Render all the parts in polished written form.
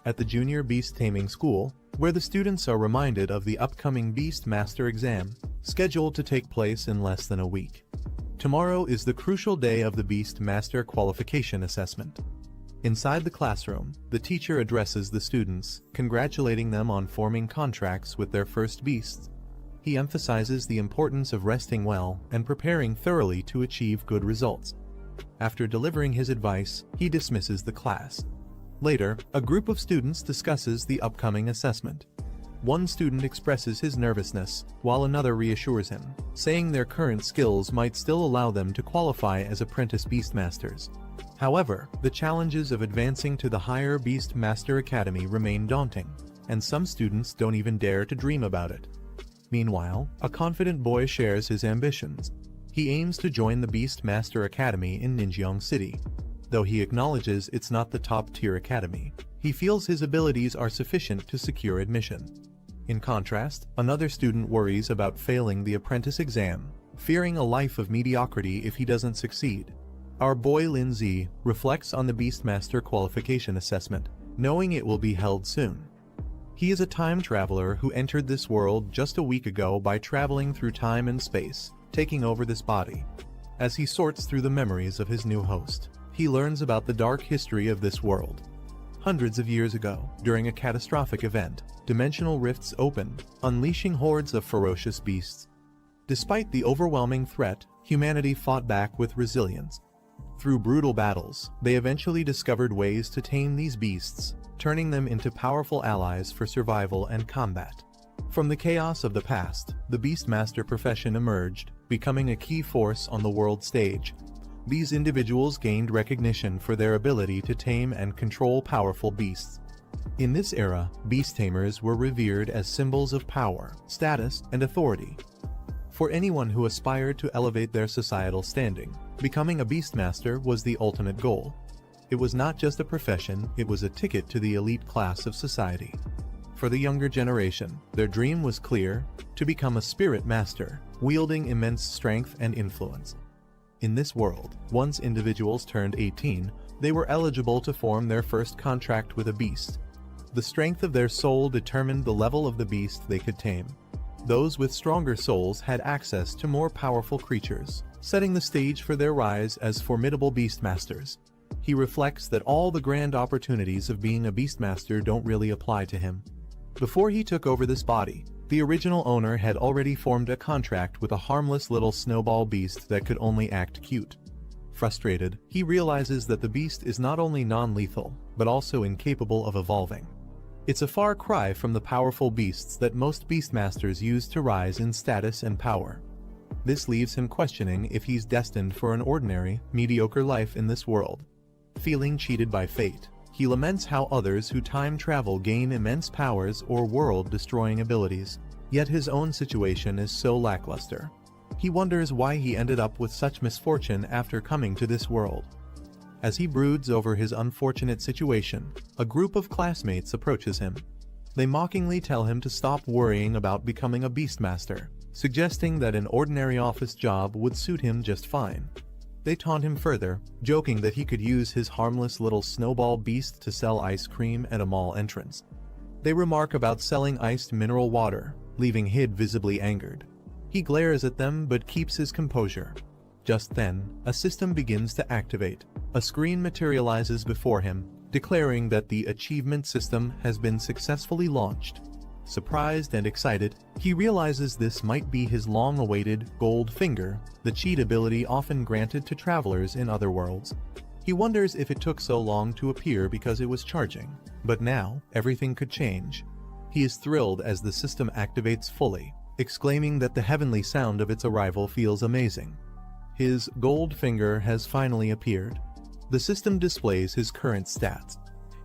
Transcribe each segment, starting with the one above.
at the Junior Beast Taming School, where the students are reminded of the upcoming Beast Master exam, scheduled to take place in less than a week. Tomorrow is the crucial day of the Beast Master Qualification Assessment. Inside the classroom, the teacher addresses the students, congratulating them on forming contracts with their first beasts. He emphasizes the importance of resting well and preparing thoroughly to achieve good results. After delivering his advice, he dismisses the class. Later, a group of students discusses the upcoming assessment. One student expresses his nervousness, while another reassures him, saying their current skills might still allow them to qualify as apprentice Beastmasters. However, the challenges of advancing to the higher Beastmaster Academy remain daunting, and some students don't even dare to dream about it. Meanwhile, a confident boy shares his ambitions. He aims to join the Beastmaster Academy in Ninjeong City. Though he acknowledges it's not the top-tier academy, he feels his abilities are sufficient to secure admission. In contrast, another student worries about failing the apprentice exam, fearing a life of mediocrity if he doesn't succeed. Our boy Lin Zi reflects on the Beastmaster Qualification Assessment, knowing it will be held soon. He is a time traveler who entered this world just a week ago by traveling through time and space, taking over this body. As he sorts through the memories of his new host, he learns about the dark history of this world. Hundreds of years ago, during a catastrophic event, dimensional rifts opened, unleashing hordes of ferocious beasts. Despite the overwhelming threat, humanity fought back with resilience. Through brutal battles, they eventually discovered ways to tame these beasts, turning them into powerful allies for survival and combat. From the chaos of the past, the Beastmaster profession emerged, becoming a key force on the world stage. These individuals gained recognition for their ability to tame and control powerful beasts. In this era, beast tamers were revered as symbols of power, status, and authority. For anyone who aspired to elevate their societal standing, becoming a beastmaster was the ultimate goal. It was not just a profession, it was a ticket to the elite class of society. For the younger generation, their dream was clear: to become a spirit master, wielding immense strength and influence. In this world, once individuals turned 18, they were eligible to form their first contract with a beast. The strength of their soul determined the level of the beast they could tame. Those with stronger souls had access to more powerful creatures, setting the stage for their rise as formidable beastmasters. He reflects that all the grand opportunities of being a beastmaster don't really apply to him. Before he took over this body, the original owner had already formed a contract with a harmless little snowball beast that could only act cute. Frustrated, he realizes that the beast is not only non-lethal, but also incapable of evolving. It's a far cry from the powerful beasts that most beastmasters use to rise in status and power. This leaves him questioning if he's destined for an ordinary, mediocre life in this world. Feeling cheated by fate, he laments how others who time travel gain immense powers or world-destroying abilities, yet his own situation is so lackluster. He wonders why he ended up with such misfortune after coming to this world. As he broods over his unfortunate situation, a group of classmates approaches him. They mockingly tell him to stop worrying about becoming a beastmaster, suggesting that an ordinary office job would suit him just fine. They taunt him further, joking that he could use his harmless little snowball beast to sell ice cream at a mall entrance. They remark about selling iced mineral water, leaving Hid visibly angered. He glares at them but keeps his composure. Just then, a system begins to activate. A screen materializes before him, declaring that the achievement system has been successfully launched. Surprised and excited, he realizes this might be his long-awaited gold finger, the cheat ability often granted to travelers in other worlds. He wonders if it took so long to appear because it was charging, but now everything could change. He is thrilled as the system activates fully, exclaiming that the heavenly sound of its arrival feels amazing. His gold finger has finally appeared. The system displays his current stats.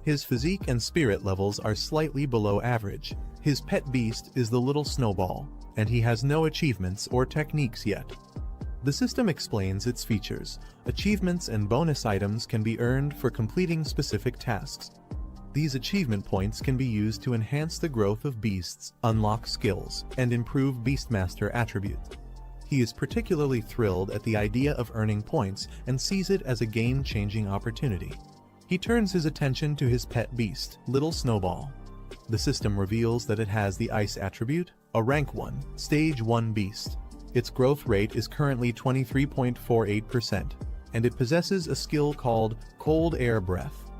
His physique and spirit levels are slightly below average. His pet beast is the little Snowball, and he has no achievements or techniques yet. The system explains its features. Achievements and bonus items can be earned for completing specific tasks. These achievement points can be used to enhance the growth of beasts, unlock skills, and improve Beastmaster attributes. He is particularly thrilled at the idea of earning points and sees it as a game-changing opportunity. He turns his attention to his pet beast, Little Snowball. The system reveals that it has the Ice attribute, a Rank 1, Stage 1 beast. Its growth rate is currently 23.48%, and it possesses a skill called Cold Air Breath.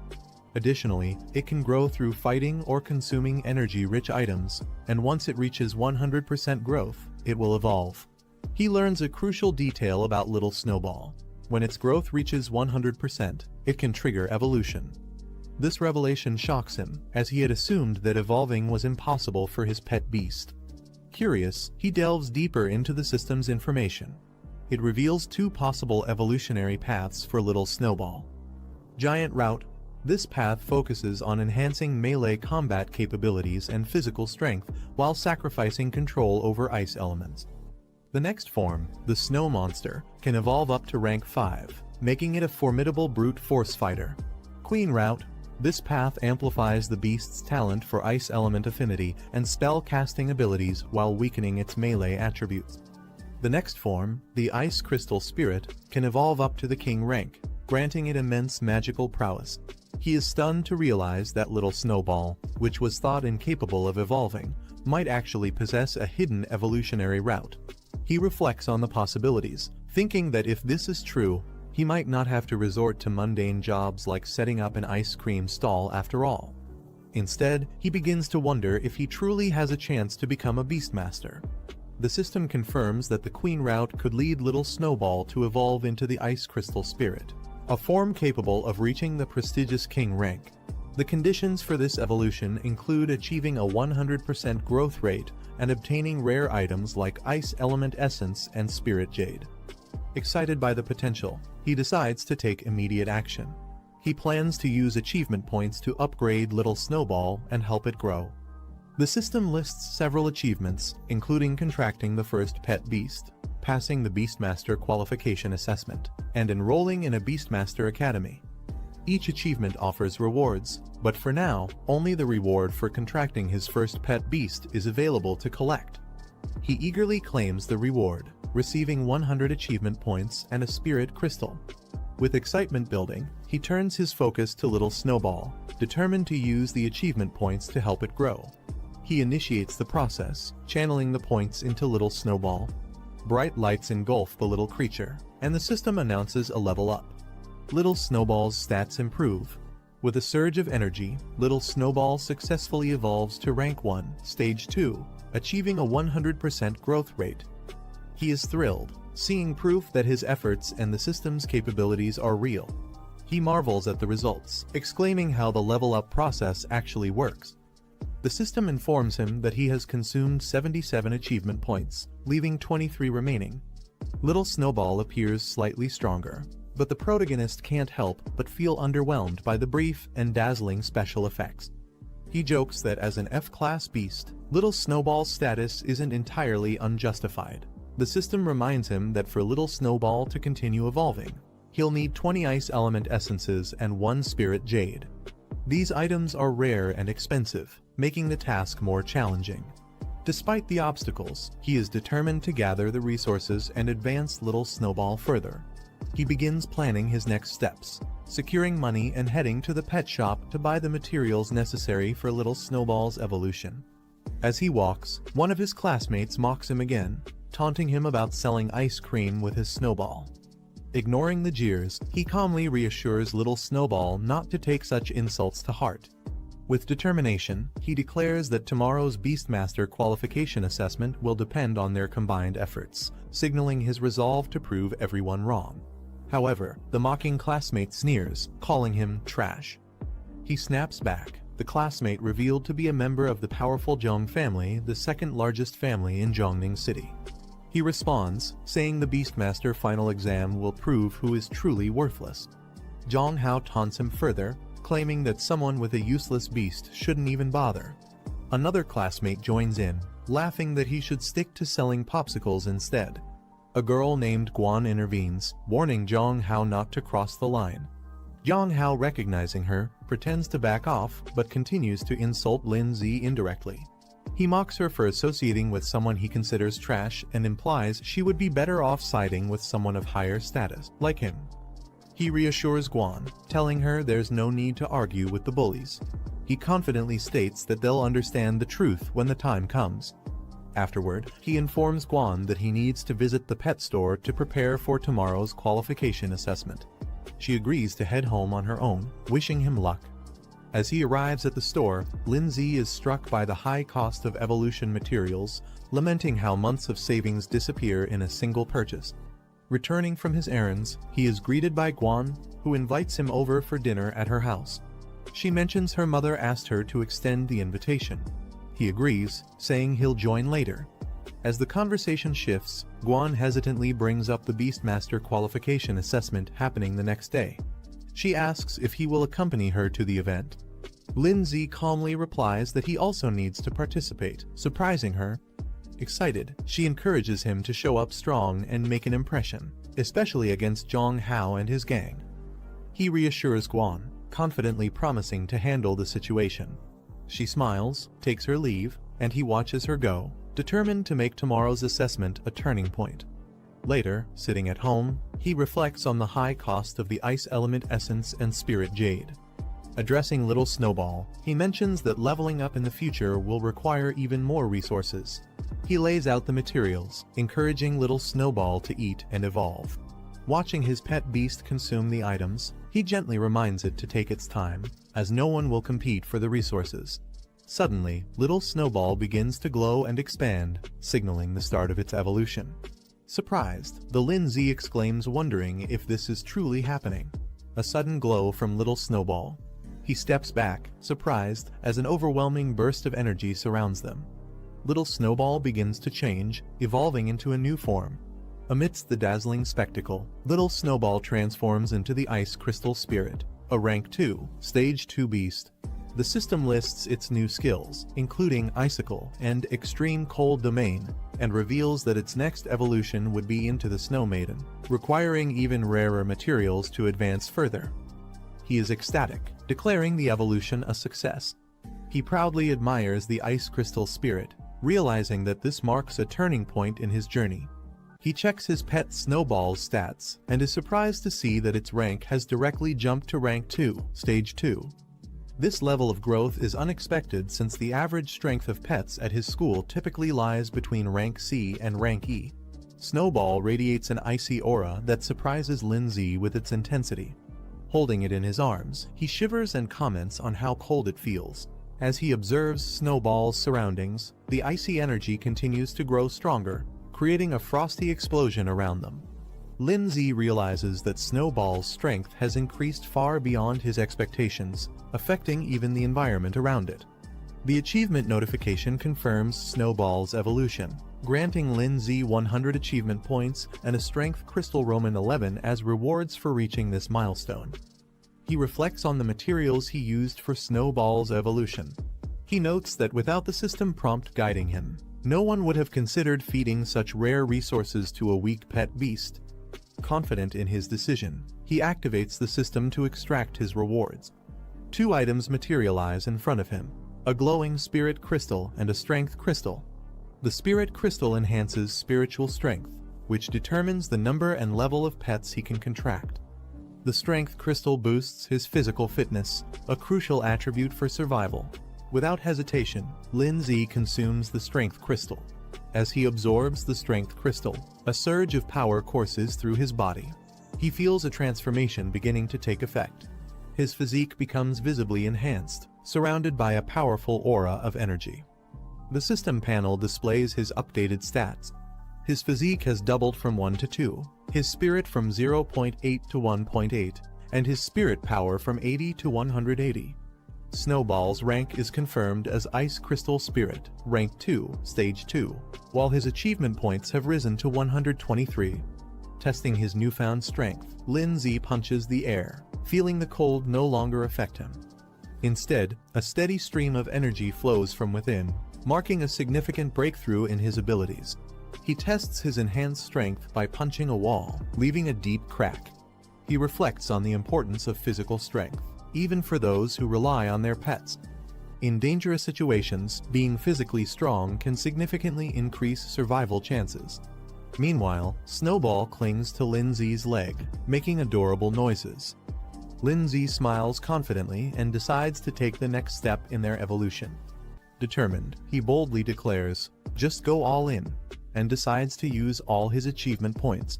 Additionally, it can grow through fighting or consuming energy-rich items, and once it reaches 100% growth, it will evolve. He learns a crucial detail about Little Snowball. When its growth reaches 100%, it can trigger evolution. This revelation shocks him, as he had assumed that evolving was impossible for his pet beast. Curious, he delves deeper into the system's information. It reveals two possible evolutionary paths for Little Snowball. Giant Route. This path focuses on enhancing melee combat capabilities and physical strength while sacrificing control over ice elements. The next form, the Snow Monster, can evolve up to rank 5, making it a formidable brute force fighter. Queen Route. This path amplifies the beast's talent for ice element affinity and spell casting abilities while weakening its melee attributes. The next form, the Ice Crystal Spirit, can evolve up to the King rank, granting it immense magical prowess. He is stunned to realize that Little Snowball, which was thought incapable of evolving, might actually possess a hidden evolutionary route. He reflects on the possibilities, thinking that if this is true, he might not have to resort to mundane jobs like setting up an ice cream stall after all. Instead, he begins to wonder if he truly has a chance to become a Beastmaster. The system confirms that the Queen route could lead Little Snowball to evolve into the Ice Crystal Spirit, a form capable of reaching the prestigious King rank. The conditions for this evolution include achieving a 100% growth rate and obtaining rare items like Ice Element Essence and Spirit Jade. Excited by the potential, he decides to take immediate action. He plans to use achievement points to upgrade Little Snowball and help it grow. The system lists several achievements, including contracting the first pet beast, passing the Beastmaster qualification assessment, and enrolling in a Beastmaster Academy. Each achievement offers rewards, but for now, only the reward for contracting his first pet beast is available to collect. He eagerly claims the reward, receiving 100 achievement points and a spirit crystal. With excitement building, he turns his focus to Little Snowball, determined to use the achievement points to help it grow. He initiates the process, channeling the points into Little Snowball. Bright lights engulf the little creature, and the system announces a level up. Little Snowball's stats improve. With a surge of energy, Little Snowball successfully evolves to rank 1, stage 2, achieving a 100% growth rate. He is thrilled, seeing proof that his efforts and the system's capabilities are real. He marvels at the results, exclaiming how the level-up process actually works. The system informs him that he has consumed 77 achievement points, leaving 23 remaining. Little Snowball appears slightly stronger, but the protagonist can't help but feel underwhelmed by the brief and dazzling special effects. He jokes that as an F-class beast, Little Snowball's status isn't entirely unjustified. The system reminds him that for Little Snowball to continue evolving, he'll need 20 Ice Element Essences and 1 Spirit Jade. These items are rare and expensive, making the task more challenging. Despite the obstacles, he is determined to gather the resources and advance Little Snowball further. He begins planning his next steps, securing money and heading to the pet shop to buy the materials necessary for Little Snowball's evolution. As he walks, one of his classmates mocks him again, taunting him about selling ice cream with his snowball. Ignoring the jeers, he calmly reassures Little Snowball not to take such insults to heart. With determination, he declares that tomorrow's Beastmaster qualification assessment will depend on their combined efforts, signaling his resolve to prove everyone wrong. However, the mocking classmate sneers, calling him trash. He snaps back, the classmate revealed to be a member of the powerful Zhong family, the second largest family in Zhongning City. He responds, saying the Beastmaster final exam will prove who is truly worthless. Zhong Hao taunts him further, claiming that someone with a useless beast shouldn't even bother. Another classmate joins in, laughing that he should stick to selling popsicles instead. A girl named Guan intervenes, warning Zhong Hao not to cross the line. Zhong Hao, recognizing her, pretends to back off but continues to insult Lin Zi indirectly. He mocks her for associating with someone he considers trash and implies she would be better off siding with someone of higher status, like him. He reassures Guan, telling her there's no need to argue with the bullies. He confidently states that they'll understand the truth when the time comes. Afterward, he informs Guan that he needs to visit the pet store to prepare for tomorrow's qualification assessment. She agrees to head home on her own, wishing him luck. As he arrives at the store, Lindsay is struck by the high cost of evolution materials, lamenting how months of savings disappear in a single purchase. Returning from his errands, he is greeted by Guan, who invites him over for dinner at her house. She mentions her mother asked her to extend the invitation. He agrees, saying he'll join later. As the conversation shifts, Guan hesitantly brings up the Beastmaster qualification assessment happening the next day. She asks if he will accompany her to the event. Lindsay calmly replies that he also needs to participate, surprising her. Excited, she encourages him to show up strong and make an impression, especially against Zhong Hao and his gang. He reassures Guan, confidently promising to handle the situation. She smiles, takes her leave, and he watches her go, determined to make tomorrow's assessment a turning point. Later, sitting at home, he reflects on the high cost of the ice element essence and spirit jade. Addressing little Snowball, he mentions that leveling up in the future will require even more resources. He lays out the materials, encouraging little Snowball to eat and evolve. Watching his pet beast consume the items, he gently reminds it to take its time, as no one will compete for the resources. Suddenly, little Snowball begins to glow and expand, signaling the start of its evolution. Surprised, the Lindsay exclaims, wondering if this is truly happening. A sudden glow from little Snowball. He steps back, surprised, as an overwhelming burst of energy surrounds them. Little Snowball begins to change, evolving into a new form. Amidst the dazzling spectacle, little Snowball transforms into the Ice Crystal Spirit, a Rank 2, Stage 2 beast. The system lists its new skills, including Icicle and Extreme Cold Domain, and reveals that its next evolution would be into the Snow Maiden, requiring even rarer materials to advance further. He is ecstatic, declaring the evolution a success. He proudly admires the Ice Crystal Spirit, realizing that this marks a turning point in his journey. He checks his pet Snowball's stats, and is surprised to see that its rank has directly jumped to Rank 2, Stage 2. This level of growth is unexpected since the average strength of pets at his school typically lies between Rank C and Rank E. Snowball radiates an icy aura that surprises Lindsay with its intensity. Holding it in his arms, he shivers and comments on how cold it feels. As he observes Snowball's surroundings, the icy energy continues to grow stronger, creating a frosty explosion around them. Lindsay realizes that Snowball's strength has increased far beyond his expectations, affecting even the environment around it. The achievement notification confirms Snowball's evolution, granting Lindsay 100 achievement points and a Strength Crystal Roman 11 as rewards for reaching this milestone. He reflects on the materials he used for Snowball's evolution. He notes that without the system prompt guiding him, no one would have considered feeding such rare resources to a weak pet beast. Confident in his decision, he activates the system to extract his rewards. 2 items materialize in front of him, a glowing spirit crystal and a strength crystal. The spirit crystal enhances spiritual strength, which determines the number and level of pets he can contract. The strength crystal boosts his physical fitness, a crucial attribute for survival. Without hesitation, Lindsay consumes the strength crystal. As he absorbs the strength crystal, a surge of power courses through his body. He feels a transformation beginning to take effect. His physique becomes visibly enhanced, surrounded by a powerful aura of energy. The system panel displays his updated stats. His physique has doubled from 1 to 2, his spirit from 0.8 to 1.8, and his spirit power from 80 to 180. Snowball's rank is confirmed as Ice Crystal Spirit, Rank 2, Stage 2, while his achievement points have risen to 123. Testing his newfound strength, Lindsay punches the air, feeling the cold no longer affect him. Instead, a steady stream of energy flows from within, marking a significant breakthrough in his abilities. He tests his enhanced strength by punching a wall, leaving a deep crack. He reflects on the importance of physical strength, even for those who rely on their pets. In dangerous situations, being physically strong can significantly increase survival chances. Meanwhile, Snowball clings to Lindsay's leg, making adorable noises. Lindsay smiles confidently and decides to take the next step in their evolution. Determined, he boldly declares, "Just go all in," and decides to use all his achievement points.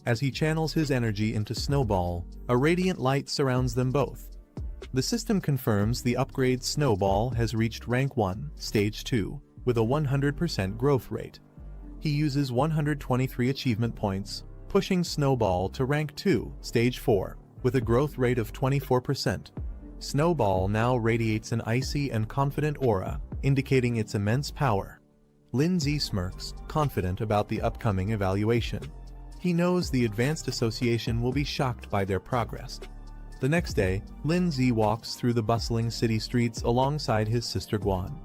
As he channels his energy into Snowball, a radiant light surrounds them both. The system confirms the upgrade Snowball has reached Rank 1, Stage 2, with a 100% growth rate. He uses 123 achievement points, pushing Snowball to Rank 2, Stage 4, with a growth rate of 24%. Snowball now radiates an icy and confident aura, indicating its immense power. Lindsay smirks, confident about the upcoming evaluation. He knows the Advanced Association will be shocked by their progress. The next day, Lindsay walks through the bustling city streets alongside his sister Guan.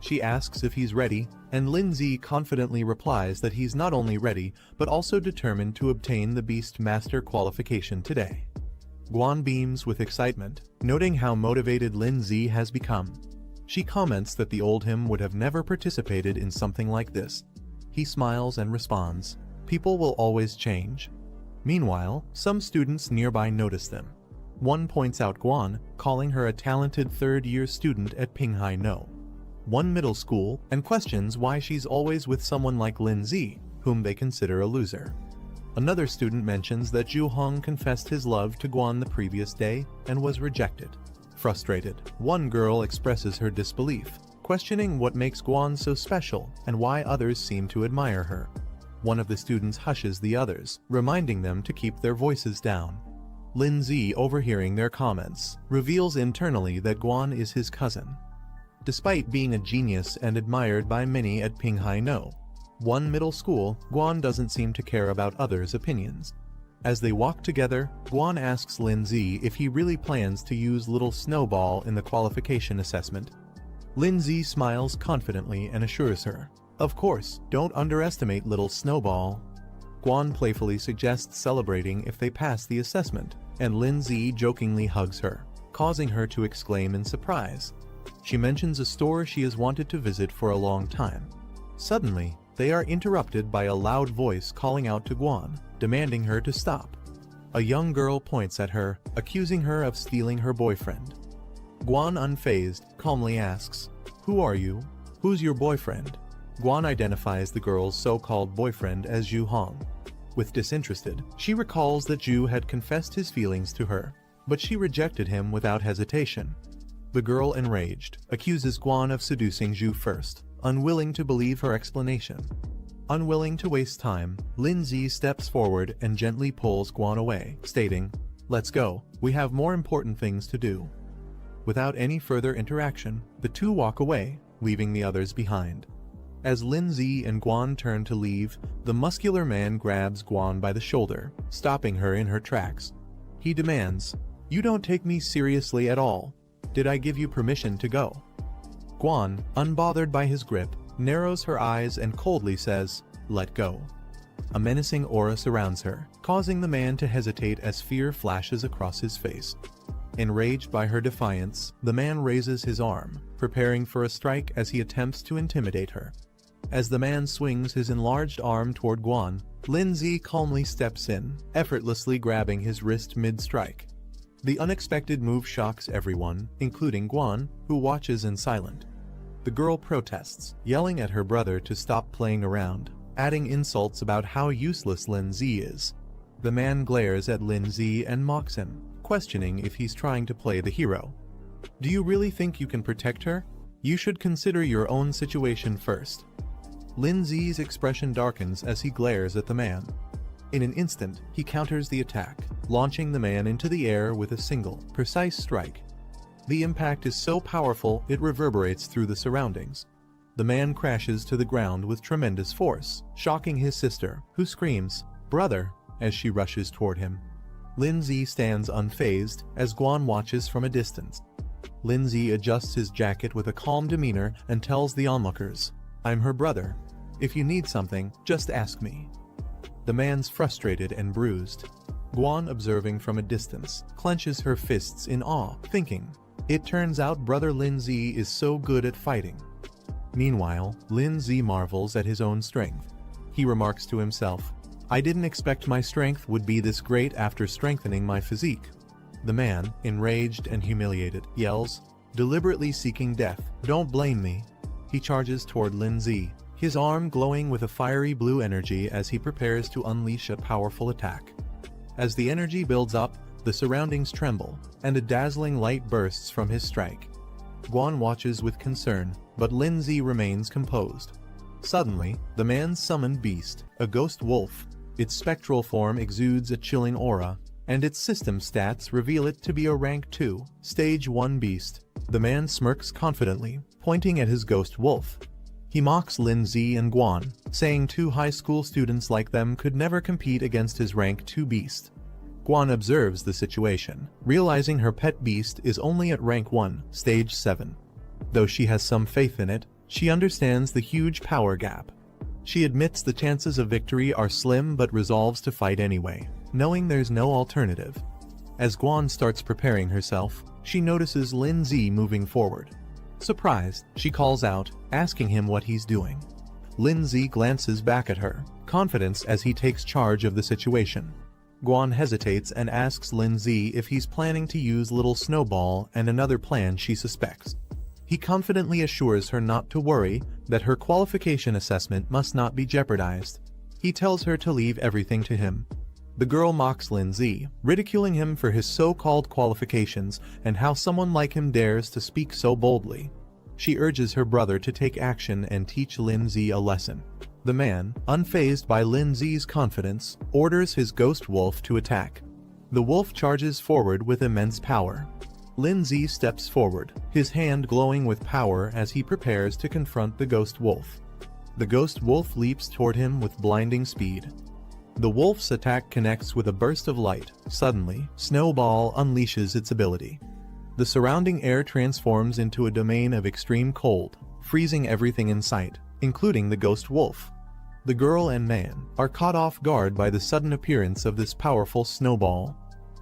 She asks if he's ready, and Lindsay confidently replies that he's not only ready, but also determined to obtain the Beast Master qualification today. Guan beams with excitement, noting how motivated Lindsay has become. She comments that the old him would have never participated in something like this. He smiles and responds, "People will always change." Meanwhile, some students nearby notice them. One points out Guan, calling her a talented third-year student at Pinghai No. One middle school, and questions why she's always with someone like Lindsay, whom they consider a loser. Another student mentions that Zhu Hong confessed his love to Guan the previous day and was rejected. Frustrated, one girl expresses her disbelief, questioning what makes Guan so special and why others seem to admire her. One of the students hushes the others, reminding them to keep their voices down. Lindsay, overhearing their comments, reveals internally that Guan is his cousin. Despite being a genius and admired by many at Pinghai No, one middle school, Guan doesn't seem to care about others' opinions. As they walk together, Guan asks Lindsay if he really plans to use Little Snowball in the qualification assessment. Lindsay smiles confidently and assures her, "Of course, don't underestimate Little Snowball." Guan playfully suggests celebrating if they pass the assessment, and Lindsay jokingly hugs her, causing her to exclaim in surprise. She mentions a store she has wanted to visit for a long time. Suddenly, they are interrupted by a loud voice calling out to Guan, demanding her to stop. A young girl points at her, accusing her of stealing her boyfriend. Guan, unfazed, calmly asks, "Who are you? Who's your boyfriend?" Guan identifies the girl's so-called boyfriend as Zhu Hong. With disinterested, she recalls that Zhu had confessed his feelings to her, but she rejected him without hesitation. The girl, enraged, accuses Guan of seducing Zhu first, unwilling to believe her explanation. Unwilling to waste time, Lindsay steps forward and gently pulls Guan away, stating, "Let's go, we have more important things to do." Without any further interaction, the two walk away, leaving the others behind. As Lindsay and Guan turn to leave, the muscular man grabs Guan by the shoulder, stopping her in her tracks. He demands, "You don't take me seriously at all. Did I give you permission to go?" Guan, unbothered by his grip, narrows her eyes and coldly says, "Let go." A menacing aura surrounds her, causing the man to hesitate as fear flashes across his face. Enraged by her defiance, the man raises his arm, preparing for a strike as he attempts to intimidate her. As the man swings his enlarged arm toward Guan, Lindsay calmly steps in, effortlessly grabbing his wrist mid-strike. The unexpected move shocks everyone, including Guan, who watches in silence. The girl protests, yelling at her brother to stop playing around, adding insults about how useless Lindsay is. The man glares at Lindsay and mocks him, questioning if he's trying to play the hero. "Do you really think you can protect her? You should consider your own situation first." Lindsay's expression darkens as he glares at the man. In an instant, he counters the attack, launching the man into the air with a single, precise strike. The impact is so powerful it reverberates through the surroundings. The man crashes to the ground with tremendous force, shocking his sister, who screams, "Brother," as she rushes toward him. Lindsay stands unfazed as Guan watches from a distance. Lindsay adjusts his jacket with a calm demeanor and tells the onlookers, "I'm her brother. If you need something, just ask me." The man's frustrated and bruised. Guan, observing from a distance, clenches her fists in awe, thinking, "It turns out brother Lindsay is so good at fighting." Meanwhile, Lindsay marvels at his own strength. he remarks to himself. I didn't expect my strength would be this great after strengthening my physique. The man, enraged and humiliated, yells, deliberately seeking death. Don't blame me. He charges toward Lindsay, his arm glowing with a fiery blue energy as he prepares to unleash a powerful attack. As the energy builds up, the surroundings tremble, and a dazzling light bursts from his strike. Guan watches with concern, but Lindsay remains composed. Suddenly, the man's summoned beast, a ghost wolf, its spectral form exudes a chilling aura, and its system stats reveal it to be a rank 2, stage 1 beast. The man smirks confidently, pointing at his ghost wolf. He mocks Lindsay and Guan, saying 2 high school students like them could never compete against his rank 2 beast. Guan observes the situation, realizing her pet beast is only at rank 1, stage 7. Though she has some faith in it, she understands the huge power gap. She admits the chances of victory are slim but resolves to fight anyway, knowing there's no alternative. As Guan starts preparing herself, she notices Lindsay moving forward. Surprised, she calls out, asking him what he's doing. Lindsay glances back at her, confidence as he takes charge of the situation. Guan hesitates and asks Lindsay if he's planning to use Little Snowball and another plan she suspects. He confidently assures her not to worry, that her qualification assessment must not be jeopardized. He tells her to leave everything to him. The girl mocks Lindsay, ridiculing him for his so-called qualifications and how someone like him dares to speak so boldly. She urges her brother to take action and teach Lindsay a lesson. The man, unfazed by Lindsay's confidence, orders his ghost wolf to attack. The wolf charges forward with immense power. Lindsay steps forward, his hand glowing with power as he prepares to confront the ghost wolf. The ghost wolf leaps toward him with blinding speed. The wolf's attack connects with a burst of light. Suddenly, Snowball unleashes its ability. The surrounding air transforms into a domain of extreme cold, freezing everything in sight, including the ghost wolf. The girl and man are caught off guard by the sudden appearance of this powerful Snowball.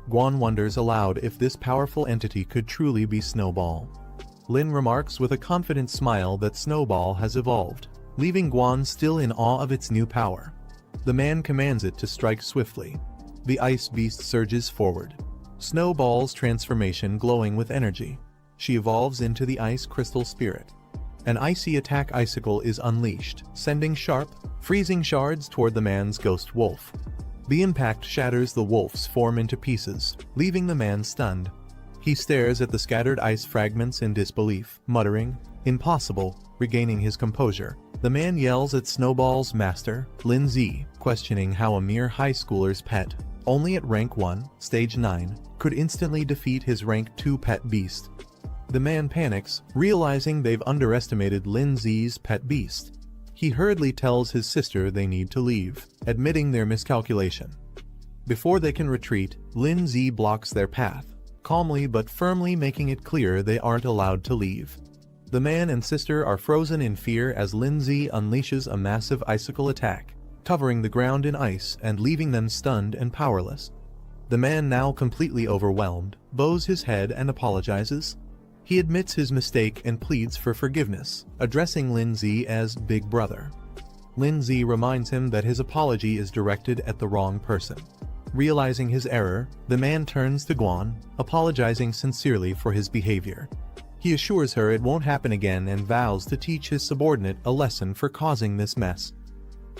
Guan wonders aloud if this powerful entity could truly be Snowball. Lin remarks with a confident smile that Snowball has evolved, leaving Guan still in awe of its new power. The man commands it to strike swiftly. The ice beast surges forward, Snowball's transformation glowing with energy. She evolves into the ice crystal spirit. An icy attack icicle is unleashed, sending sharp, freezing shards toward the man's ghost wolf. The impact shatters the wolf's form into pieces, leaving the man stunned. He stares at the scattered ice fragments in disbelief, muttering, "Impossible," regaining his composure. The man yells at Snowball's master, Lindsay, questioning how a mere high schooler's pet, only at rank 1, stage 9, could instantly defeat his rank 2 pet beast. The man panics, realizing they've underestimated Lindsay's pet beast. He hurriedly tells his sister they need to leave, admitting their miscalculation. Before they can retreat, Lindsay blocks their path, calmly but firmly making it clear they aren't allowed to leave. The man and sister are frozen in fear as Lindsay unleashes a massive icicle attack, covering the ground in ice and leaving them stunned and powerless. The man, now completely overwhelmed, bows his head and apologizes. He admits his mistake and pleads for forgiveness, addressing Lindsay as Big Brother. Lindsay reminds him that his apology is directed at the wrong person. Realizing his error, the man turns to Guan, apologizing sincerely for his behavior. He assures her it won't happen again and vows to teach his subordinate a lesson for causing this mess.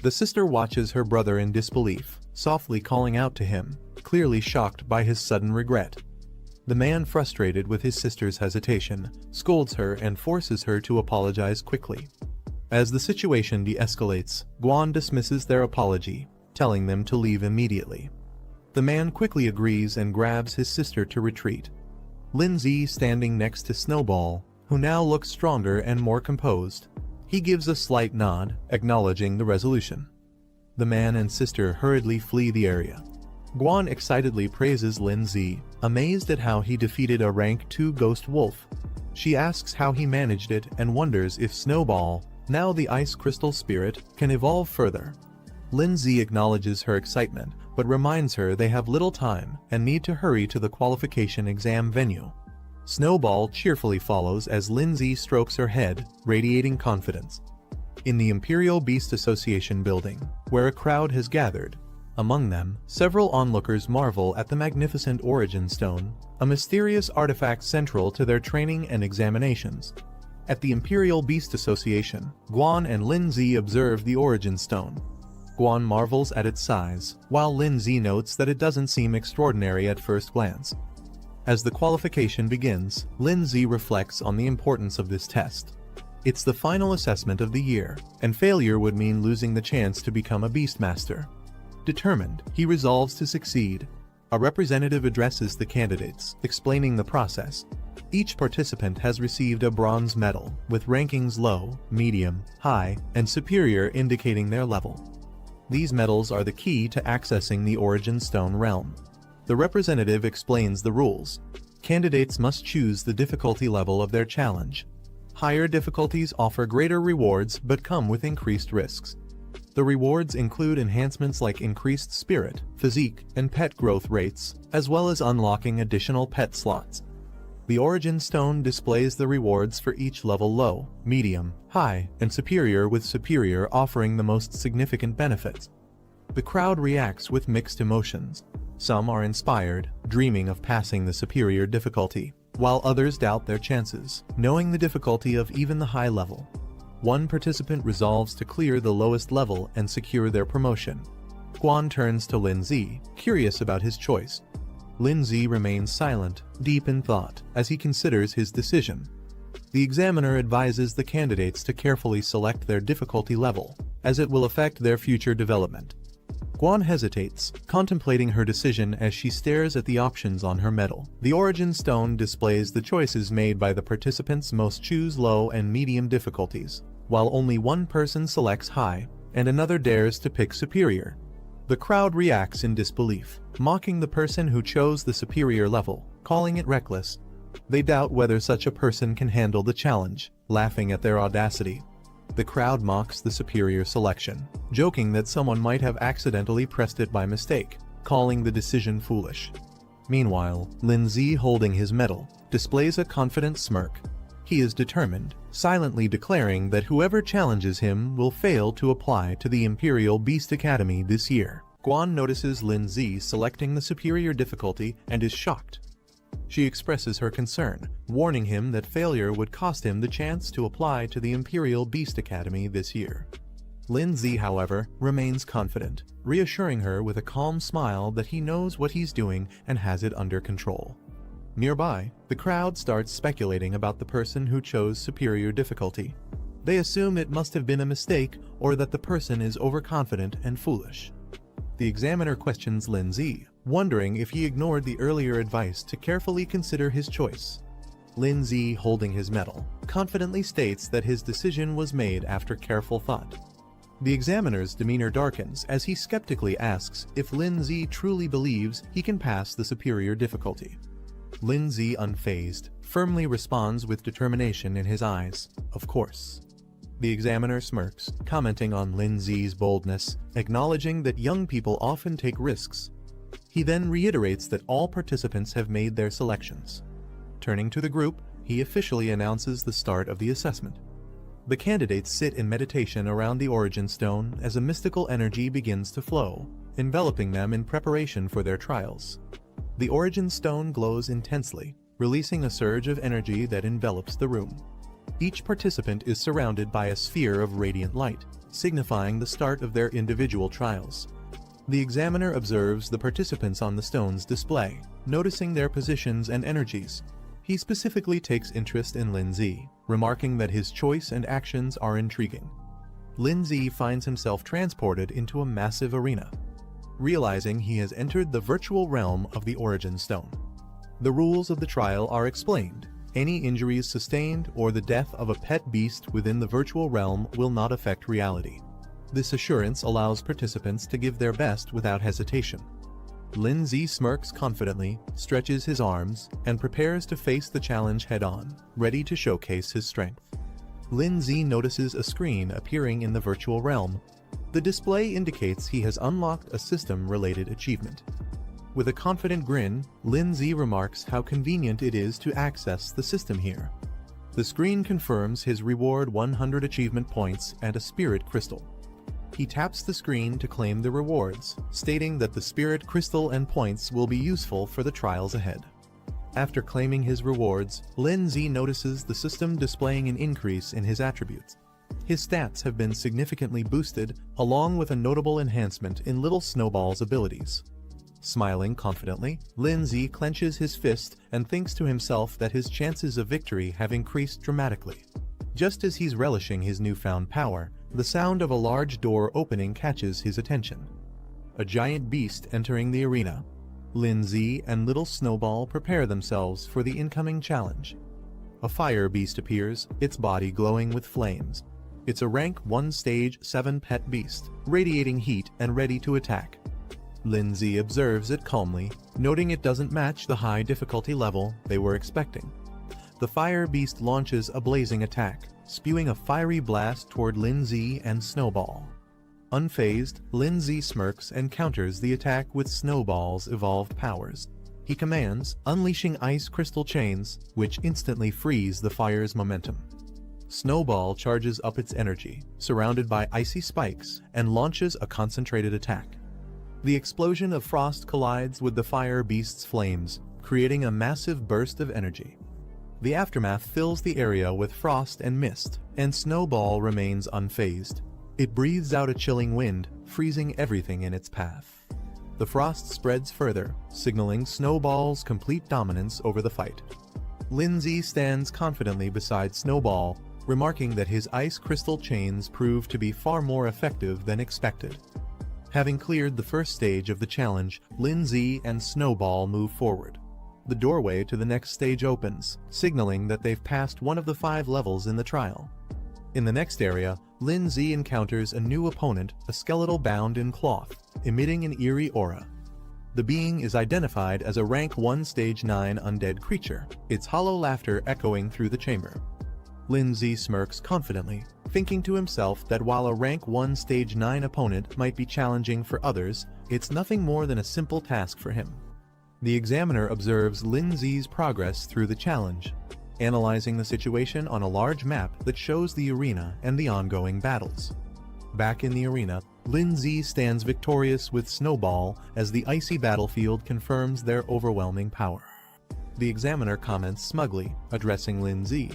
The sister watches her brother in disbelief, softly calling out to him, clearly shocked by his sudden regret. The man, frustrated with his sister's hesitation, scolds her and forces her to apologize quickly. As the situation de-escalates, Guan dismisses their apology, telling them to leave immediately. The man quickly agrees and grabs his sister to retreat. Lindsay, standing next to Snowball, who now looks stronger and more composed, he gives a slight nod, acknowledging the resolution. The man and sister hurriedly flee the area. Guan excitedly praises Lindsay, amazed at how he defeated a rank 2 ghost wolf. She asks how he managed it and wonders if Snowball, now the ice crystal spirit, can evolve further. Lindsay acknowledges her excitement, but reminds her they have little time and need to hurry to the qualification exam venue. Snowball cheerfully follows as Lindsay strokes her head, radiating confidence. in the Imperial Beast Association building, where a crowd has gathered. Among them, several onlookers marvel at the magnificent Origin Stone, a mysterious artifact central to their training and examinations. At the Imperial Beast Association, Guan and Lin Zi observe the Origin Stone. Guan marvels at its size, while Lin Zi notes that it doesn't seem extraordinary at first glance. As the qualification begins, Lin Zi reflects on the importance of this test. It's the final assessment of the year, and failure would mean losing the chance to become a Beastmaster. Determined, he resolves to succeed. A representative addresses the candidates, explaining the process. Each participant has received a bronze medal, with rankings low, medium, high, and superior indicating their level. These medals are the key to accessing the Origin Stone realm. The representative explains the rules. Candidates must choose the difficulty level of their challenge. Higher difficulties offer greater rewards but come with increased risks. The rewards include enhancements like increased spirit, physique, and pet growth rates, as well as unlocking additional pet slots. The Origin Stone displays the rewards for each level: low, medium, high, and superior, with superior offering the most significant benefits. The crowd reacts with mixed emotions. Some are inspired, dreaming of passing the superior difficulty, while others doubt their chances, knowing the difficulty of even the high level. One participant resolves to clear the lowest level and secure their promotion. Guan turns to Lin Zi, curious about his choice. Lin Zi remains silent, deep in thought, as he considers his decision. The examiner advises the candidates to carefully select their difficulty level, as it will affect their future development. Guan hesitates, contemplating her decision as she stares at the options on her medal. The Origin Stone displays the choices made by the participants. Most choose low and medium difficulties, while only one person selects high, and another dares to pick superior. The crowd reacts in disbelief, mocking the person who chose the superior level, calling it reckless. They doubt whether such a person can handle the challenge, laughing at their audacity. The crowd mocks the superior selection, joking that someone might have accidentally pressed it by mistake, calling the decision foolish. Meanwhile, Lin Zi, holding his medal, displays a confident smirk. He is determined, silently declaring that whoever challenges him will fail to apply to the Imperial Beast Academy this year. Guan notices Lin Zi selecting the superior difficulty and is shocked. She expresses her concern, warning him that failure would cost him the chance to apply to the Imperial Beast Academy this year. Lin Zi, however, remains confident, reassuring her with a calm smile that he knows what he's doing and has it under control. Nearby, the crowd starts speculating about the person who chose superior difficulty. They assume it must have been a mistake or that the person is overconfident and foolish. The examiner questions Lin Zi, wondering if he ignored the earlier advice to carefully consider his choice. Lin Zi, holding his medal, confidently states that his decision was made after careful thought. The examiner's demeanor darkens as he skeptically asks if Lin Zi truly believes he can pass the superior difficulty. Lin Zi, unfazed, firmly responds with determination in his eyes, "Of course." The examiner smirks, commenting on Lin Zi's boldness, acknowledging that young people often take risks. He then reiterates that all participants have made their selections. Turning to the group, he officially announces the start of the assessment. The candidates sit in meditation around the Origin Stone as a mystical energy begins to flow, enveloping them in preparation for their trials. The Origin Stone glows intensely, releasing a surge of energy that envelops the room. Each participant is surrounded by a sphere of radiant light, signifying the start of their individual trials. The examiner observes the participants on the stone's display, noticing their positions and energies. He specifically takes interest in Lin Zi, remarking that his choice and actions are intriguing. Lin Zi finds himself transported into a massive arena, realizing he has entered the virtual realm of the Origin Stone. The rules of the trial are explained. Any injuries sustained or the death of a pet beast within the virtual realm will not affect reality. This assurance allows participants to give their best without hesitation. Lin Zi smirks confidently, stretches his arms, and prepares to face the challenge head-on, ready to showcase his strength. Lin Zi notices a screen appearing in the virtual realm. The display indicates he has unlocked a system-related achievement. With a confident grin, Lin Zi remarks how convenient it is to access the system here. The screen confirms his reward: 100 achievement points and a spirit crystal. He taps the screen to claim the rewards, stating that the spirit crystal and points will be useful for the trials ahead. After claiming his rewards, Lin Z notices the system displaying an increase in his attributes. His stats have been significantly boosted, along with a notable enhancement in Little Snowball's abilities. Smiling confidently, Lin Z clenches his fist and thinks to himself that his chances of victory have increased dramatically. Just as he's relishing his newfound power, the sound of a large door opening catches his attention. A giant beast entering the arena. Lin Z and Little Snowball prepare themselves for the incoming challenge. A fire beast appears, its body glowing with flames. It's a rank 1 stage 7 pet beast, radiating heat and ready to attack. Lin Z observes it calmly, noting it doesn't match the high difficulty level they were expecting. The fire beast launches a blazing attack, spewing a fiery blast toward Lin Z and Snowball. Unfazed, Lin Z smirks and counters the attack with Snowball's evolved powers. He commands, unleashing ice crystal chains, which instantly freeze the fire's momentum. Snowball charges up its energy, surrounded by icy spikes, and launches a concentrated attack. The explosion of frost collides with the fire beast's flames, creating a massive burst of energy. The aftermath fills the area with frost and mist, and Snowball remains unfazed. It breathes out a chilling wind, freezing everything in its path. The frost spreads further, signaling Snowball's complete dominance over the fight. Lin Z stands confidently beside Snowball, remarking that his ice crystal chains prove to be far more effective than expected. Having cleared the first stage of the challenge, Lin Z and Snowball move forward. The doorway to the next stage opens, signaling that they've passed one of the 5 levels in the trial. In the next area, Lin Z encounters a new opponent, a skeletal bound in cloth, emitting an eerie aura. The being is identified as a rank 1 stage 9 undead creature, its hollow laughter echoing through the chamber. Lin Z smirks confidently, thinking to himself that while a rank 1 stage 9 opponent might be challenging for others, it's nothing more than a simple task for him. The examiner observes Lin Z's progress through the challenge, analyzing the situation on a large map that shows the arena and the ongoing battles. Back in the arena, Lin Z stands victorious with Snowball as the icy battlefield confirms their overwhelming power. The examiner comments smugly, addressing Lin Z.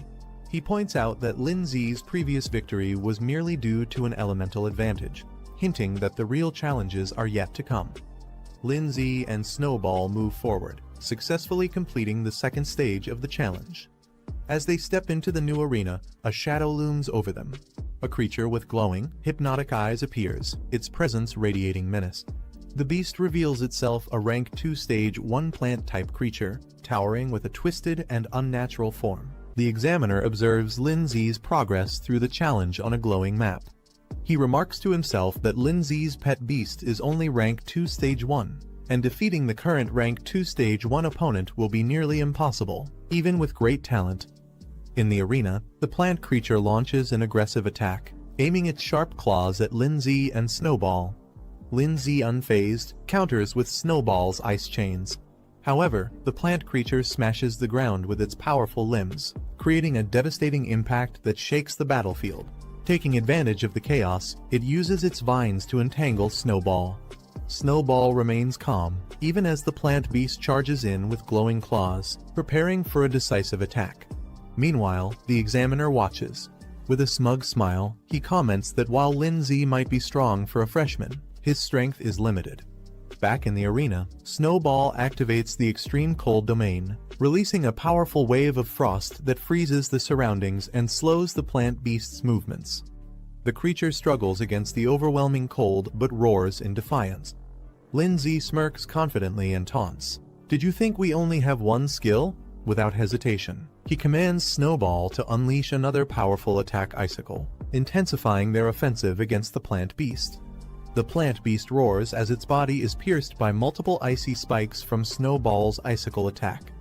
He points out that Lin Z's previous victory was merely due to an elemental advantage, hinting that the real challenges are yet to come. Lin Z and Snowball move forward, successfully completing the second stage of the challenge. As they step into the new arena, a shadow looms over them. A creature with glowing, hypnotic eyes appears, its presence radiating menace. The beast reveals itself a rank 2 stage 1 plant-type creature, towering with a twisted and unnatural form. The examiner observes Lin Z's progress through the challenge on a glowing map. He remarks to himself that Lin Z's pet beast is only rank 2 stage 1, and defeating the current rank 2 stage 1 opponent will be nearly impossible, even with great talent. In the arena, the plant creature launches an aggressive attack, aiming its sharp claws at Lin Z and Snowball. Lin Z, unfazed, counters with Snowball's ice chains. However, the plant creature smashes the ground with its powerful limbs, creating a devastating impact that shakes the battlefield. Taking advantage of the chaos, it uses its vines to entangle Snowball. Snowball remains calm, even as the plant beast charges in with glowing claws, preparing for a decisive attack. Meanwhile, the examiner watches. With a smug smile, he comments that while Lin Z might be strong for a freshman, his strength is limited. Back in the arena, Snowball activates the extreme cold domain, releasing a powerful wave of frost that freezes the surroundings and slows the plant beast's movements. The creature struggles against the overwhelming cold but roars in defiance. Lin Z smirks confidently and taunts, "Did you think we only have one skill?" Without hesitation, he commands Snowball to unleash another powerful attack icicle, intensifying their offensive against the plant beast. The plant beast roars as its body is pierced by multiple icy spikes from Snowball's icicle attack.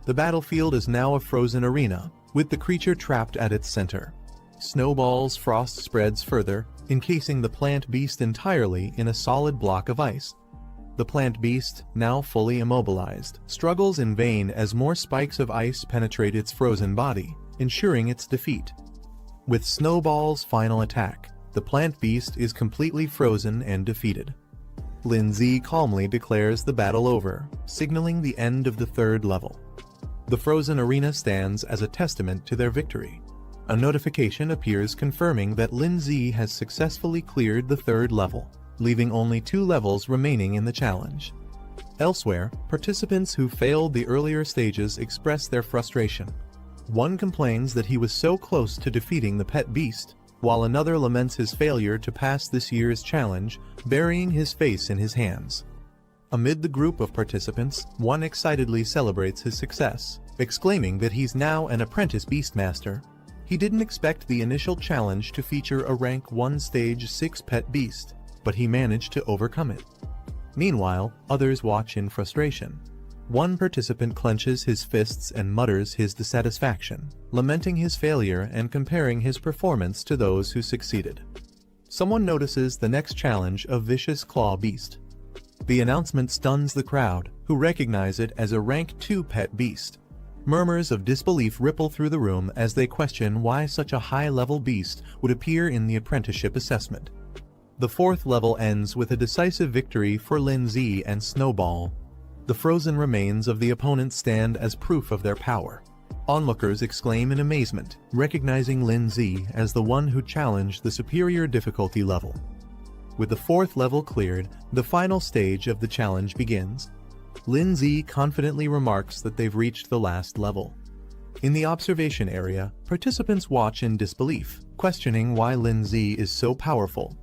The battlefield is now a frozen arena, with the creature trapped at its center. Snowball's frost spreads further, encasing the plant beast entirely in a solid block of ice. The plant beast, now fully immobilized, struggles in vain as more spikes of ice penetrate its frozen body, ensuring its defeat. With Snowball's final attack, the plant beast is completely frozen and defeated. Lindsay calmly declares the battle over, signaling the end of the third level. The frozen arena stands as a testament to their victory. A notification appears confirming that Lindsay has successfully cleared the third level, leaving only 2 levels remaining in the challenge. Elsewhere, participants who failed the earlier stages express their frustration. One complains that he was so close to defeating the pet beast, while another laments his failure to pass this year's challenge, burying his face in his hands. Amid the group of participants, one excitedly celebrates his success, exclaiming that he's now an apprentice beastmaster. He didn't expect the initial challenge to feature a rank 1 stage 6 pet beast, but he managed to overcome it. Meanwhile, others watch in frustration. One participant clenches his fists and mutters his dissatisfaction, lamenting his failure and comparing his performance to those who succeeded. Someone notices the next challenge, a vicious claw beast. The announcement stuns the crowd, who recognize it as a rank 2 pet beast. Murmurs of disbelief ripple through the room as they question why such a high-level beast would appear in the apprenticeship assessment. The 4th level ends with a decisive victory for Lindsay and Snowball. The frozen remains of the opponents stand as proof of their power. Onlookers exclaim in amazement, recognizing Lindsay as the one who challenged the superior difficulty level. With the 4th level cleared, the final stage of the challenge begins. Lindsay confidently remarks that they've reached the last level. In the observation area, participants watch in disbelief, questioning why Lindsay is so powerful.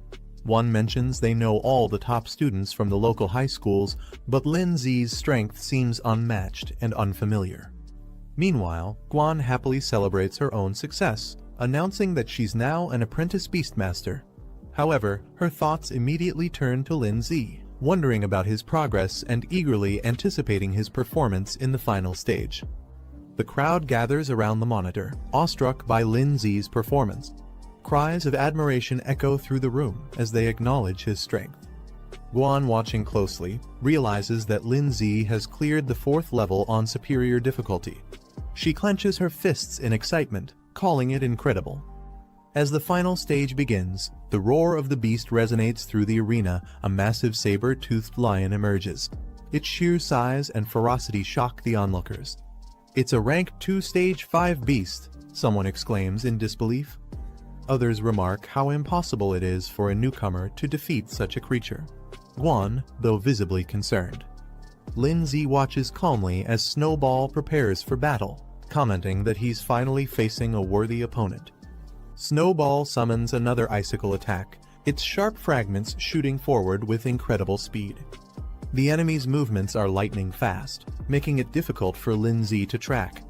One mentions they know all the top students from the local high schools, but Lindsay's strength seems unmatched and unfamiliar. Meanwhile, Guan happily celebrates her own success, announcing that she's now an apprentice beastmaster. However, her thoughts immediately turn to Lindsay, wondering about his progress and eagerly anticipating his performance in the final stage. The crowd gathers around the monitor, awestruck by Lindsay's performance. Cries of admiration echo through the room as they acknowledge his strength. Guan, watching closely, realizes that Lindsay has cleared the 4th level on superior difficulty. She clenches her fists in excitement, calling it incredible. As the final stage begins, the roar of the beast resonates through the arena. A massive saber-toothed lion emerges. Its sheer size and ferocity shock the onlookers. "It's a rank 2 stage 5 beast," someone exclaims in disbelief. Others remark how impossible it is for a newcomer to defeat such a creature. Guan, though visibly concerned. Lindsay watches calmly as Snowball prepares for battle, commenting that he's finally facing a worthy opponent. Snowball summons another icicle attack, its sharp fragments shooting forward with incredible speed. The enemy's movements are lightning fast, making it difficult for Lindsay to track.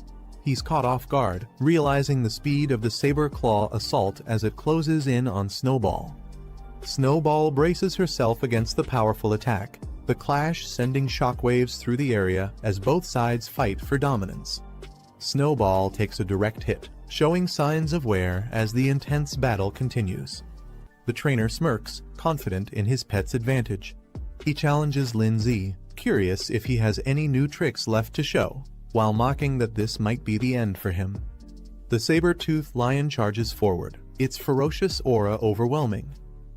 He's caught off guard, realizing the speed of the saber claw assault as it closes in on Snowball. Snowball braces herself against the powerful attack, the clash sending shockwaves through the area as both sides fight for dominance. Snowball takes a direct hit, showing signs of wear as the intense battle continues. The trainer smirks, confident in his pet's advantage. He challenges Lindsay, curious if he has any new tricks left to show, while mocking that this might be the end for him. The saber-toothed lion charges forward, its ferocious aura overwhelming.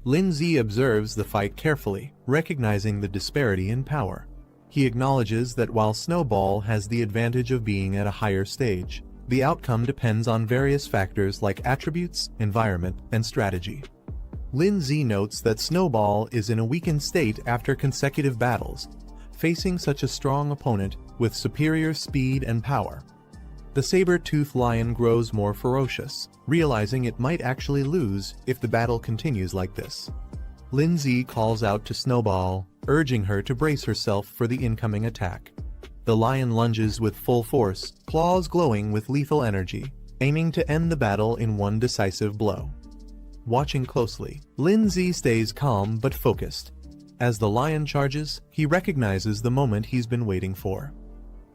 Lindsay observes the fight carefully, recognizing the disparity in power. He acknowledges that while Snowball has the advantage of being at a higher stage, the outcome depends on various factors like attributes, environment, and strategy. Lindsay notes that Snowball is in a weakened state after consecutive battles, facing such a strong opponent with superior speed and power. The saber-toothed lion grows more ferocious, realizing it might actually lose if the battle continues like this. Lindsay calls out to Snowball, urging her to brace herself for the incoming attack. The lion lunges with full force, claws glowing with lethal energy, aiming to end the battle in one decisive blow. Watching closely, Lindsay stays calm but focused. As the lion charges, he recognizes the moment he's been waiting for.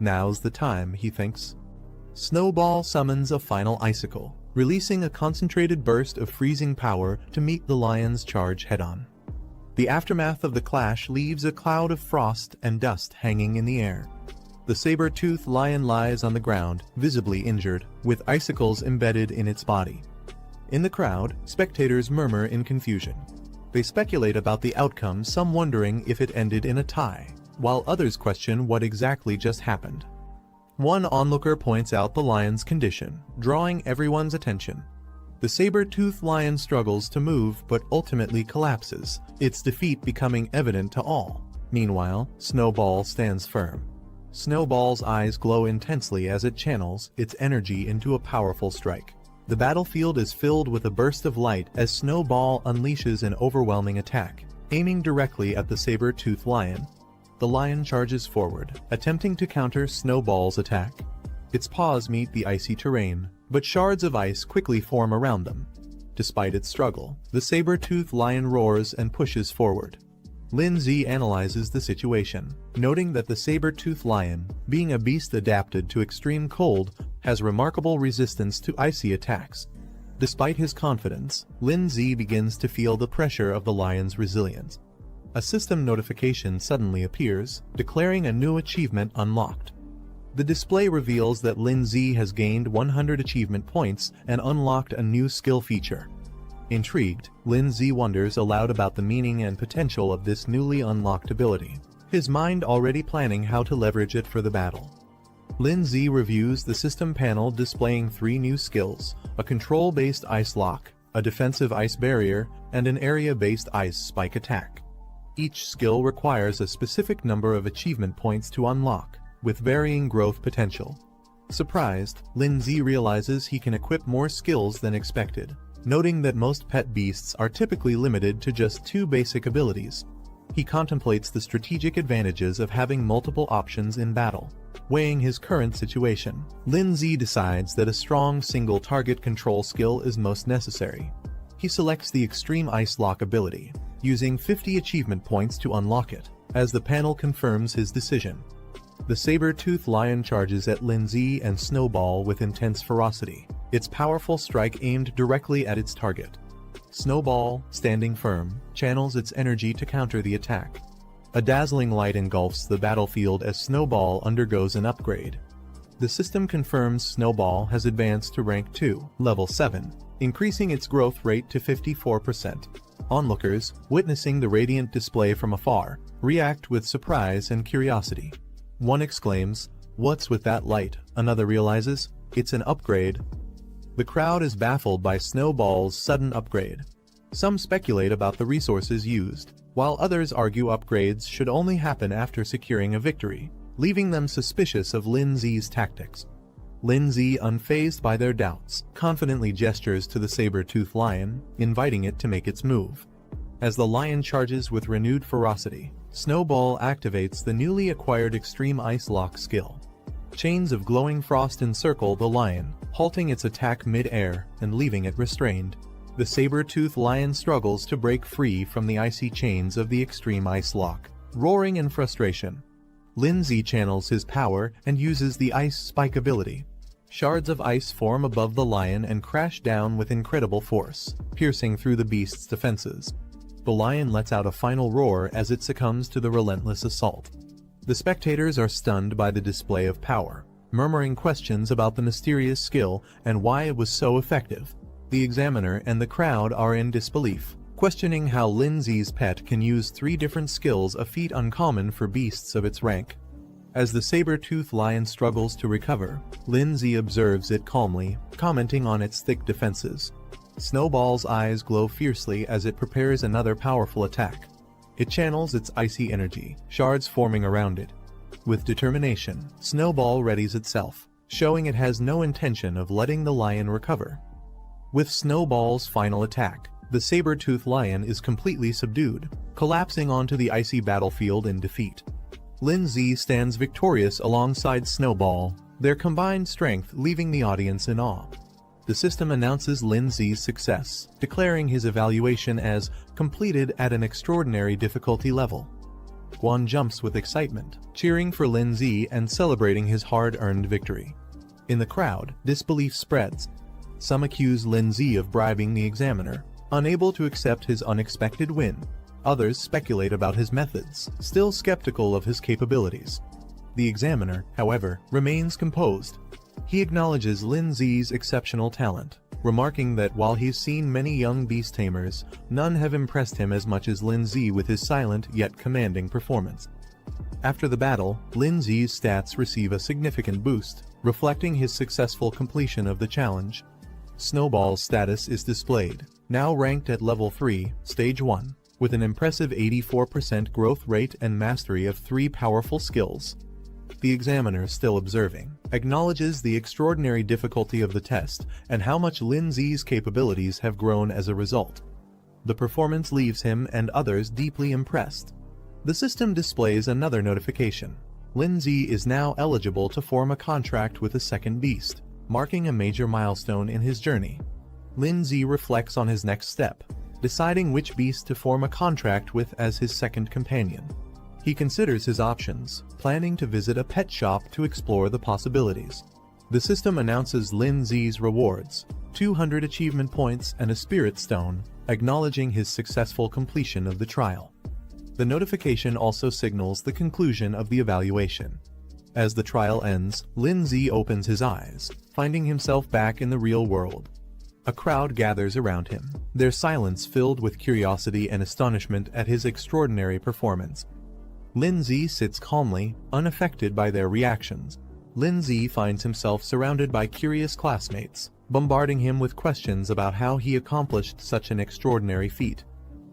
Now's the time, he thinks. Snowball summons a final icicle, releasing a concentrated burst of freezing power to meet the lion's charge head-on. The aftermath of the clash leaves a cloud of frost and dust hanging in the air. The saber-toothed lion lies on the ground, visibly injured, with icicles embedded in its body. In the crowd, spectators murmur in confusion. They speculate about the outcome, some wondering if it ended in a tie, while others question what exactly just happened. One onlooker points out the lion's condition, drawing everyone's attention. The saber-toothed lion struggles to move but ultimately collapses, its defeat becoming evident to all. Meanwhile, Snowball stands firm. Snowball's eyes glow intensely as it channels its energy into a powerful strike. The battlefield is filled with a burst of light as Snowball unleashes an overwhelming attack, aiming directly at the saber-toothed lion. The lion charges forward, attempting to counter Snowball's attack. Its paws meet the icy terrain, but shards of ice quickly form around them. Despite its struggle, the saber-toothed lion roars and pushes forward. Lindsay analyzes the situation, noting that the saber-toothed lion, being a beast adapted to extreme cold, has remarkable resistance to icy attacks. Despite his confidence, Lindsay begins to feel the pressure of the lion's resilience. A system notification suddenly appears, declaring a new achievement unlocked. The display reveals that Lindsay has gained 100 achievement points and unlocked a new skill feature. Intrigued, Lindsay wonders aloud about the meaning and potential of this newly unlocked ability, his mind already planning how to leverage it for the battle. Lindsay reviews the system panel displaying 3 new skills: a control-based ice lock, a defensive ice barrier, and an area-based ice spike attack. Each skill requires a specific number of achievement points to unlock, with varying growth potential. Surprised, Lindsay realizes he can equip more skills than expected, noting that most pet beasts are typically limited to just 2 basic abilities. He contemplates the strategic advantages of having multiple options in battle. Weighing his current situation, Lindsay decides that a strong single-target control skill is most necessary. He selects the Extreme Ice Lock ability, using 50 achievement points to unlock it, as the panel confirms his decision. The saber-toothed lion charges at Lindsay and Snowball with intense ferocity, its powerful strike aimed directly at its target. Snowball, standing firm, channels its energy to counter the attack. A dazzling light engulfs the battlefield as Snowball undergoes an upgrade. The system confirms Snowball has advanced to rank 2, level 7, increasing its growth rate to 54%. Onlookers, witnessing the radiant display from afar, react with surprise and curiosity. One exclaims, "What's with that light?" Another realizes, "It's an upgrade." The crowd is baffled by Snowball's sudden upgrade. Some speculate about the resources used, while others argue upgrades should only happen after securing a victory, leaving them suspicious of Lindsay's tactics. Lindsay, unfazed by their doubts, confidently gestures to the saber-toothed lion, inviting it to make its move. As the lion charges with renewed ferocity, Snowball activates the newly acquired Extreme Ice Lock skill. Chains of glowing frost encircle the lion, halting its attack mid-air and leaving it restrained. The saber-toothed lion struggles to break free from the icy chains of the Extreme Ice Lock, roaring in frustration. Lindsay channels his power and uses the Ice Spike ability. Shards of ice form above the lion and crash down with incredible force, piercing through the beast's defenses. The lion lets out a final roar as it succumbs to the relentless assault. The spectators are stunned by the display of power, murmuring questions about the mysterious skill and why it was so effective. The examiner and the crowd are in disbelief, questioning how Lindsay's pet can use 3 different skills, a feat uncommon for beasts of its rank. As the saber-toothed lion struggles to recover, Lindsay observes it calmly, commenting on its thick defenses. Snowball's eyes glow fiercely as it prepares another powerful attack. It channels its icy energy, shards forming around it. With determination, Snowball readies itself, showing it has no intention of letting the lion recover. With Snowball's final attack, the saber-toothed lion is completely subdued, collapsing onto the icy battlefield in defeat. Lindsay stands victorious alongside Snowball, their combined strength leaving the audience in awe. The system announces Lindsay's success, declaring his evaluation as completed at an extraordinary difficulty level. Guan jumps with excitement, cheering for Lindsay and celebrating his hard-earned victory. In the crowd, disbelief spreads. Some accuse Lindsay of bribing the examiner, unable to accept his unexpected win. Others speculate about his methods, still skeptical of his capabilities. The examiner, however, remains composed. He acknowledges Lin Zi's exceptional talent, remarking that while he's seen many young beast tamers, none have impressed him as much as Lin Zi with his silent yet commanding performance. After the battle, Lin Zi's stats receive a significant boost, reflecting his successful completion of the challenge. Snowball's status is displayed, now ranked at level 3, stage 1, with an impressive 84% growth rate and mastery of 3 powerful skills. The examiner, still observing, acknowledges the extraordinary difficulty of the test and how much Lin Zi's capabilities have grown as a result. The performance leaves him and others deeply impressed. The system displays another notification. Lin Zi is now eligible to form a contract with a second beast, marking a major milestone in his journey. Lin Zi reflects on his next step, deciding which beast to form a contract with as his second companion. He considers his options, planning to visit a pet shop to explore the possibilities. The system announces Lin Zi's rewards, 200 achievement points and a spirit stone, acknowledging his successful completion of the trial. The notification also signals the conclusion of the evaluation. As the trial ends, Lin Zi opens his eyes, finding himself back in the real world. A crowd gathers around him, their silence filled with curiosity and astonishment at his extraordinary performance. Lin Zi sits calmly, unaffected by their reactions. Lin Zi finds himself surrounded by curious classmates, bombarding him with questions about how he accomplished such an extraordinary feat.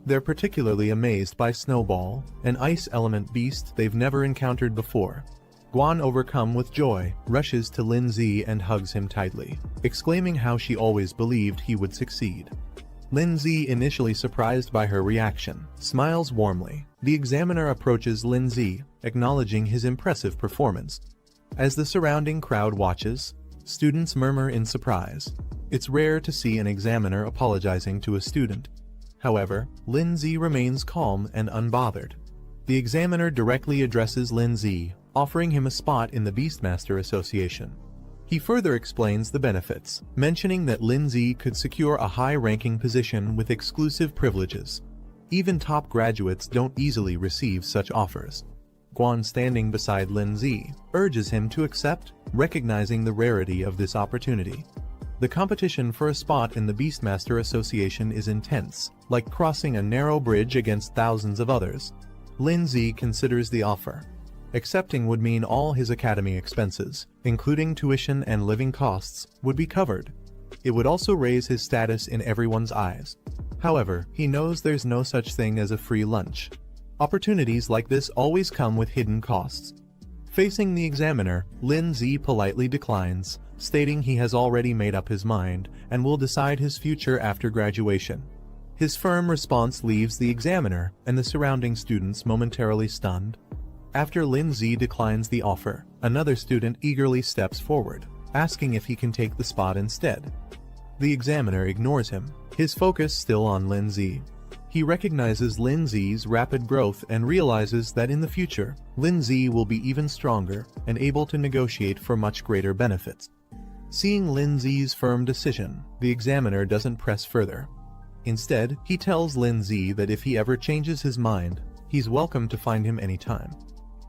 They're particularly amazed by Snowball, an ice element beast they've never encountered before. Guan, overcome with joy, rushes to Lin Zi and hugs him tightly, exclaiming how she always believed he would succeed. Lin Zi, initially surprised by her reaction, smiles warmly. The examiner approaches Lin Zi, acknowledging his impressive performance. As the surrounding crowd watches, students murmur in surprise. It's rare to see an examiner apologizing to a student. However, Lin Zi remains calm and unbothered. The examiner directly addresses Lin Zi, offering him a spot in the Beastmaster Association. He further explains the benefits, mentioning that Lin Zi could secure a high-ranking position with exclusive privileges. Even top graduates don't easily receive such offers. Guan, standing beside Lin Zi, urges him to accept, recognizing the rarity of this opportunity. The competition for a spot in the Beastmaster Association is intense, like crossing a narrow bridge against thousands of others. Lin Zi considers the offer. Accepting would mean all his academy expenses, including tuition and living costs, would be covered. It would also raise his status in everyone's eyes. However, he knows there's no such thing as a free lunch. Opportunities like this always come with hidden costs. Facing the examiner, Lin Zi politely declines, stating he has already made up his mind and will decide his future after graduation. His firm response leaves the examiner and the surrounding students momentarily stunned. After Lin Zi declines the offer, another student eagerly steps forward, asking if he can take the spot instead. The examiner ignores him, his focus still on Lin Zi. He recognizes Lin Zi's rapid growth and realizes that in the future, Lin Zi will be even stronger and able to negotiate for much greater benefits. Seeing Lin Zi's firm decision, the examiner doesn't press further. Instead, he tells Lin Zi that if he ever changes his mind, he's welcome to find him anytime.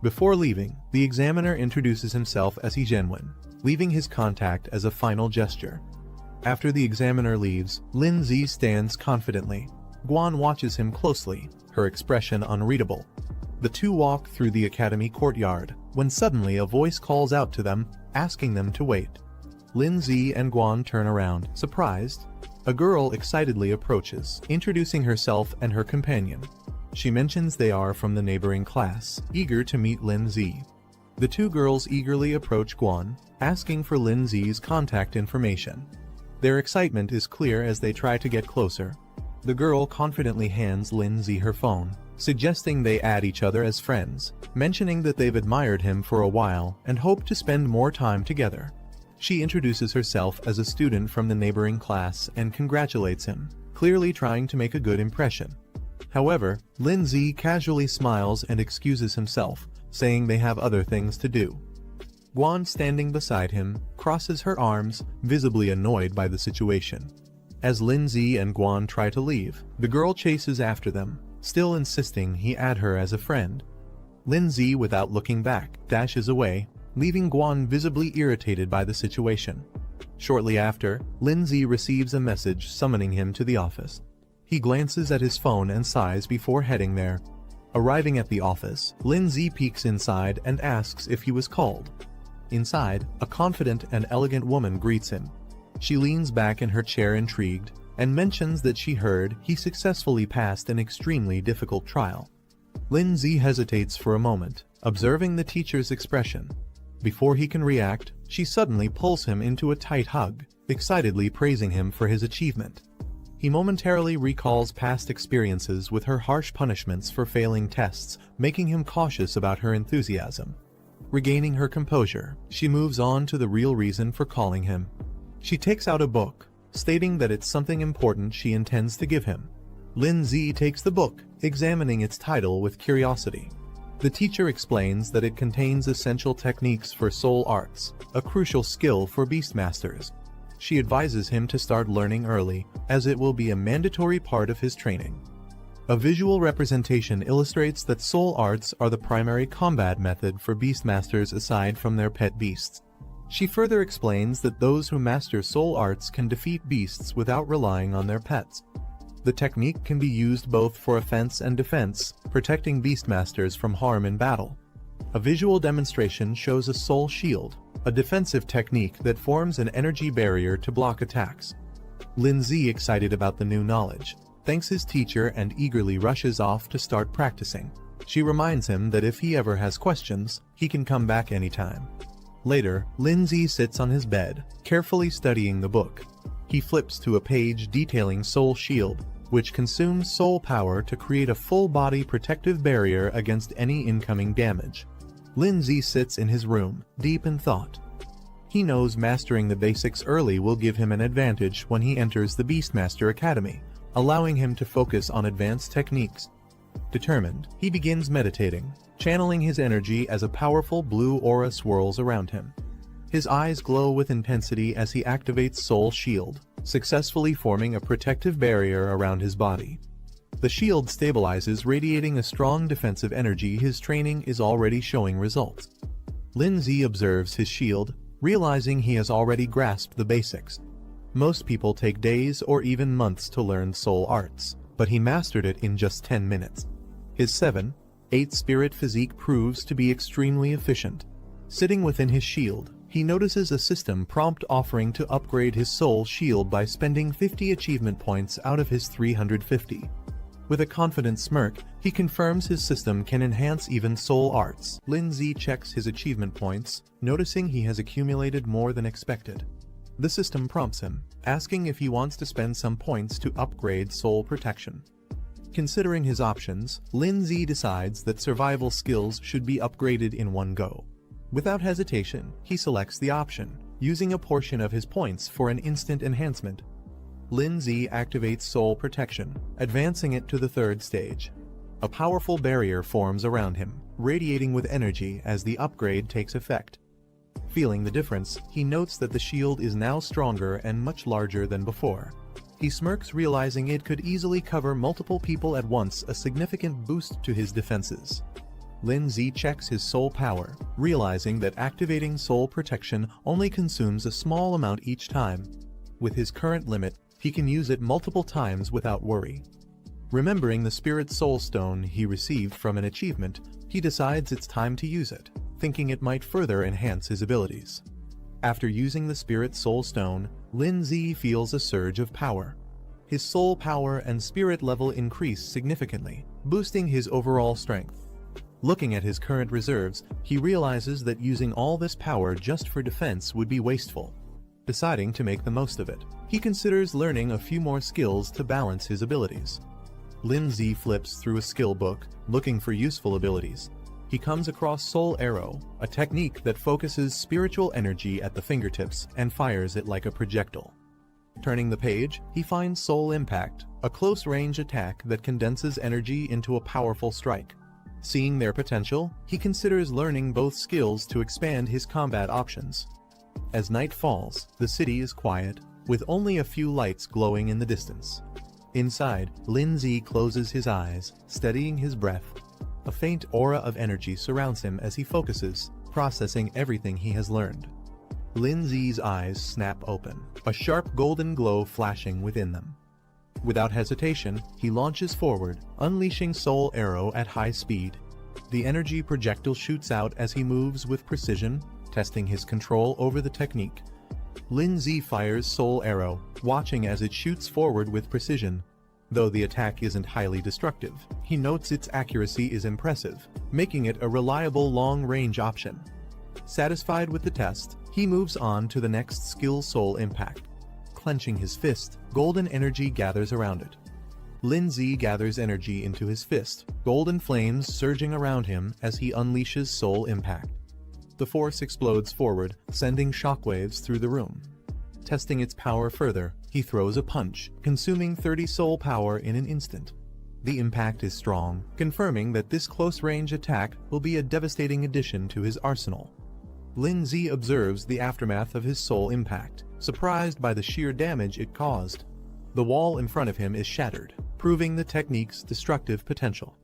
Before leaving, the examiner introduces himself as Jianwen, leaving his contact as a final gesture. After the examiner leaves, Lin Zi stands confidently. Guan watches him closely, her expression unreadable. The two walk through the academy courtyard, when suddenly a voice calls out to them, asking them to wait. Lin Zi and Guan turn around, surprised. A girl excitedly approaches, introducing herself and her companion. She mentions they are from the neighboring class, eager to meet Lin Zi. The two girls eagerly approach Guan, asking for Lin Zi's contact information. Their excitement is clear as they try to get closer. The girl confidently hands Lin Zi her phone, suggesting they add each other as friends, mentioning that they've admired him for a while and hope to spend more time together. She introduces herself as a student from the neighboring class and congratulates him, clearly trying to make a good impression. However, Lin Zi casually smiles and excuses himself, saying they have other things to do. Guan, standing beside him, crosses her arms, visibly annoyed by the situation. As Lin Zi and Guan try to leave, the girl chases after them, still insisting he add her as a friend. Lindsay, without looking back, dashes away, leaving Guan visibly irritated by the situation. Shortly after, Lindsay receives a message summoning him to the office. He glances at his phone and sighs before heading there. Arriving at the office, Lindsay peeks inside and asks if he was called. Inside, a confident and elegant woman greets him. She leans back in her chair intrigued, and mentions that she heard he successfully passed an extremely difficult trial. Lindsay hesitates for a moment, observing the teacher's expression. Before he can react, she suddenly pulls him into a tight hug, excitedly praising him for his achievement. He momentarily recalls past experiences with her harsh punishments for failing tests, making him cautious about her enthusiasm. Regaining her composure, she moves on to the real reason for calling him. She takes out a book, stating that it's something important she intends to give him. Lindsay takes the book, examining its title with curiosity. The teacher explains that it contains essential techniques for soul arts, a crucial skill for Beastmasters. She advises him to start learning early, as it will be a mandatory part of his training. A visual representation illustrates that soul arts are the primary combat method for Beastmasters aside from their pet beasts. She further explains that those who master soul arts can defeat beasts without relying on their pets. The technique can be used both for offense and defense, protecting Beastmasters from harm in battle. A visual demonstration shows a soul shield, a defensive technique that forms an energy barrier to block attacks. Lindsay, excited about the new knowledge, thanks his teacher and eagerly rushes off to start practicing. She reminds him that if he ever has questions, he can come back anytime. Later, Lindsay sits on his bed, carefully studying the book. He flips to a page detailing Soul Shield, which consumes soul power to create a full-body protective barrier against any incoming damage. Lindsay sits in his room, deep in thought. He knows mastering the basics early will give him an advantage when he enters the Beastmaster Academy, allowing him to focus on advanced techniques. Determined, he begins meditating, channeling his energy as a powerful blue aura swirls around him. His eyes glow with intensity as he activates Soul Shield, successfully forming a protective barrier around his body. The shield stabilizes, radiating a strong defensive energy. His training is already showing results. Lindsay observes his shield, realizing he has already grasped the basics. Most people take days or even months to learn soul arts, but he mastered it in just 10 minutes. His 7-8 spirit physique proves to be extremely efficient. Sitting within his shield, he notices a system prompt offering to upgrade his soul shield by spending 50 achievement points out of his 350. With a confident smirk, he confirms his system can enhance even soul arts. Lindsay checks his achievement points, noticing he has accumulated more than expected. The system prompts him, asking if he wants to spend some points to upgrade soul protection. Considering his options, Lindsay decides that survival skills should be upgraded in one go. Without hesitation, he selects the option, using a portion of his points for an instant enhancement. Lindsay activates Soul Protection, advancing it to the 3rd stage. A powerful barrier forms around him, radiating with energy as the upgrade takes effect. Feeling the difference, he notes that the shield is now stronger and much larger than before. He smirks, realizing it could easily cover multiple people at once, a significant boost to his defenses. Lindsay checks his soul power, realizing that activating Soul Protection only consumes a small amount each time. With his current limit, he can use it multiple times without worry. Remembering the Spirit Soul Stone he received from an achievement, he decides it's time to use it, thinking it might further enhance his abilities. After using the Spirit Soul Stone, Lindsay feels a surge of power. His soul power and spirit level increase significantly, boosting his overall strength. Looking at his current reserves, he realizes that using all this power just for defense would be wasteful. Deciding to make the most of it, he considers learning a few more skills to balance his abilities. Lindsay flips through a skill book, looking for useful abilities. He comes across Soul Arrow, a technique that focuses spiritual energy at the fingertips and fires it like a projectile. Turning the page, he finds Soul Impact, a close-range attack that condenses energy into a powerful strike. Seeing their potential, he considers learning both skills to expand his combat options. As night falls, the city is quiet, with only a few lights glowing in the distance. Inside, Lindsay closes his eyes, steadying his breath. A faint aura of energy surrounds him as he focuses, processing everything he has learned. Lin Zi's eyes snap open, a sharp golden glow flashing within them. Without hesitation, he launches forward, unleashing Soul Arrow at high speed. The energy projectile shoots out as he moves with precision, testing his control over the technique. Lin Zi fires Soul Arrow, watching as it shoots forward with precision. Though the attack isn't highly destructive, he notes its accuracy is impressive, making it a reliable long-range option. Satisfied with the test, he moves on to the next skill, Soul Impact. Clenching his fist, golden energy gathers around it. Lin Zi gathers energy into his fist, golden flames surging around him as he unleashes Soul Impact. The force explodes forward, sending shockwaves through the room. Testing its power further, he throws a punch, consuming 30 soul power in an instant. The impact is strong, confirming that this close-range attack will be a devastating addition to his arsenal. Lin Zi observes the aftermath of his soul impact, surprised by the sheer damage it caused. The wall in front of him is shattered, proving the technique's destructive potential.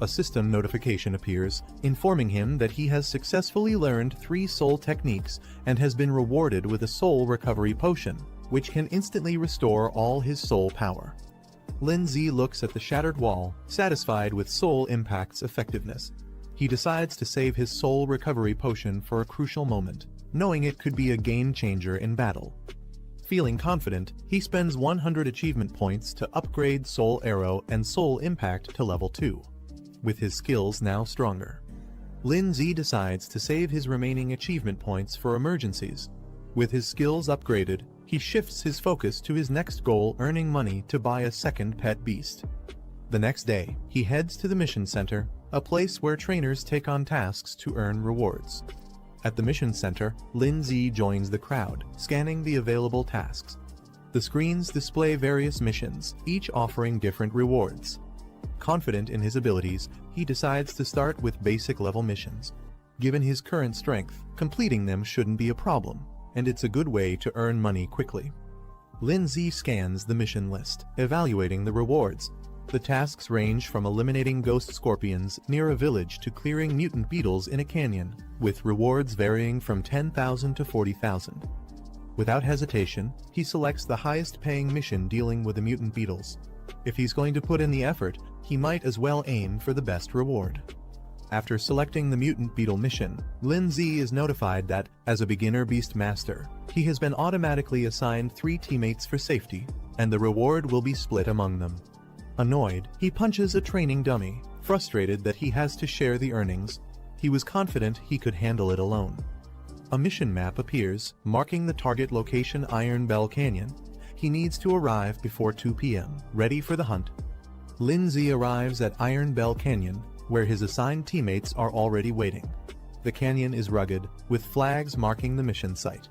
A system notification appears, informing him that he has successfully learned 3 soul techniques and has been rewarded with a soul recovery potion, which can instantly restore all his soul power. Lin Zi looks at the shattered wall, satisfied with soul impact's effectiveness. He decides to save his soul recovery potion for a crucial moment, knowing it could be a game-changer in battle. Feeling confident, he spends 100 achievement points to upgrade Soul Arrow and Soul Impact to level 2. With his skills now stronger, Lin Zi decides to save his remaining achievement points for emergencies. With his skills upgraded, he shifts his focus to his next goal, earning money to buy a second pet beast. The next day, he heads to the mission center, a place where trainers take on tasks to earn rewards. At the mission center, Lin Zi joins the crowd, scanning the available tasks. The screens display various missions, each offering different rewards. Confident in his abilities, he decides to start with basic level missions. Given his current strength, completing them shouldn't be a problem, and it's a good way to earn money quickly. Lin Zi scans the mission list, evaluating the rewards. The tasks range from eliminating ghost scorpions near a village to clearing mutant beetles in a canyon, with rewards varying from 10,000 to 40,000. Without hesitation, he selects the highest-paying mission dealing with the mutant beetles. If he's going to put in the effort, he might as well aim for the best reward. After selecting the mutant beetle mission, Lin Zi is notified that, as a beginner beast master, he has been automatically assigned 3 teammates for safety, and the reward will be split among them. Annoyed, he punches a training dummy, frustrated that he has to share the earnings. He was confident he could handle it alone. A mission map appears, marking the target location, Iron Bell Canyon. He needs to arrive before 2 p.m., ready for the hunt. Lin Zi arrives at Iron Bell Canyon, where his assigned teammates are already waiting. The canyon is rugged, with flags marking the mission site.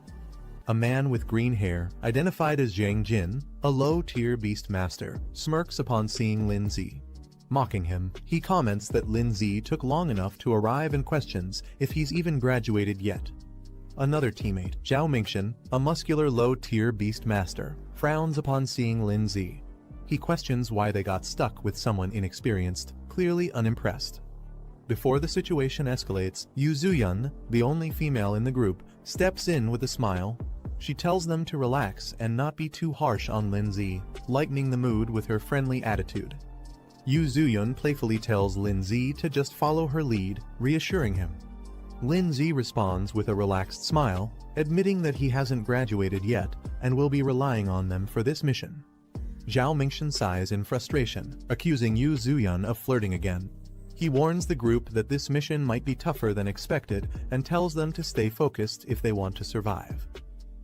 A man with green hair, identified as Zhang Jin, a low-tier beast master, smirks upon seeing Lin Zi. Mocking him, he comments that Lin Zi took long enough to arrive and questions if he's even graduated yet. Another teammate, Zhao Mingxian, a muscular low-tier beast master, frowns upon seeing Lin Zi. He questions why they got stuck with someone inexperienced, clearly unimpressed. Before the situation escalates, Yu Zuyun, the only female in the group, steps in with a smile. She tells them to relax and not be too harsh on Lin Zi, lightening the mood with her friendly attitude. Yu Zuyun playfully tells Lin Zi to just follow her lead, reassuring him. Lin Zi responds with a relaxed smile, admitting that he hasn't graduated yet and will be relying on them for this mission. Zhao Mingxian sighs in frustration, accusing Yu Zuyun of flirting again. He warns the group that this mission might be tougher than expected and tells them to stay focused if they want to survive.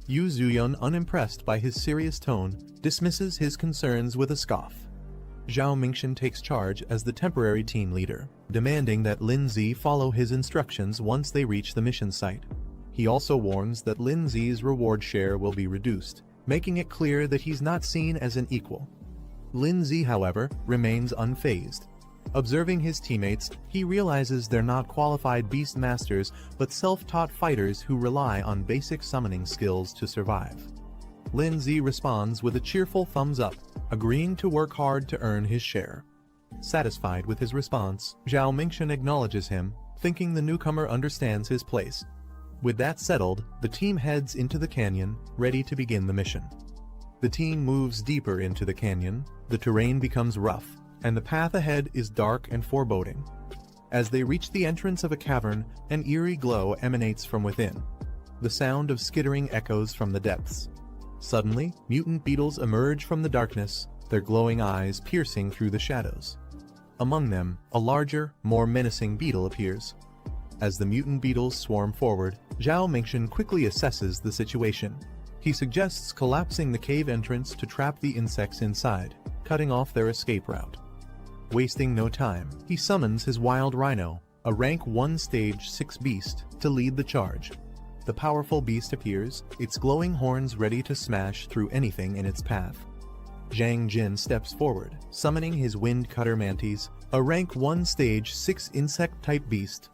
Yu Zuyun, unimpressed by his serious tone, dismisses his concerns with a scoff. Zhao Mingxian takes charge as the temporary team leader, demanding that Lin Zi follow his instructions once they reach the mission site. He also warns that Lin Zi's reward share will be reduced, making it clear that he's not seen as an equal. Lin Zi, however, remains unfazed. Observing his teammates, he realizes they're not qualified beast masters but self-taught fighters who rely on basic summoning skills to survive. Lin Zi responds with a cheerful thumbs up, agreeing to work hard to earn his share. Satisfied with his response, Zhao Mingxian acknowledges him, thinking the newcomer understands his place. With that settled, the team heads into the canyon, ready to begin the mission. The team moves deeper into the canyon, the terrain becomes rough, and the path ahead is dark and foreboding. As they reach the entrance of a cavern, an eerie glow emanates from within. The sound of skittering echoes from the depths. Suddenly, mutant beetles emerge from the darkness, their glowing eyes piercing through the shadows. Among them, a larger, more menacing beetle appears. As the mutant beetles swarm forward, Zhao Mingxian quickly assesses the situation. He suggests collapsing the cave entrance to trap the insects inside, cutting off their escape route. Wasting no time, he summons his wild rhino, a rank 1 stage 6 beast, to lead the charge. The powerful beast appears, its glowing horns ready to smash through anything in its path. Zhang Jin steps forward, summoning his wind cutter mantis, a rank 1 stage 6 insect-type beast.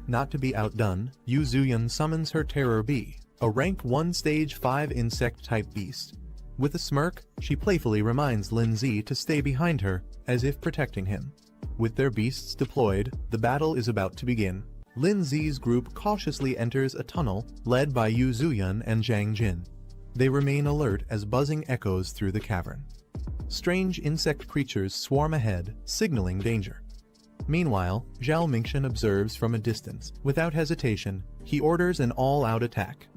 Not to be outdone, Yu Zuyun summons her terror bee, a rank 1 stage 5 insect-type beast. With a smirk, she playfully reminds Lin Zi to stay behind her, as if protecting him. With their beasts deployed, the battle is about to begin. Lin Zi's group cautiously enters a tunnel, led by Yu Zuyun and Zhang Jin. They remain alert as buzzing echoes through the cavern. Strange insect creatures swarm ahead, signaling danger. Meanwhile, Zhao Mingxian observes from a distance. Without hesitation, he orders an all-out attack.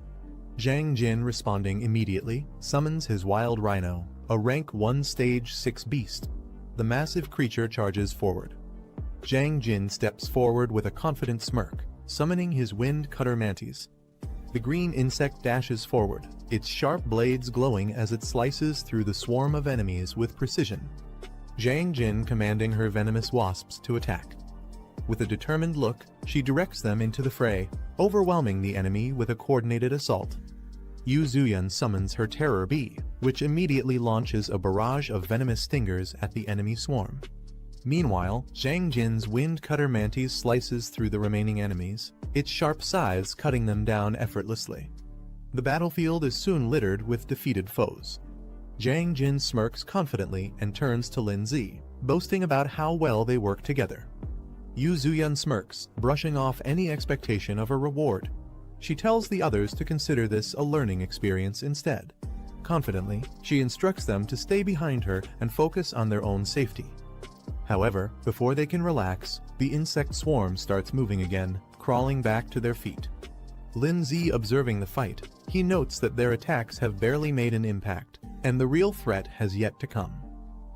Zhang Jin, responding immediately, summons his wild rhino, a rank 1 stage 6 beast. The massive creature charges forward. Zhang Jin steps forward with a confident smirk, summoning his wind cutter mantis. The green insect dashes forward, its sharp blades glowing as it slices through the swarm of enemies with precision. Zhang Jin commanding her venomous wasps to attack. With a determined look, she directs them into the fray, overwhelming the enemy with a coordinated assault. Yu Zuyun summons her terror bee, which immediately launches a barrage of venomous stingers at the enemy swarm. Meanwhile, Zhang Jin's wind cutter mantis slices through the remaining enemies, its sharp scythes cutting them down effortlessly. The battlefield is soon littered with defeated foes. Zhang Jin smirks confidently and turns to Lin Zi, boasting about how well they work together. Yu Zuyun smirks, brushing off any expectation of a reward. She tells the others to consider this a learning experience instead. Confidently, she instructs them to stay behind her and focus on their own safety. However, before they can relax, the insect swarm starts moving again, crawling back to their feet. Lin Zi observing the fight, he notes that their attacks have barely made an impact, and the real threat has yet to come.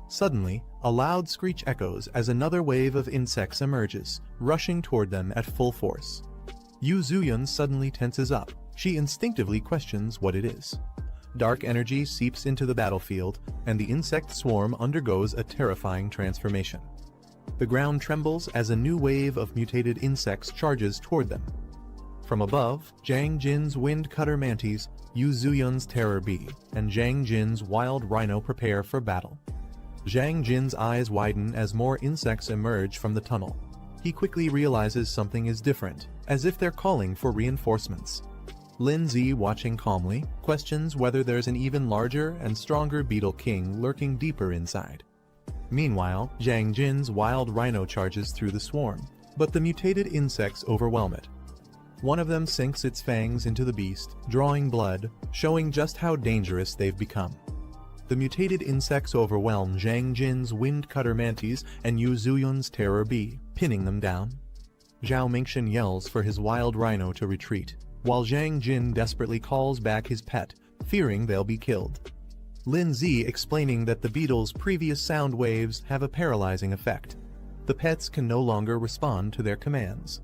Suddenly, a loud screech echoes as another wave of insects emerges, rushing toward them at full force. Yu Zuyun suddenly tenses up. She instinctively questions what it is. Dark energy seeps into the battlefield, and the insect swarm undergoes a terrifying transformation. The ground trembles as a new wave of mutated insects charges toward them. From above, Zhang Jin's wind cutter mantis, Yu Zuyun's terror bee, and Zhang Jin's wild rhino prepare for battle. Zhang Jin's eyes widen as more insects emerge from the tunnel. He quickly realizes something is different, as if they're calling for reinforcements. Lin Zi, watching calmly, questions whether there's an even larger and stronger beetle king lurking deeper inside. Meanwhile, Zhang Jin's wild rhino charges through the swarm, but the mutated insects overwhelm it. One of them sinks its fangs into the beast, drawing blood, showing just how dangerous they've become. The mutated insects overwhelm Zhang Jin's wind cutter mantis and Yu Zuyun's terror bee, pinning them down. Zhao Mingxian yells for his wild rhino to retreat, while Zhang Jin desperately calls back his pet, fearing they'll be killed. Lin Zi explaining that the beetle's previous sound waves have a paralyzing effect. The pets can no longer respond to their commands.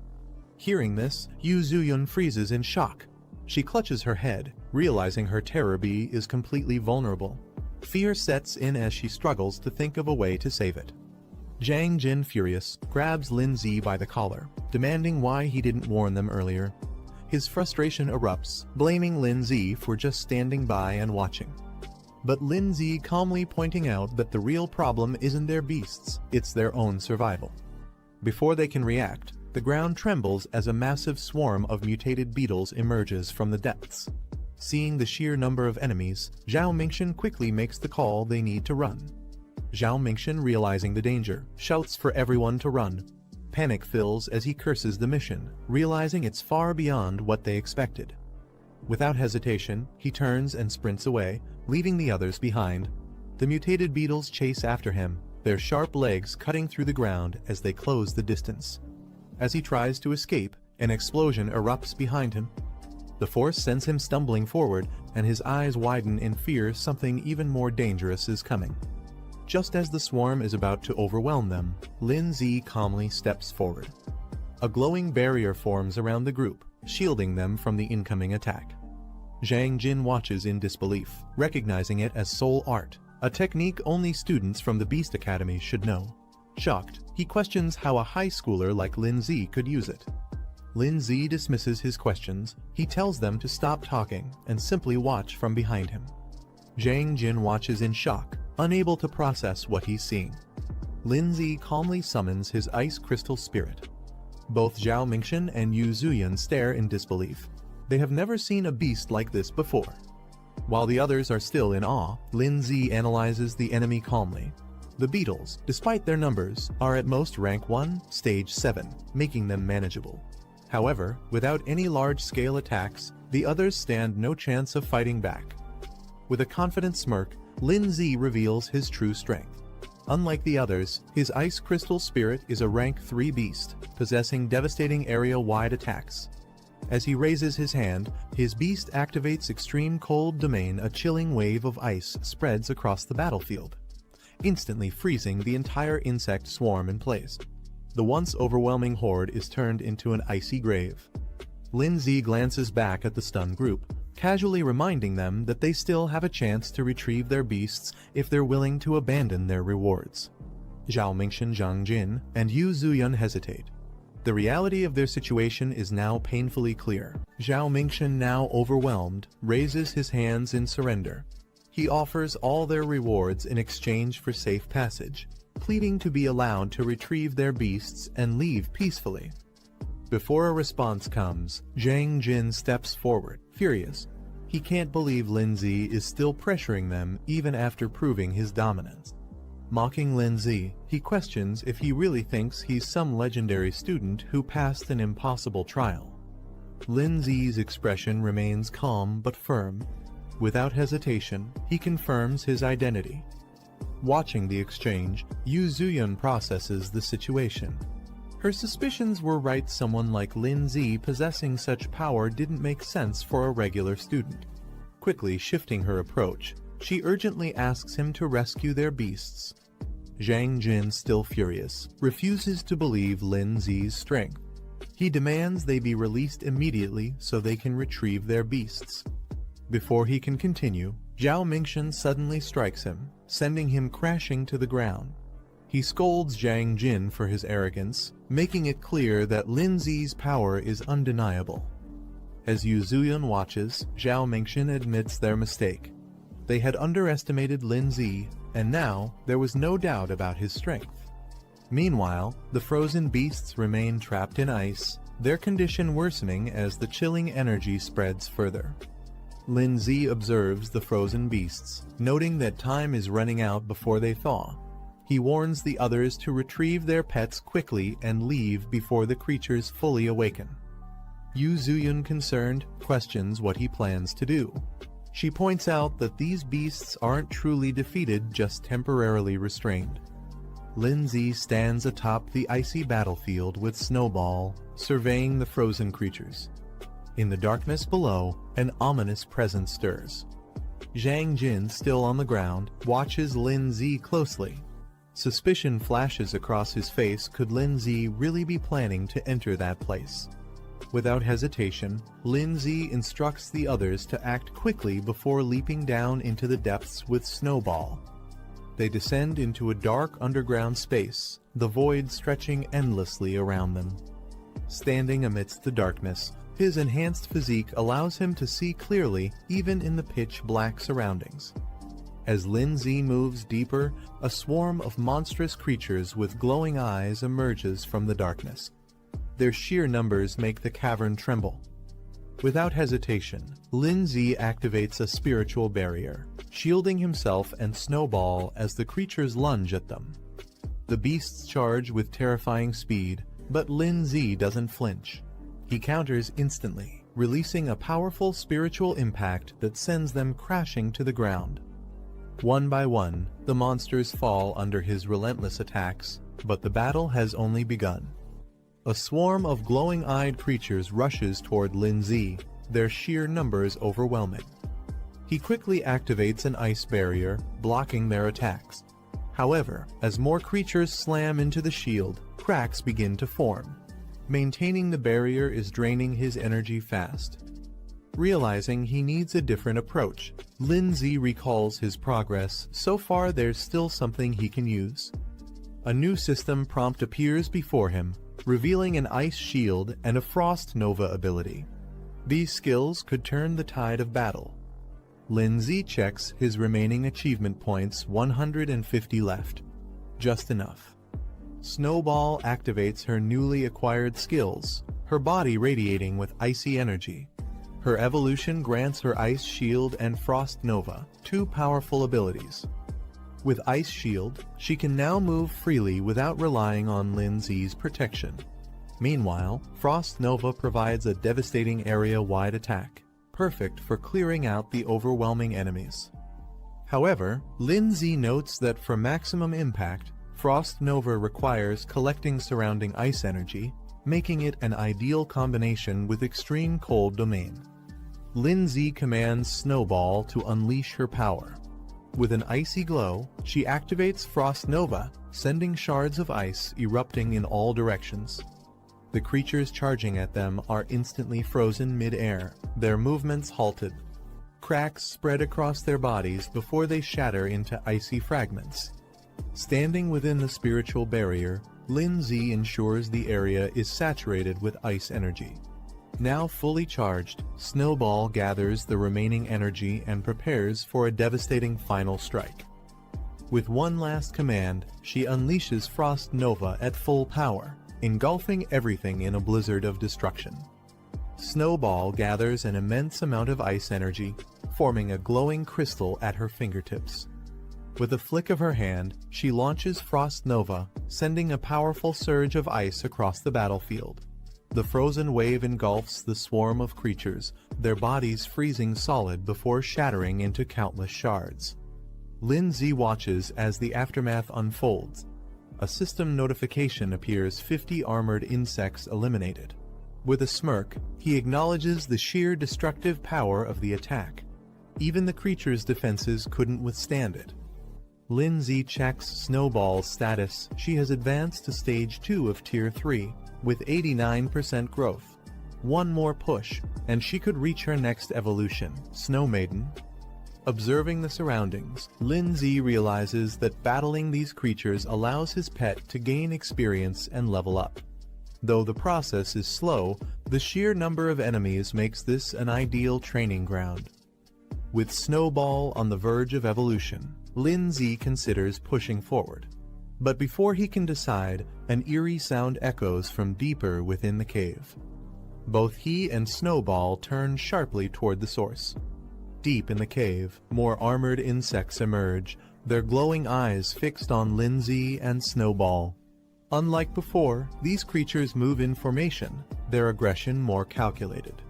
Hearing this, Yu Zuyun freezes in shock. She clutches her head, realizing her terror bee is completely vulnerable. Fear sets in as she struggles to think of a way to save it. Zhang Jin, furious, grabs Lin Zi by the collar, demanding why he didn't warn them earlier. His frustration erupts, blaming Lin Zi for just standing by and watching. But Lin Zi calmly pointing out that the real problem isn't their beasts, it's their own survival. Before they can react, the ground trembles as a massive swarm of mutated beetles emerges from the depths. Seeing the sheer number of enemies, Zhao Mingxian quickly makes the call they need to run. Zhao Mingxian, realizing the danger, shouts for everyone to run. Panic fills as he curses the mission, realizing it's far beyond what they expected. Without hesitation, he turns and sprints away, leaving the others behind. The mutated beetles chase after him, their sharp legs cutting through the ground as they close the distance. As he tries to escape, an explosion erupts behind him. The force sends him stumbling forward, and his eyes widen in fear something even more dangerous is coming. Just as the swarm is about to overwhelm them, Lin Zi calmly steps forward. A glowing barrier forms around the group, shielding them from the incoming attack. Zhang Jin watches in disbelief, recognizing it as soul art, a technique only students from the Beast Academy should know. Shocked, he questions how a high schooler like Lin Zi could use it. Lin Zi dismisses his questions. He tells them to stop talking and simply watch from behind him. Zhang Jin watches in shock, unable to process what he's seeing. Lin Zi calmly summons his ice crystal spirit. Both Zhao Mingxian and Yu Zuyan stare in disbelief. They have never seen a beast like this before. While the others are still in awe, Lin Zi analyzes the enemy calmly. The beetles, despite their numbers, are at most rank 1, stage 7, making them manageable. However, without any large-scale attacks, the others stand no chance of fighting back. With a confident smirk, Lin Zi reveals his true strength. Unlike the others, his ice crystal spirit is a rank 3 beast, possessing devastating area-wide attacks. As he raises his hand, his beast activates extreme cold domain. A chilling wave of ice spreads across the battlefield, instantly freezing the entire insect swarm in place. The once overwhelming horde is turned into an icy grave. Lin Zi glances back at the stunned group, casually reminding them that they still have a chance to retrieve their beasts if they're willing to abandon their rewards. Zhao Mingxian, Zhang Jin, and Yu Zuyan hesitate. The reality of their situation is now painfully clear. Zhao Mingxian, now overwhelmed, raises his hands in surrender. He offers all their rewards in exchange for safe passage, pleading to be allowed to retrieve their beasts and leave peacefully. Before a response comes, Zhang Jin steps forward, furious. He can't believe Lin Zi is still pressuring them even after proving his dominance. Mocking Lin Zi, he questions if he really thinks he's some legendary student who passed an impossible trial. Lin Zi's expression remains calm but firm. Without hesitation, he confirms his identity. Watching the exchange, Yu Zuyan processes the situation. Her suspicions were right. Someone like Lin Zi possessing such power didn't make sense for a regular student. Quickly shifting her approach, she urgently asks him to rescue their beasts. Zhang Jin, still furious, refuses to believe Lin Zi's strength. He demands they be released immediately so they can retrieve their beasts. Before he can continue, Zhao Mingxian suddenly strikes him, sending him crashing to the ground. He scolds Zhang Jin for his arrogance, making it clear that Lin Zi's power is undeniable. As Yu Zuyan watches, Zhao Mingxian admits their mistake. They had underestimated Lin Zi, and now there was no doubt about his strength. Meanwhile, the frozen beasts remain trapped in ice, their condition worsening as the chilling energy spreads further. Lin Zi observes the frozen beasts, noting that time is running out before they thaw. He warns the others to retrieve their pets quickly and leave before the creatures fully awaken. Yu Zuyan, concerned, questions what he plans to do. She points out that these beasts aren't truly defeated, just temporarily restrained. Lin Zi stands atop the icy battlefield with Snowball, surveying the frozen creatures. In the darkness below, an ominous presence stirs. Zhang Jin, still on the ground, watches Lin Zi closely. Suspicion flashes across his face. Could Lin Zi really be planning to enter that place? Without hesitation, Lin Zi instructs the others to act quickly before leaping down into the depths with Snowball. They descend into a dark underground space, the void stretching endlessly around them. Standing amidst the darkness, his enhanced physique allows him to see clearly even in the pitch-black surroundings. As Lin Zi moves deeper, a swarm of monstrous creatures with glowing eyes emerges from the darkness. Their sheer numbers make the cavern tremble. Without hesitation, Lin Zi activates a spiritual barrier, shielding himself and Snowball as the creatures lunge at them. The beasts charge with terrifying speed, but Lin Z doesn't flinch. He counters instantly, releasing a powerful spiritual impact that sends them crashing to the ground. One by one, the monsters fall under his relentless attacks, but the battle has only begun. A swarm of glowing-eyed creatures rushes toward Lin Z, their sheer numbers overwhelming. He quickly activates an ice barrier, blocking their attacks. However, as more creatures slam into the shield, cracks begin to form. Maintaining the barrier is draining his energy fast. Realizing he needs a different approach, Lin Z recalls his progress. So far there's still something he can use. A new system prompt appears before him, revealing an ice shield and a frost nova ability. These skills could turn the tide of battle. Lin Z checks his remaining achievement points, 150 left. Just enough. Snowball activates her newly acquired skills, her body radiating with icy energy. Her evolution grants her Ice Shield and Frost Nova, two powerful abilities. With Ice Shield, she can now move freely without relying on Lin Z's protection. Meanwhile, Frost Nova provides a devastating area-wide attack, perfect for clearing out the overwhelming enemies. However, Lin Z notes that for maximum impact, Frost Nova requires collecting surrounding ice energy, making it an ideal combination with Extreme Cold Domain. Lin Z commands Snowball to unleash her power. With an icy glow, she activates Frost Nova, sending shards of ice erupting in all directions. The creatures charging at them are instantly frozen mid-air, their movements halted. Cracks spread across their bodies before they shatter into icy fragments. Standing within the spiritual barrier, Lin Z ensures the area is saturated with ice energy. Now fully charged, Snowball gathers the remaining energy and prepares for a devastating final strike. With one last command, she unleashes Frost Nova at full power, engulfing everything in a blizzard of destruction. Snowball gathers an immense amount of ice energy, forming a glowing crystal at her fingertips. With a flick of her hand, she launches Frost Nova, sending a powerful surge of ice across the battlefield. The frozen wave engulfs the swarm of creatures, their bodies freezing solid before shattering into countless shards. Lin Z watches as the aftermath unfolds. A system notification appears: 50 armored insects eliminated. With a smirk, he acknowledges the sheer destructive power of the attack. Even the creature's defenses couldn't withstand it. Lin Z checks Snowball's status. She has advanced to Stage 2 of Tier 3, with 89% growth. One more push, and she could reach her next evolution, Snow Maiden. Observing the surroundings, Lin Z realizes that battling these creatures allows his pet to gain experience and level up. Though the process is slow, the sheer number of enemies makes this an ideal training ground. With Snowball on the verge of evolution, Lin Z considers pushing forward. But before he can decide, an eerie sound echoes from deeper within the cave. Both he and Snowball turn sharply toward the source. Deep in the cave, more armored insects emerge, their glowing eyes fixed on Lin Z and Snowball. Unlike before, these creatures move in formation, their aggression more calculated.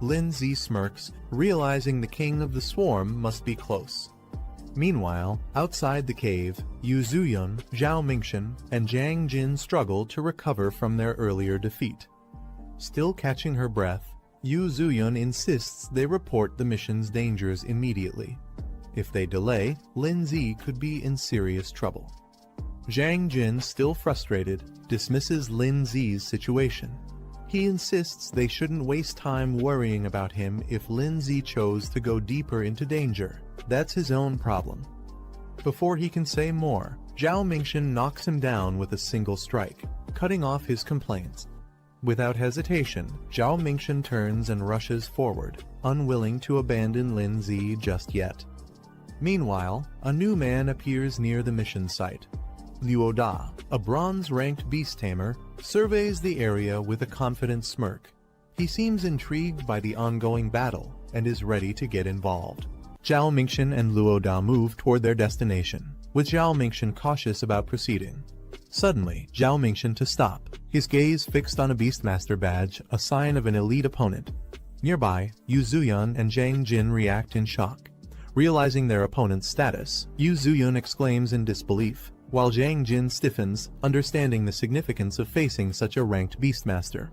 Lin Z smirks, realizing the king of the swarm must be close. Meanwhile, outside the cave, Yu Zuyun, Zhao Mingshan, and Jiang Jin struggle to recover from their earlier defeat. Still catching her breath, Yu Zuyun insists they report the mission's dangers immediately. If they delay, Lin Z could be in serious trouble. Jiang Jin, still frustrated, dismisses Lin Z's situation. He insists they shouldn't waste time worrying about him if Lin Z chose to go deeper into danger. That's his own problem. Before he can say more, Zhao Mingshan knocks him down with a single strike, cutting off his complaints. Without hesitation, Zhao Mingshan turns and rushes forward, unwilling to abandon Lin Z just yet. Meanwhile, a new man appears near the mission site. Liu Da, a bronze-ranked beast tamer, surveys the area with a confident smirk. He seems intrigued by the ongoing battle and is ready to get involved. Zhao Mingxian and Luo Da move toward their destination, with Zhao Mingxian cautious about proceeding. Suddenly, Zhao Mingxian to stop, his gaze fixed on a Beastmaster badge, a sign of an elite opponent. Nearby, Yu Zuyun and Zhang Jin react in shock. Realizing their opponent's status, Yu Zuyun exclaims in disbelief, while Zhang Jin stiffens, understanding the significance of facing such a ranked Beastmaster.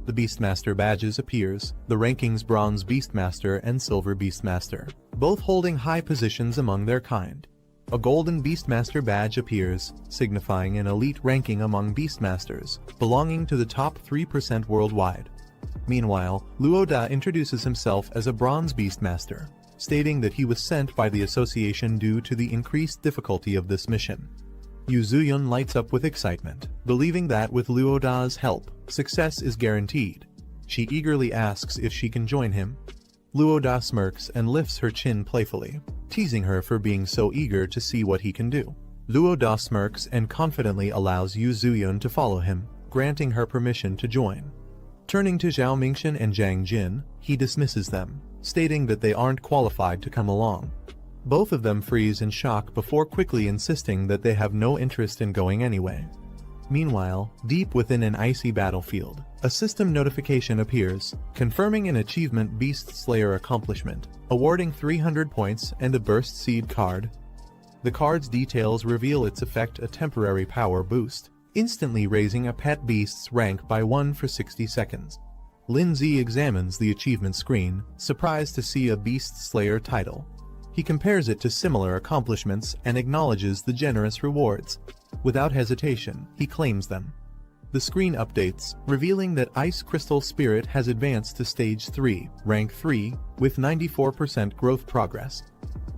The Beastmaster badges appears, the rankings Bronze Beastmaster and Silver Beastmaster, both holding high positions among their kind. A Golden Beastmaster badge appears, signifying an elite ranking among Beastmasters, belonging to the top 3% worldwide. Meanwhile, Luo Da introduces himself as a Bronze Beastmaster, stating that he was sent by the association due to the increased difficulty of this mission. Yu Zuyun lights up with excitement, believing that with Luo Da's help, success is guaranteed. She eagerly asks if she can join him. Luo Da smirks and lifts her chin playfully, teasing her for being so eager to see what he can do. Luo Da smirks and confidently allows Yu Zuyun to follow him, granting her permission to join. Turning to Zhao Mingxian and Zhang Jin, he dismisses them, stating that they aren't qualified to come along. Both of them freeze in shock before quickly insisting that they have no interest in going anyway. Meanwhile, deep within an icy battlefield, a system notification appears, confirming an achievement Beast Slayer accomplishment, awarding 300 points and a Burst Seed card. The card's details reveal its effect, a temporary power boost, instantly raising a pet beast's rank by 1 for 60 seconds. Lin Zi examines the achievement screen, surprised to see a Beast Slayer title. He compares it to similar accomplishments and acknowledges the generous rewards. Without hesitation, he claims them. The screen updates, revealing that Ice Crystal Spirit has advanced to Stage 3, Rank 3, with 94% growth progress.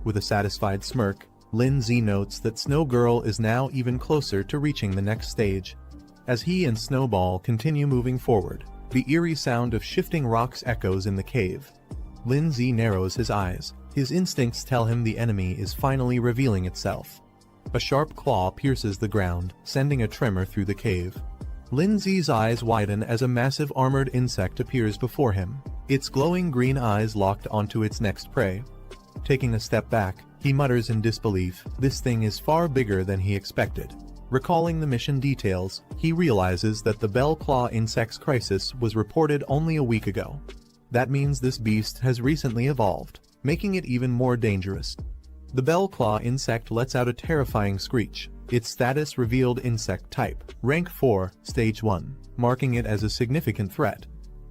With a satisfied smirk, Lin Zi notes that Snow Girl is now even closer to reaching the next stage. As he and Snowball continue moving forward, the eerie sound of shifting rocks echoes in the cave. Lin Zi narrows his eyes. His instincts tell him the enemy is finally revealing itself. A sharp claw pierces the ground, sending a tremor through the cave. Lin Zi's eyes widen as a massive armored insect appears before him, its glowing green eyes locked onto its next prey. Taking a step back, he mutters in disbelief, this thing is far bigger than he expected. Recalling the mission details, he realizes that the Bell Claw insect's crisis was reported only a week ago. That means this beast has recently evolved, making it even more dangerous. The Bell Claw insect lets out a terrifying screech, its status revealed insect type, rank 4, stage 1, marking it as a significant threat.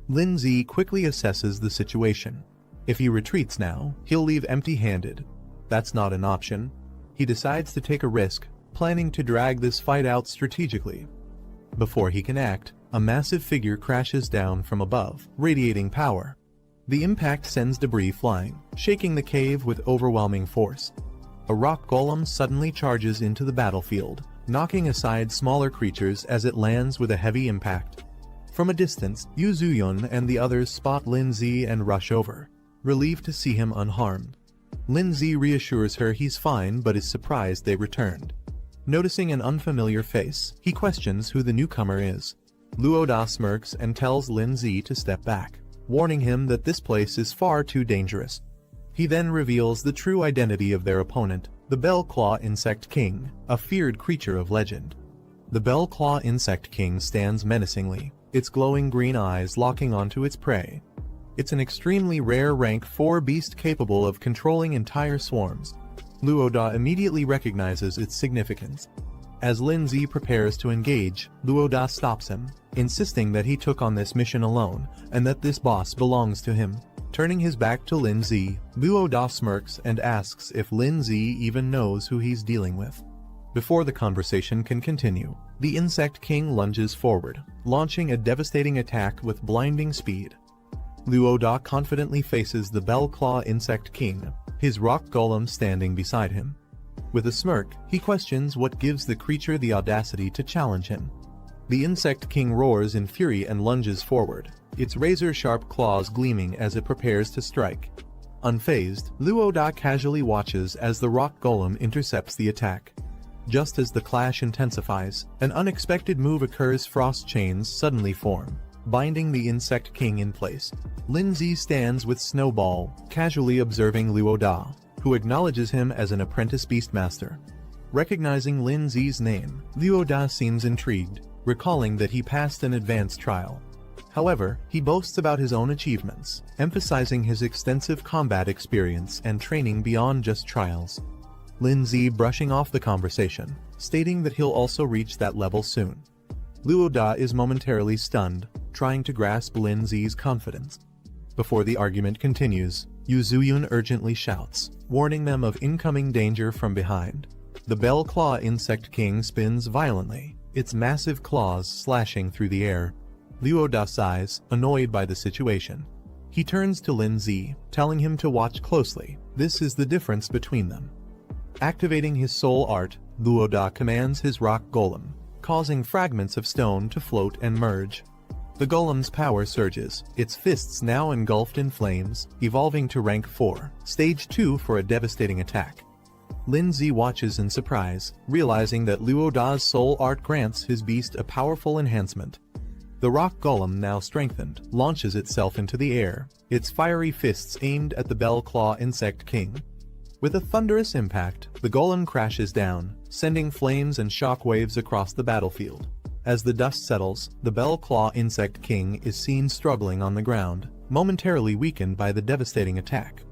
Lin Zi quickly assesses the situation. If he retreats now, he'll leave empty-handed. That's not an option. He decides to take a risk, planning to drag this fight out strategically. Before he can act, a massive figure crashes down from above, radiating power. The impact sends debris flying, shaking the cave with overwhelming force. A rock golem suddenly charges into the battlefield, knocking aside smaller creatures as it lands with a heavy impact. From a distance, Yu Zuyun and the others spot Lin Zi and rush over, relieved to see him unharmed. Lin Zi reassures her he's fine but is surprised they returned. Noticing an unfamiliar face, he questions who the newcomer is. Luo Da smirks and tells Lin Zi to step back, warning him that this place is far too dangerous. He then reveals the true identity of their opponent, the Bell Claw Insect King, a feared creature of legend. The Bell Claw Insect King stands menacingly, its glowing green eyes locking onto its prey. It's an extremely rare rank 4 beast capable of controlling entire swarms. Luo Da immediately recognizes its significance. As Lin Zi prepares to engage, Luo Da stops him, insisting that he took on this mission alone, and that this boss belongs to him. Turning his back to Lin Zi, Luo Da smirks and asks if Lin Zi even knows who he's dealing with. Before the conversation can continue, the Insect King lunges forward, launching a devastating attack with blinding speed. Luo Da confidently faces the Bell Claw Insect King, his rock golem standing beside him. With a smirk, he questions what gives the creature the audacity to challenge him. The Insect King roars in fury and lunges forward, its razor-sharp claws gleaming as it prepares to strike. Unfazed, Luo Da casually watches as the rock golem intercepts the attack. Just as the clash intensifies, an unexpected move occurs. Frost chains suddenly form. binding the insect king in place. Lindsay stands with Snowball, casually observing Luoda, who acknowledges him as an apprentice beastmaster. Recognizing Lindsay's name, Luoda seems intrigued, recalling that he passed an advanced trial. However, he boasts about his own achievements, emphasizing his extensive combat experience and training beyond just trials. Lindsay brushing off the conversation, stating that he'll also reach that level soon. Luoda is momentarily stunned, trying to grasp Lindsay's confidence. Before the argument continues, Yuzuyun urgently shouts, warning them of incoming danger from behind. The Bell Claw Insect King spins violently, its massive claws slashing through the air. Luoda sighs, annoyed by the situation. He turns to Lindsay, telling him to watch closely. This is the difference between them. Activating his soul art, Luoda commands his rock golem, causing fragments of stone to float and merge. The golem's power surges, its fists now engulfed in flames, evolving to rank 4, stage 2 for a devastating attack. Lindsay watches in surprise, realizing that Luoda's soul art grants his beast a powerful enhancement. The rock golem, now strengthened, launches itself into the air, its fiery fists aimed at the Bell Claw Insect King. With a thunderous impact, the golem crashes down, sending flames and shockwaves across the battlefield. As the dust settles, the Bell Claw Insect King is seen struggling on the ground, momentarily weakened by the devastating attack.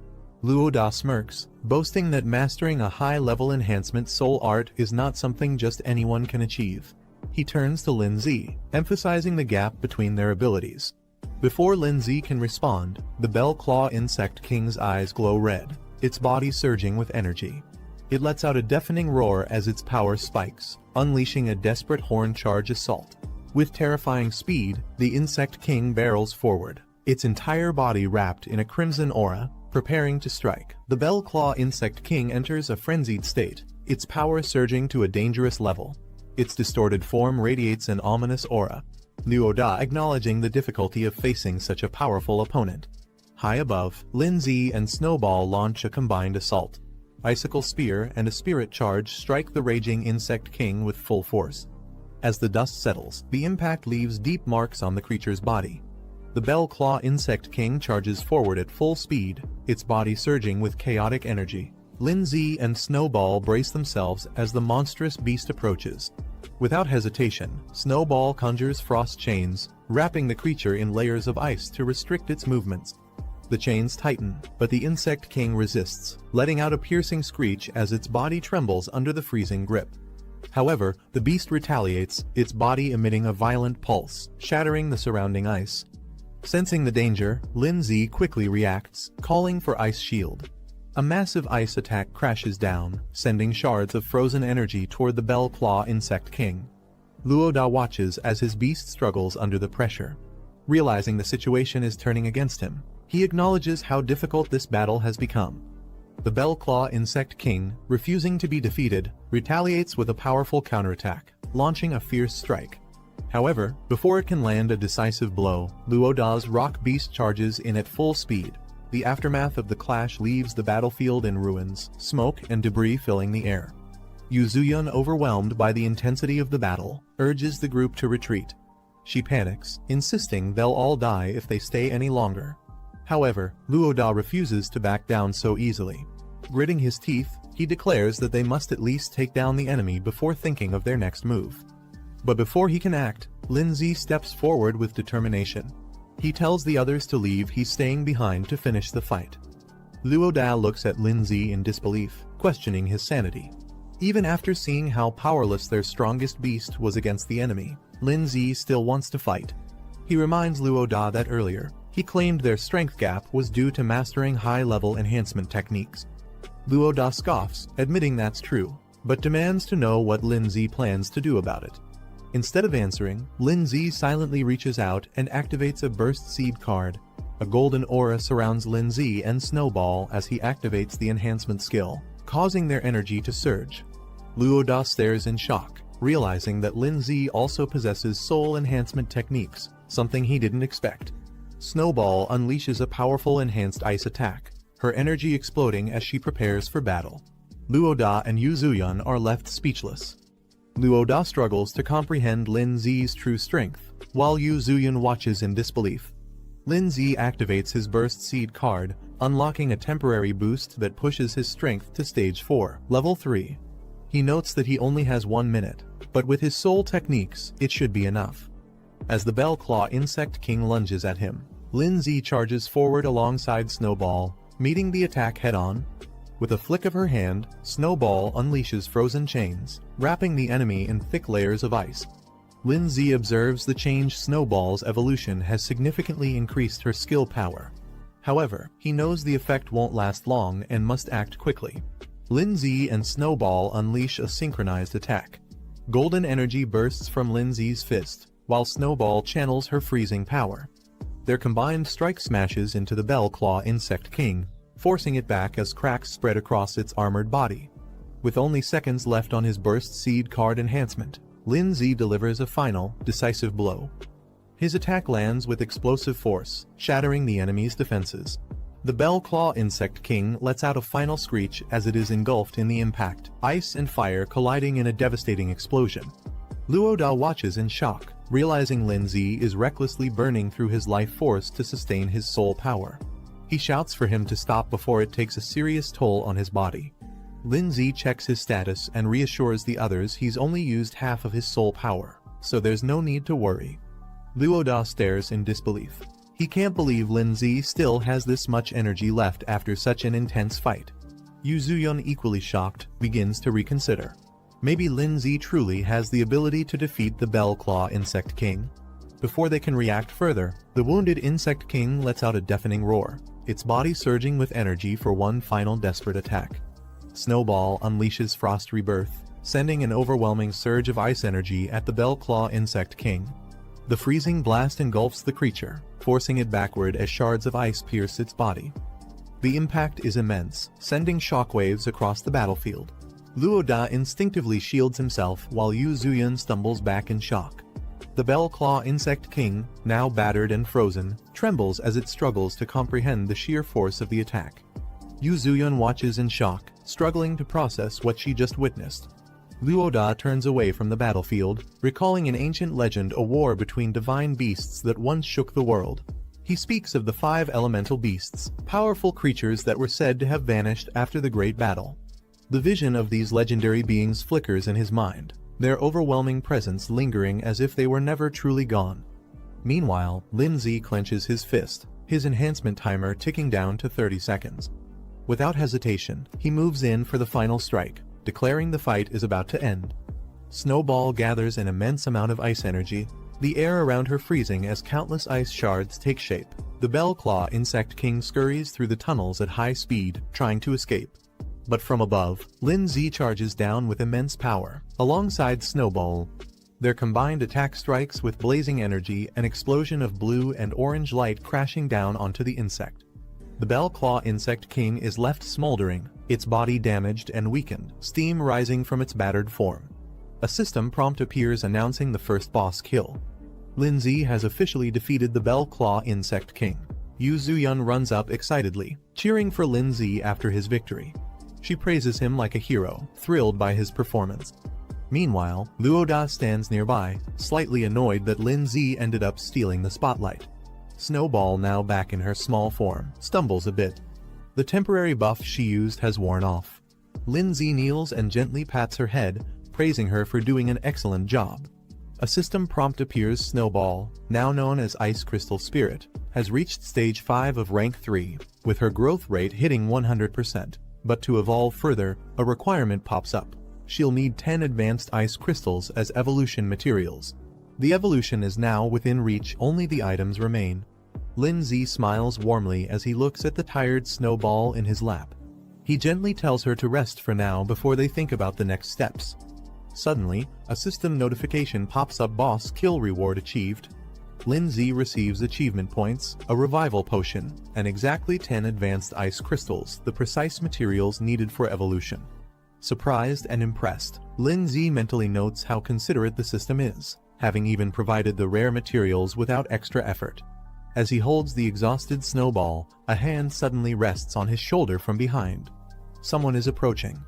Luoda smirks, boasting that mastering a high-level enhancement soul art is not something just anyone can achieve. He turns to Lindsay, emphasizing the gap between their abilities. Before Lindsay can respond, the Bell Claw Insect King's eyes glow red, its body surging with energy. It lets out a deafening roar as its power spikes, unleashing a desperate horn charge assault. With terrifying speed, the Insect King barrels forward, its entire body wrapped in a crimson aura, preparing to strike. The Bell Claw Insect King enters a frenzied state, its power surging to a dangerous level. Its distorted form radiates an ominous aura. Luoda acknowledging the difficulty of facing such a powerful opponent. High above, Lindsay and Snowball launch a combined assault. Icicle Spear and a Spirit Charge strike the raging Insect King with full force. As the dust settles, the impact leaves deep marks on the creature's body. The Bell Claw Insect King charges forward at full speed, its body surging with chaotic energy. Lindsay and Snowball brace themselves as the monstrous beast approaches. Without hesitation, Snowball conjures frost chains, wrapping the creature in layers of ice to restrict its movements. The chains tighten, but the Insect King resists, letting out a piercing screech as its body trembles under the freezing grip. However, the beast retaliates, its body emitting a violent pulse, shattering the surrounding ice. Sensing the danger, Lindsay quickly reacts, calling for Ice Shield. A massive ice attack crashes down, sending shards of frozen energy toward the Bell Claw Insect King. Luoda watches as his beast struggles under the pressure. Realizing the situation is turning against him, he acknowledges how difficult this battle has become. The Bell Claw Insect King, refusing to be defeated, retaliates with a powerful counterattack, launching a fierce strike. However, before it can land a decisive blow, Luoda's rock beast charges in at full speed. The aftermath of the clash leaves the battlefield in ruins, smoke and debris filling the air. Yuzuyun, overwhelmed by the intensity of the battle, urges the group to retreat. She panics, insisting they'll all die if they stay any longer. However, Luoda refuses to back down so easily. Gritting his teeth, he declares that they must at least take down the enemy before thinking of their next move. But before he can act, Lindsay steps forward with determination. He tells the others to leave, he's staying behind to finish the fight. Luoda looks at Lindsay in disbelief, questioning his sanity. Even after seeing how powerless their strongest beast was against the enemy, Lindsay still wants to fight. He reminds Luoda that earlier, he claimed their strength gap was due to mastering high-level enhancement techniques. Luoda scoffs, admitting that's true, but demands to know what Lindsay plans to do about it. Instead of answering, Lindsay silently reaches out and activates a Burst Seed card. A golden aura surrounds Lindsay and Snowball as he activates the enhancement skill, causing their energy to surge. Luoda stares in shock, realizing that Lindsay also possesses soul enhancement techniques, something he didn't expect. Snowball unleashes a powerful enhanced ice attack, her energy exploding as she prepares for battle. Luoda and Yuzuyun are left speechless. Luo Da struggles to comprehend Lin Zi's true strength, while Yu Zuyun watches in disbelief. Lin Zi activates his Burst Seed card, unlocking a temporary boost that pushes his strength to stage 4, level 3. He notes that he only has 1 minute, but with his soul techniques, it should be enough. As the Bell Claw Insect King lunges at him, Lin Zi charges forward alongside Snowball, meeting the attack head-on. With a flick of her hand, Snowball unleashes frozen chains, wrapping the enemy in thick layers of ice. Lin Zi observes the change Snowball's evolution has significantly increased her skill power. However, he knows the effect won't last long and must act quickly. Lin Zi and Snowball unleash a synchronized attack. Golden energy bursts from Lin Zi's fist, while Snowball channels her freezing power. Their combined strike smashes into the Bell Claw Insect King, forcing it back as cracks spread across its armored body. With only seconds left on his Burst Seed card enhancement, Lin Zi delivers a final, decisive blow. His attack lands with explosive force, shattering the enemy's defenses. The Bell Claw Insect King lets out a final screech as it is engulfed in the impact, ice and fire colliding in a devastating explosion. Luo Da watches in shock, realizing Lin Zi is recklessly burning through his life force to sustain his soul power. He shouts for him to stop before it takes a serious toll on his body. Lin Zi checks his status and reassures the others he's only used half of his soul power, so there's no need to worry. Luo Da stares in disbelief. He can't believe Lin Zi still has this much energy left after such an intense fight. Yu Zuyun, equally shocked, begins to reconsider. Maybe Lin Zi truly has the ability to defeat the Bell Claw Insect King. Before they can react further, the wounded Insect King lets out a deafening roar, its body surging with energy for one final desperate attack. Snowball unleashes Frost Rebirth, sending an overwhelming surge of ice energy at the Bell Claw Insect King. The freezing blast engulfs the creature, forcing it backward as shards of ice pierce its body. The impact is immense, sending shockwaves across the battlefield. Luo Da instinctively shields himself while Yu Zuyun stumbles back in shock. The Bell Claw Insect King, now battered and frozen, trembles as it struggles to comprehend the sheer force of the attack. Yu Zuyun watches in shock, struggling to process what she just witnessed. Luo Da turns away from the battlefield, recalling an ancient legend, a war between divine beasts that once shook the world. He speaks of the 5 elemental beasts, powerful creatures that were said to have vanished after the great battle. The vision of these legendary beings flickers in his mind, their overwhelming presence lingering as if they were never truly gone. Meanwhile, Lin Zi clenches his fist, his enhancement timer ticking down to 30 seconds. Without hesitation, he moves in for the final strike, declaring the fight is about to end. Snowball gathers an immense amount of ice energy, the air around her freezing as countless ice shards take shape. The Bell Claw Insect King scurries through the tunnels at high speed, trying to escape. But from above, Lin Zi charges down with immense power, alongside Snowball. Their combined attack strikes with blazing energy, an explosion of blue and orange light crashing down onto the insect. The Bell Claw Insect King is left smoldering, its body damaged and weakened, steam rising from its battered form. A system prompt appears announcing the first boss kill. Lin Zi has officially defeated the Bell Claw Insect King. Yu Zuyun runs up excitedly, cheering for Lin Zi after his victory. She praises him like a hero, thrilled by his performance. Meanwhile, Luo Da stands nearby, slightly annoyed that Lin Zi ended up stealing the spotlight. Snowball, now back in her small form, stumbles a bit. The temporary buff she used has worn off. Lin Zi kneels and gently pats her head, praising her for doing an excellent job. A system prompt appears. Snowball, now known as Ice Crystal Spirit, has reached stage 5 of rank 3, with her growth rate hitting 100%. But to evolve further, a requirement pops up. She'll need 10 advanced ice crystals as evolution materials. The evolution is now within reach, only the items remain. Lin Zi smiles warmly as he looks at the tired Snowball in his lap. He gently tells her to rest for now before they think about the next steps. Suddenly, a system notification pops up. Boss kill reward achieved. Lin Zi receives achievement points, a revival potion, and exactly 10 advanced ice crystals, the precise materials needed for evolution. Surprised and impressed, Lin Zi mentally notes how considerate the system is, having even provided the rare materials without extra effort. As he holds the exhausted Snowball, a hand suddenly rests on his shoulder from behind. Someone is approaching.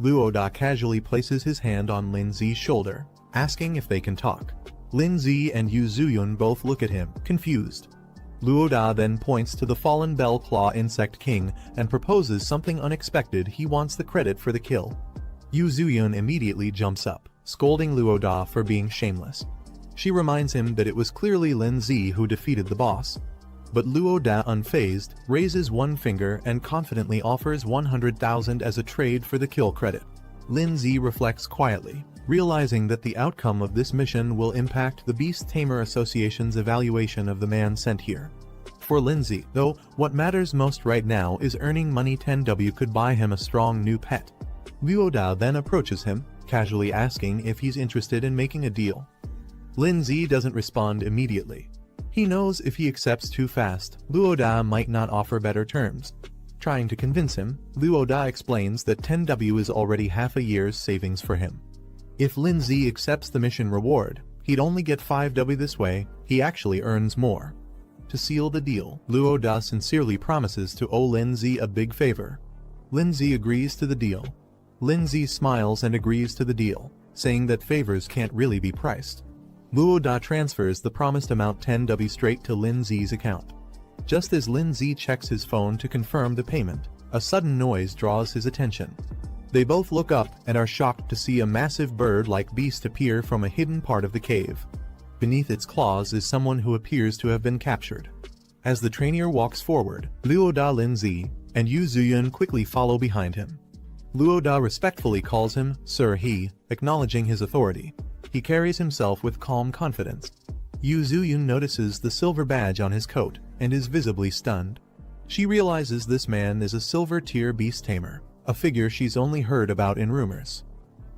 Luoda casually places his hand on Lin Zi's shoulder, asking if they can talk. Lin Zi and Yu Zuyun both look at him, confused. Luoda then points to the fallen Bell Claw Insect King and proposes something unexpected. He wants the credit for the kill. Yu Zuyun immediately jumps up, scolding Luoda for being shameless. She reminds him that it was clearly Lin Zi who defeated the boss. But Luoda, unfazed, raises one finger and confidently offers 100,000 as a trade for the kill credit. Lin Zi reflects quietly, realizing that the outcome of this mission will impact the Beast Tamer Association's evaluation of the man sent here. For Lin Zi, though, what matters most right now is earning money. 10W could buy him a strong new pet. Luoda then approaches him, casually asking if he's interested in making a deal. Lin Zi doesn't respond immediately. He knows if he accepts too fast, Luoda might not offer better terms. Trying to convince him, Luoda explains that 10W is already half a year's savings for him. If Lin Zi accepts the mission reward, he'd only get 5W this way. He actually earns more. To seal the deal, Luoda sincerely promises to owe Lin Zi a big favor. Lin Zi agrees to the deal. Lin Zi smiles and agrees to the deal, saying that favors can't really be priced. Luoda transfers the promised amount 10W straight to Lin Zi's account. Just as Lin Zi checks his phone to confirm the payment, a sudden noise draws his attention. They both look up and are shocked to see a massive bird-like beast appear from a hidden part of the cave. Beneath its claws is someone who appears to have been captured. As the trainer walks forward, Luoda, Lin Zi, and Yu Zuyun quickly follow behind him. Luoda respectfully calls him Sir He, acknowledging his authority. He carries himself with calm confidence. Yu Zuyun notices the silver badge on his coat and is visibly stunned. She realizes this man is a silver-tier beast tamer, a figure she's only heard about in rumors.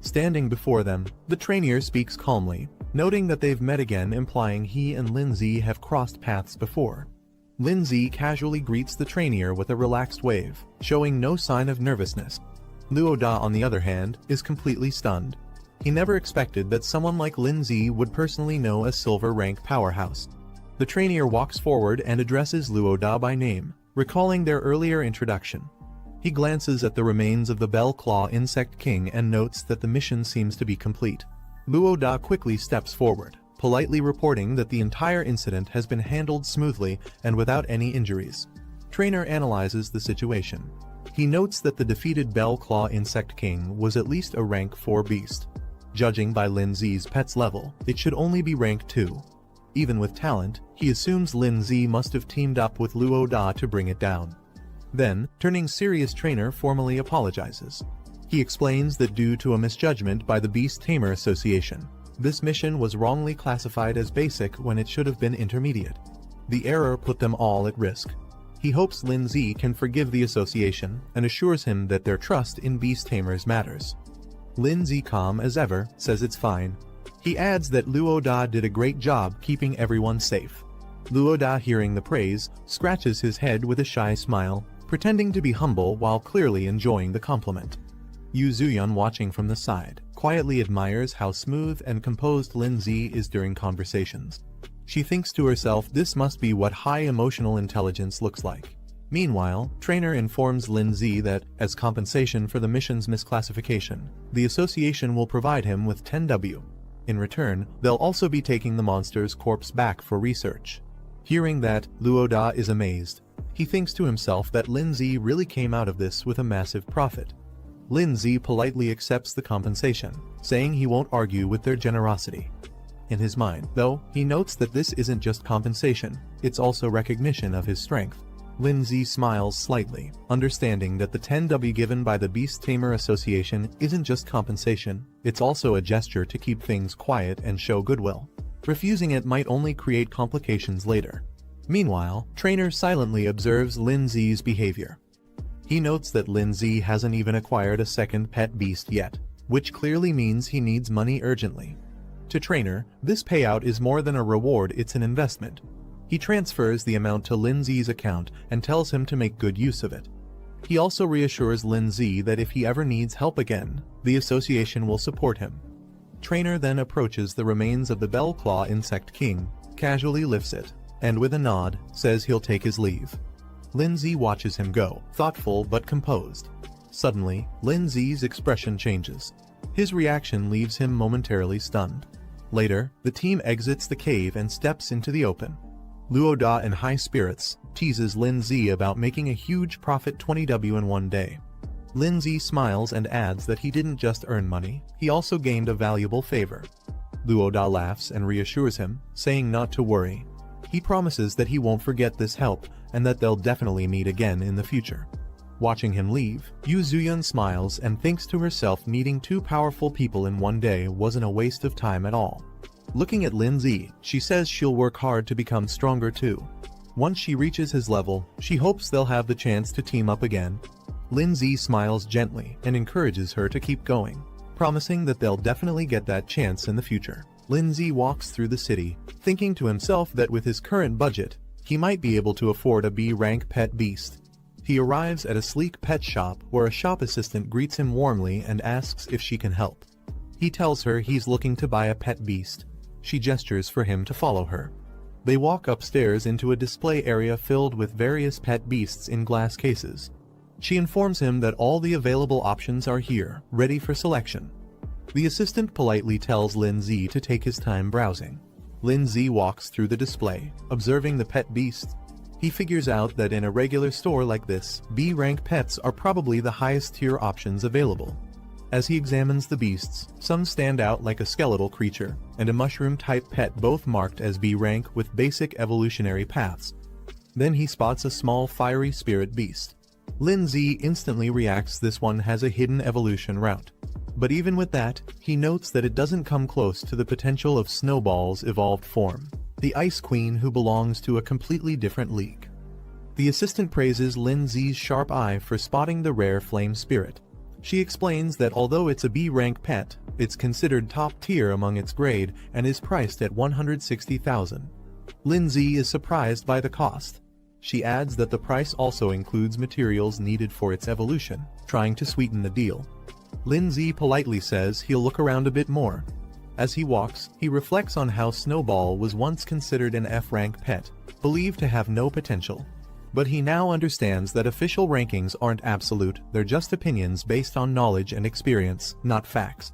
Standing before them, the trainer speaks calmly, noting that they've met again, implying he and Lin Zi have crossed paths before. Lin Zi casually greets the trainer with a relaxed wave, showing no sign of nervousness. Luoda, on the other hand, is completely stunned. He never expected that someone like Lin Zi would personally know a silver-rank powerhouse. The trainer walks forward and addresses Luoda by name, recalling their earlier introduction. He glances at the remains of the Bell Claw Insect King and notes that the mission seems to be complete. Luoda quickly steps forward, politely reporting that the entire incident has been handled smoothly and without any injuries. Trainer analyzes the situation. He notes that the defeated Bell Claw Insect King was at least a rank 4 beast. Judging by Lin Zi's pet's level, it should only be rank 2. Even with talent, he assumes Lin Zi must have teamed up with Luoda to bring it down. Then, turning serious, trainer formally apologizes. He explains that due to a misjudgment by the Beast Tamer Association, this mission was wrongly classified as basic when it should have been intermediate. The error put them all at risk. He hopes Lin Zi can forgive the association and assures him that their trust in Beast Tamers matters. Lin Zi, calm as ever, says it's fine. He adds that Luoda did a great job keeping everyone safe. Luoda, hearing the praise, scratches his head with a shy smile, pretending to be humble while clearly enjoying the compliment. Yu Zuyun, watching from the side, quietly admires how smooth and composed Lin Zi is during conversations. She thinks to herself, this must be what high emotional intelligence looks like. Meanwhile, trainer informs Lin Zi that, as compensation for the mission's misclassification, the association will provide him with 10W. In return, they'll also be taking the monster's corpse back for research. Hearing that, Luoda is amazed. He thinks to himself that Lin Zi really came out of this with a massive profit. Lin Zi politely accepts the compensation, saying he won't argue with their generosity. In his mind, though, he notes that this isn't just compensation, it's also recognition of his strength. Lin Zi smiles slightly, understanding that the 10W given by the Beast Tamer Association isn't just compensation, it's also a gesture to keep things quiet and show goodwill. Refusing it might only create complications later. Meanwhile, trainer silently observes Lin Zi's behavior. He notes that Lin Zi hasn't even acquired a second pet beast yet, which clearly means he needs money urgently. To trainer, this payout is more than a reward, it's an investment. He transfers the amount to Lin Zi's account and tells him to make good use of it. He also reassures Lin Zi that if he ever needs help again, the association will support him. Trainer then approaches the remains of the Bell Claw Insect King, casually lifts it, and with a nod, says he'll take his leave. Lin Zi watches him go, thoughtful but composed. Suddenly, Lin Zi's expression changes. His reaction leaves him momentarily stunned. Later, the team exits the cave and steps into the open. Luo Da, in high spirits, teases Lin Zi about making a huge profit 20W in one day. Lin Zi smiles and adds that he didn't just earn money, he also gained a valuable favor. Luo Da laughs and reassures him, saying not to worry. He promises that he won't forget this help and that they'll definitely meet again in the future. Watching him leave, Yu Zuyun smiles and thinks to herself meeting two powerful people in one day wasn't a waste of time at all. Looking at Lin Zi, she says she'll work hard to become stronger too. Once she reaches his level, she hopes they'll have the chance to team up again. Lin Zi smiles gently and encourages her to keep going, promising that they'll definitely get that chance in the future. Lin Zi walks through the city, thinking to himself that with his current budget, he might be able to afford a B-rank pet beast. He arrives at a sleek pet shop where a shop assistant greets him warmly and asks if she can help. He tells her he's looking to buy a pet beast. She gestures for him to follow her. They walk upstairs into a display area filled with various pet beasts in glass cases. She informs him that all the available options are here, ready for selection. The assistant politely tells Lin Zi to take his time browsing. Lin Zi walks through the display, observing the pet beasts. He figures out that in a regular store like this, B-rank pets are probably the highest tier options available. As he examines the beasts, some stand out like a skeletal creature, and a mushroom-type pet, both marked as B-rank with basic evolutionary paths. Then he spots a small fiery spirit beast. Lin Zi instantly reacts this one has a hidden evolution route. But even with that, he notes that it doesn't come close to the potential of Snowball's evolved form, the Ice Queen who belongs to a completely different league. The assistant praises Lin Zi's sharp eye for spotting the rare flame spirit. She explains that although it's a B-rank pet, it's considered top tier among its grade and is priced at 160,000. Lin Zi is surprised by the cost. She adds that the price also includes materials needed for its evolution, trying to sweeten the deal. Lin Zi politely says he'll look around a bit more. As he walks, he reflects on how Snowball was once considered an F-rank pet, believed to have no potential. But he now understands that official rankings aren't absolute, they're just opinions based on knowledge and experience, not facts.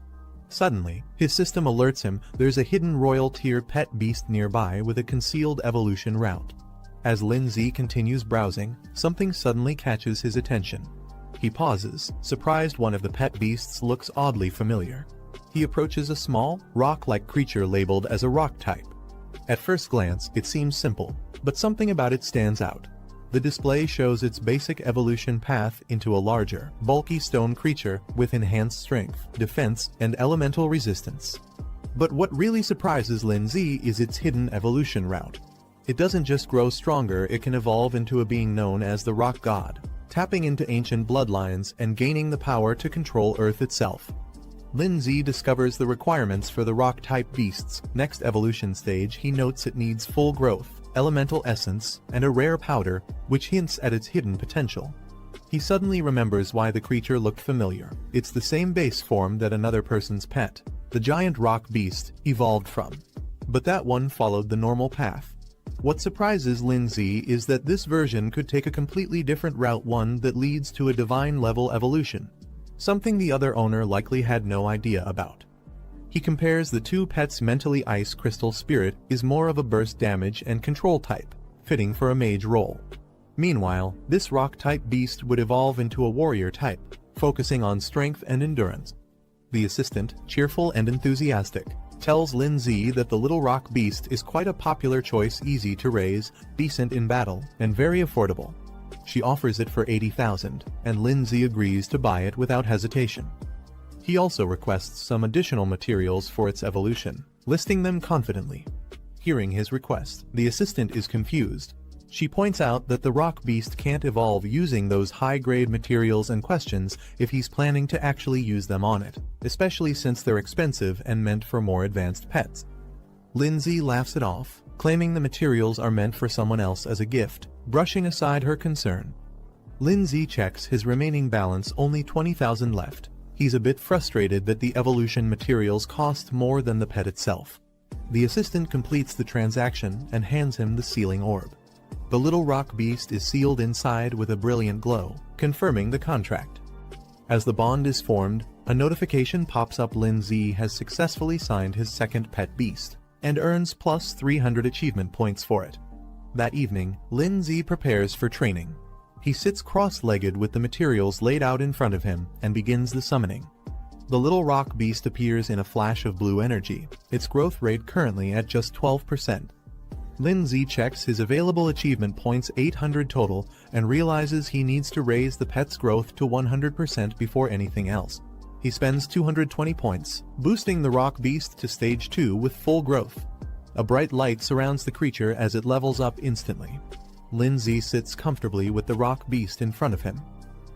Suddenly, his system alerts him there's a hidden royal tier pet beast nearby with a concealed evolution route. As Lin Zi continues browsing, something suddenly catches his attention. He pauses, surprised one of the pet beasts looks oddly familiar. He approaches a small, rock-like creature labeled as a rock type. At first glance, it seems simple, but something about it stands out. The display shows its basic evolution path into a larger, bulky stone creature with enhanced strength, defense, and elemental resistance. But what really surprises Lin Zi is its hidden evolution route. It doesn't just grow stronger, it can evolve into a being known as the Rock God, tapping into ancient bloodlines and gaining the power to control Earth itself. Lin Zi discovers the requirements for the rock-type beast's next evolution stage. He notes it needs full growth, elemental essence, and a rare powder, which hints at its hidden potential. He suddenly remembers why the creature looked familiar. It's the same base form that another person's pet, the giant rock beast, evolved from. But that one followed the normal path. What surprises Lin Zi is that this version could take a completely different route, one that leads to a divine-level evolution, something the other owner likely had no idea about. He compares the two pets. Mentally, Ice Crystal Spirit is more of a burst damage and control type, fitting for a mage role. Meanwhile, this rock-type beast would evolve into a warrior type, focusing on strength and endurance. The assistant, cheerful and enthusiastic, tells Lin Zi that the little rock beast is quite a popular choice, easy to raise, decent in battle, and very affordable. She offers it for 80,000, and Lin Zi agrees to buy it without hesitation. He also requests some additional materials for its evolution, listing them confidently. Hearing his request, the assistant is confused. She points out that the rock beast can't evolve using those high-grade materials and questions if he's planning to actually use them on it, especially since they're expensive and meant for more advanced pets. Lin Zi laughs it off, claiming the materials are meant for someone else as a gift, brushing aside her concern. Lin Zi checks his remaining balance, only 20,000 left. He's a bit frustrated that the evolution materials cost more than the pet itself. The assistant completes the transaction and hands him the sealing orb. The little rock beast is sealed inside with a brilliant glow, confirming the contract. As the bond is formed, a notification pops up. Lin Z has successfully signed his second pet beast, and earns plus 300 achievement points for it. That evening, Lin Z prepares for training. He sits cross-legged with the materials laid out in front of him and begins the summoning. The little rock beast appears in a flash of blue energy, its growth rate currently at just 12%. Lin Z checks his available achievement points, 800 total, and realizes he needs to raise the pet's growth to 100% before anything else. He spends 220 points, boosting the rock beast to stage 2 with full growth. A bright light surrounds the creature as it levels up instantly. Lin Z sits comfortably with the rock beast in front of him.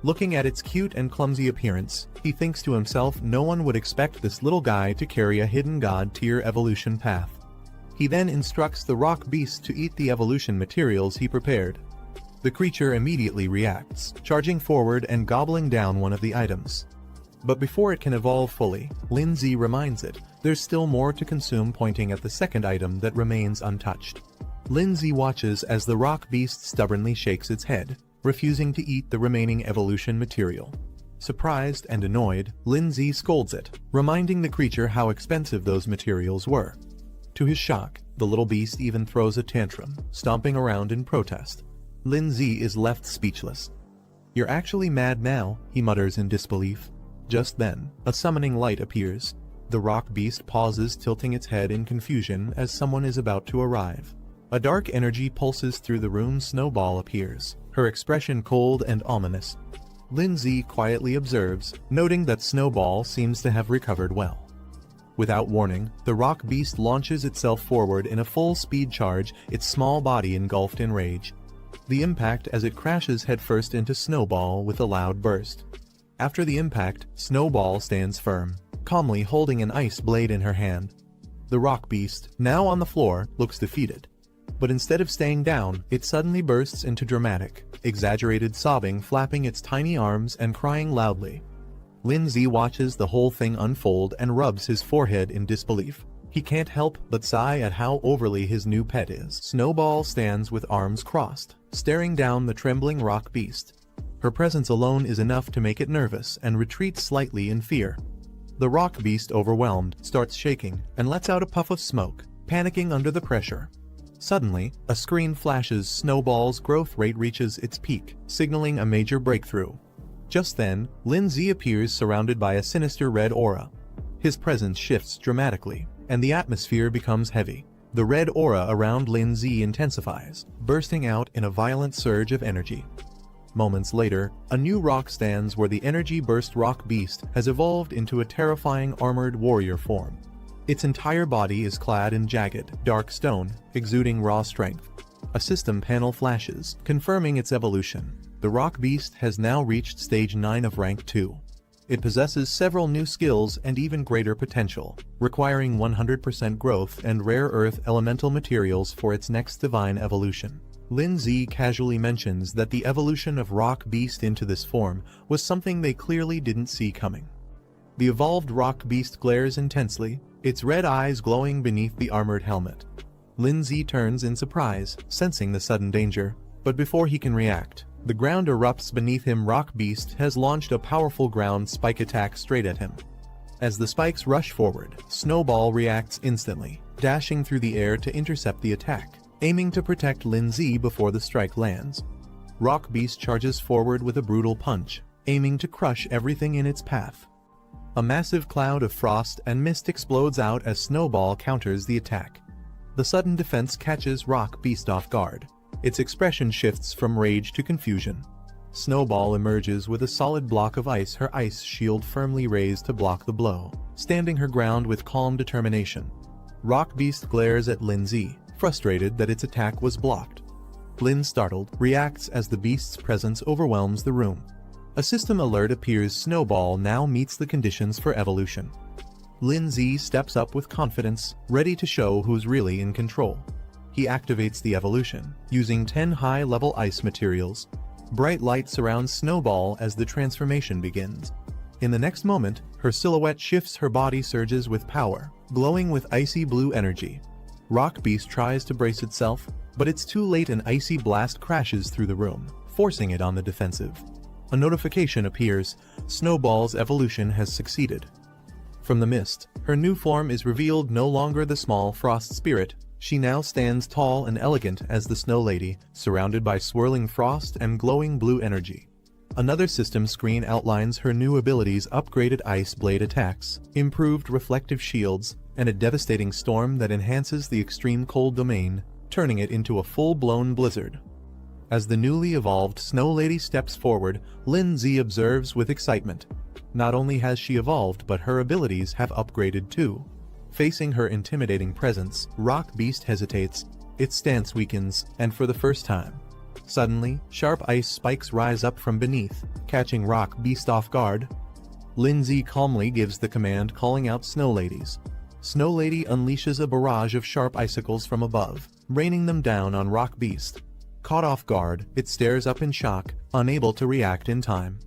Looking at its cute and clumsy appearance, he thinks to himself, no one would expect this little guy to carry a hidden god tier evolution path. He then instructs the rock beast to eat the evolution materials he prepared. The creature immediately reacts, charging forward and gobbling down one of the items. But before it can evolve fully, Lin Z reminds it there's still more to consume, pointing at the second item that remains untouched. Lin Z watches as the rock beast stubbornly shakes its head, refusing to eat the remaining evolution material. Surprised and annoyed, Lin Z scolds it, reminding the creature how expensive those materials were. To his shock, the little beast even throws a tantrum, stomping around in protest. Lin Z is left speechless. "You're actually mad now," he mutters in disbelief. Just then, a summoning light appears. The rock beast pauses, tilting its head in confusion as someone is about to arrive. A dark energy pulses through the room. Snowball appears, her expression cold and ominous. Lin Z quietly observes, noting that Snowball seems to have recovered well. Without warning, the rock beast launches itself forward in a full-speed charge, its small body engulfed in rage. The impact as it crashes headfirst into Snowball with a loud burst. After the impact, Snowball stands firm, calmly holding an ice blade in her hand. The rock beast, now on the floor, looks defeated. But instead of staying down, it suddenly bursts into dramatic, exaggerated sobbing, flapping its tiny arms and crying loudly. Lin Z watches the whole thing unfold and rubs his forehead in disbelief. He can't help but sigh at how overly his new pet is. Snowball stands with arms crossed, staring down the trembling rock beast. Her presence alone is enough to make it nervous and retreats slightly in fear. The rock beast, overwhelmed, starts shaking and lets out a puff of smoke, panicking under the pressure. Suddenly, a screen flashes. Snowball's growth rate reaches its peak, signaling a major breakthrough. Just then, Lin Z appears surrounded by a sinister red aura. His presence shifts dramatically, and the atmosphere becomes heavy. The red aura around Lin Z intensifies, bursting out in a violent surge of energy. Moments later, a new rock stands where the energy burst rock beast has evolved into a terrifying armored warrior form. Its entire body is clad in jagged, dark stone, exuding raw strength. A system panel flashes, confirming its evolution. The rock beast has now reached stage 9 of rank 2. It possesses several new skills and even greater potential, requiring 100% growth and rare earth elemental materials for its next divine evolution. Lin Z casually mentions that the evolution of rock beast into this form was something they clearly didn't see coming. The evolved rock beast glares intensely, its red eyes glowing beneath the armored helmet. Lin Z turns in surprise, sensing the sudden danger, but before he can react, the ground erupts beneath him. Rock beast has launched a powerful ground spike attack straight at him. As the spikes rush forward, Snowball reacts instantly, dashing through the air to intercept the attack, aiming to protect Lin Z before the strike lands. Rock beast charges forward with a brutal punch, aiming to crush everything in its path. A massive cloud of frost and mist explodes out as Snowball counters the attack. The sudden defense catches rock beast off guard. Its expression shifts from rage to confusion. Snowball emerges with a solid block of ice, her ice shield firmly raised to block the blow, standing her ground with calm determination. Rock beast glares at Lin Z, frustrated that its attack was blocked. Lin, startled, reacts as the beast's presence overwhelms the room. A system alert appears. Snowball now meets the conditions for evolution. Lin Z steps up with confidence, ready to show who's really in control. He activates the evolution, using 10 high-level ice materials. Bright light surrounds Snowball as the transformation begins. In the next moment, her silhouette shifts, her body surges with power, glowing with icy blue energy. Rock beast tries to brace itself, but it's too late. An icy blast crashes through the room, forcing it on the defensive. A notification appears. Snowball's evolution has succeeded. From the mist, her new form is revealed, no longer the small frost spirit. She now stands tall and elegant as the Snow Lady, surrounded by swirling frost and glowing blue energy. Another system screen outlines her new abilities: upgraded ice blade attacks, improved reflective shields, and a devastating storm that enhances the extreme cold domain, turning it into a full-blown blizzard. As the newly evolved Snow Lady steps forward, Lindsay observes with excitement. Not only has she evolved, but her abilities have upgraded too. Facing her intimidating presence, Rock Beast hesitates, its stance weakens, and for the first time. Suddenly, sharp ice spikes rise up from beneath, catching Rock Beast off guard. Lindsay calmly gives the command, calling out Snow Ladies. Snow Lady unleashes a barrage of sharp icicles from above, raining them down on Rock Beast. Caught off guard, it stares up in shock, unable to react in time.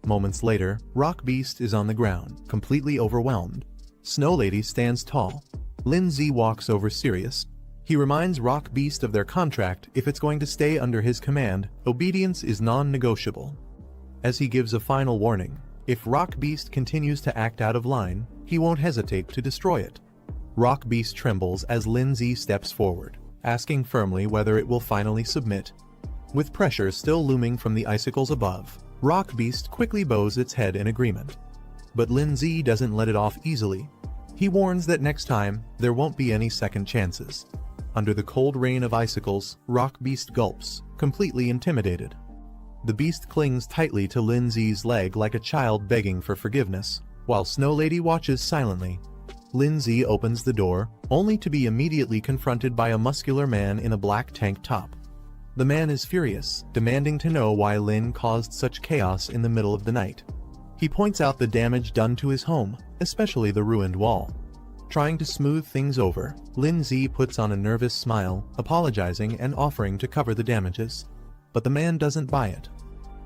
Moments later, Rock Beast is on the ground, completely overwhelmed. Snow Lady stands tall. Lindsay walks over serious. He reminds Rock Beast of their contract. If it's going to stay under his command, obedience is non-negotiable. As he gives a final warning, if Rock Beast continues to act out of line, he won't hesitate to destroy it. Rock Beast trembles as Lindsay steps forward, asking firmly whether it will finally submit. With pressure still looming from the icicles above, Rock Beast quickly bows its head in agreement. But Lindsay doesn't let it off easily. He warns that next time, there won't be any second chances. Under the cold rain of icicles, Rock Beast gulps, completely intimidated. The beast clings tightly to Lindsay's leg like a child begging for forgiveness, while Snow Lady watches silently. Lindsay opens the door, only to be immediately confronted by a muscular man in a black tank top. The man is furious, demanding to know why Lin caused such chaos in the middle of the night. He points out the damage done to his home, especially the ruined wall. Trying to smooth things over, Lindsay puts on a nervous smile, apologizing and offering to cover the damages. But the man doesn't buy it.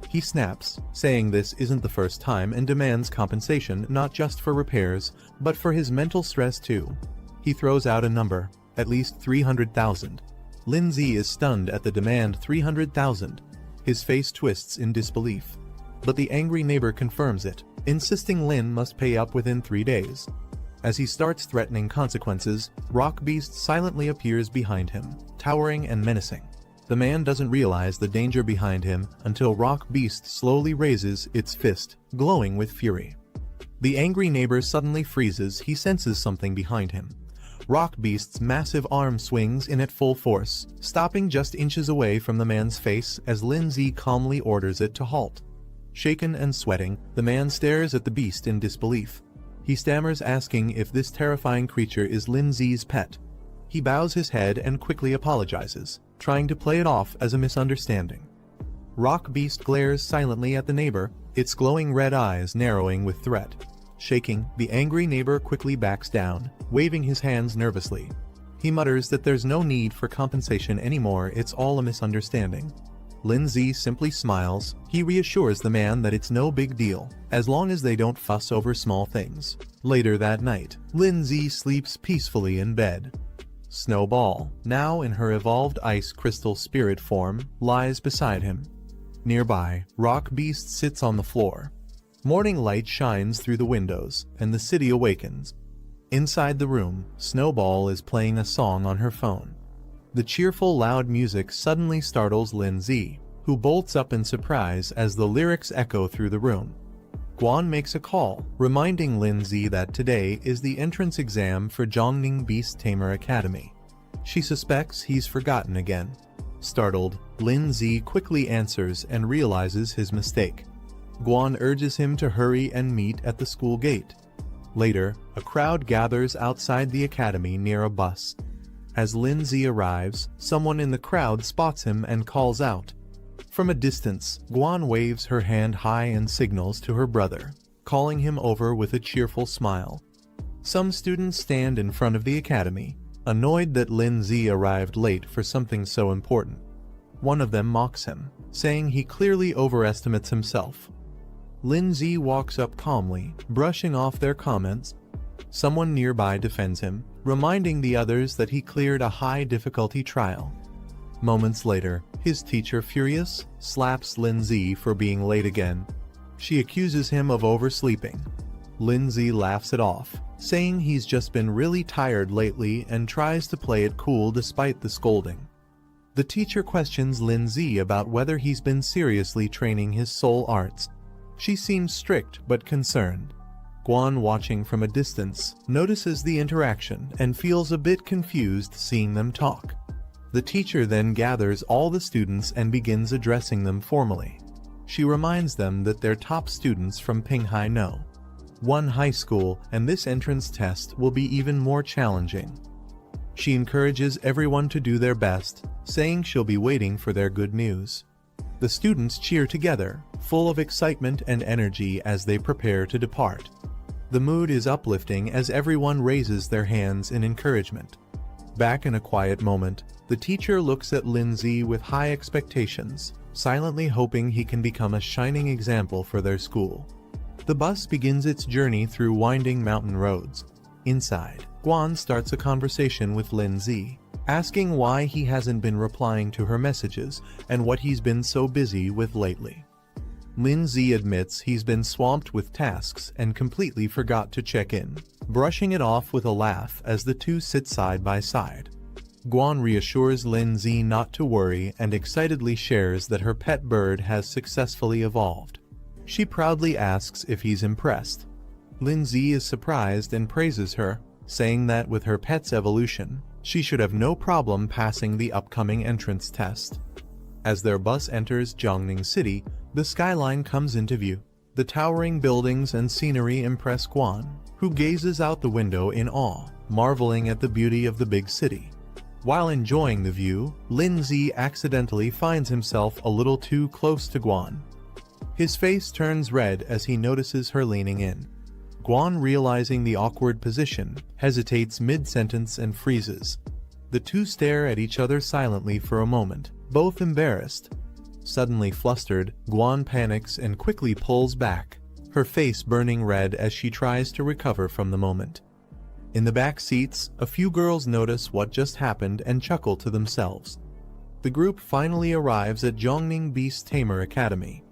He snaps, saying this isn't the first time, and demands compensation not just for repairs, but for his mental stress too. He throws out a number, at least 300,000. Lindsay is stunned at the demand. 300,000. His face twists in disbelief. But the angry neighbor confirms it, insisting Lin must pay up within 3 days. As he starts threatening consequences, Rock Beast silently appears behind him, towering and menacing. The man doesn't realize the danger behind him until Rock Beast slowly raises its fist, glowing with fury. The angry neighbor suddenly freezes. He senses something behind him. Rock Beast's massive arm swings in at full force, stopping just inches away from the man's face as Lindsay calmly orders it to halt. Shaken and sweating, the man stares at the beast in disbelief. He stammers, asking if this terrifying creature is Lindsay's pet. He bows his head and quickly apologizes, trying to play it off as a misunderstanding. Rock Beast glares silently at the neighbor, its glowing red eyes narrowing with threat. Shaking, the angry neighbor quickly backs down, waving his hands nervously. He mutters that there's no need for compensation anymore, it's all a misunderstanding. Lindsay simply smiles. He reassures the man that it's no big deal, as long as they don't fuss over small things. Later that night, Lindsay sleeps peacefully in bed. Snowball, now in her evolved ice crystal spirit form, lies beside him. Nearby, Rock Beast sits on the floor. Morning light shines through the windows, and the city awakens. Inside the room, Snowball is playing a song on her phone. The cheerful, loud music suddenly startles Lindsay, who bolts up in surprise as the lyrics echo through the room. Guan makes a call, reminding Lindsay that today is the entrance exam for Zhongning Beast Tamer Academy. She suspects he's forgotten again. Startled, Lindsay quickly answers and realizes his mistake. Guan urges him to hurry and meet at the school gate. Later, a crowd gathers outside the academy near a bus. As Lindsay arrives, someone in the crowd spots him and calls out. From a distance, Guan waves her hand high and signals to her brother, calling him over with a cheerful smile. Some students stand in front of the academy, annoyed that Lindsay arrived late for something so important. One of them mocks him, saying he clearly overestimates himself. Lindsay walks up calmly, brushing off their comments. Someone nearby defends him, reminding the others that he cleared a high-difficulty trial. Moments later, his teacher, furious, slaps Lindsay for being late again. She accuses him of oversleeping. Lindsay laughs it off, saying he's just been really tired lately and tries to play it cool despite the scolding. The teacher questions Lindsay about whether he's been seriously training his soul arts. She seems strict but concerned. Guan, watching from a distance, notices the interaction and feels a bit confused seeing them talk. The teacher then gathers all the students and begins addressing them formally. She reminds them that they're top students from Pinghai No. 1 high school, and this entrance test will be even more challenging. She encourages everyone to do their best, saying she'll be waiting for their good news. The students cheer together, full of excitement and energy as they prepare to depart. The mood is uplifting as everyone raises their hands in encouragement. Back in a quiet moment, the teacher looks at Lindsay with high expectations, silently hoping he can become a shining example for their school. The bus begins its journey through winding mountain roads. Inside, Guan starts a conversation with Lindsay, asking why he hasn't been replying to her messages and what he's been so busy with lately. Lindsay admits he's been swamped with tasks and completely forgot to check in, brushing it off with a laugh as the two sit side by side. Guan reassures Lindsay not to worry and excitedly shares that her pet bird has successfully evolved. She proudly asks if he's impressed. Lindsay is surprised and praises her, saying that with her pet's evolution, she should have no problem passing the upcoming entrance test. As their bus enters Jiangning City, the skyline comes into view. The towering buildings and scenery impress Guan, who gazes out the window in awe, marveling at the beauty of the big city. While enjoying the view, Lindsay accidentally finds himself a little too close to Guan. His face turns red as he notices her leaning in. Guan, realizing the awkward position, hesitates mid-sentence and freezes. The two stare at each other silently for a moment, both embarrassed. Suddenly flustered, Guan panics and quickly pulls back, her face burning red as she tries to recover from the moment. In the back seats, a few girls notice what just happened and chuckle to themselves. The group finally arrives at Jiangning Beast Tamer Academy.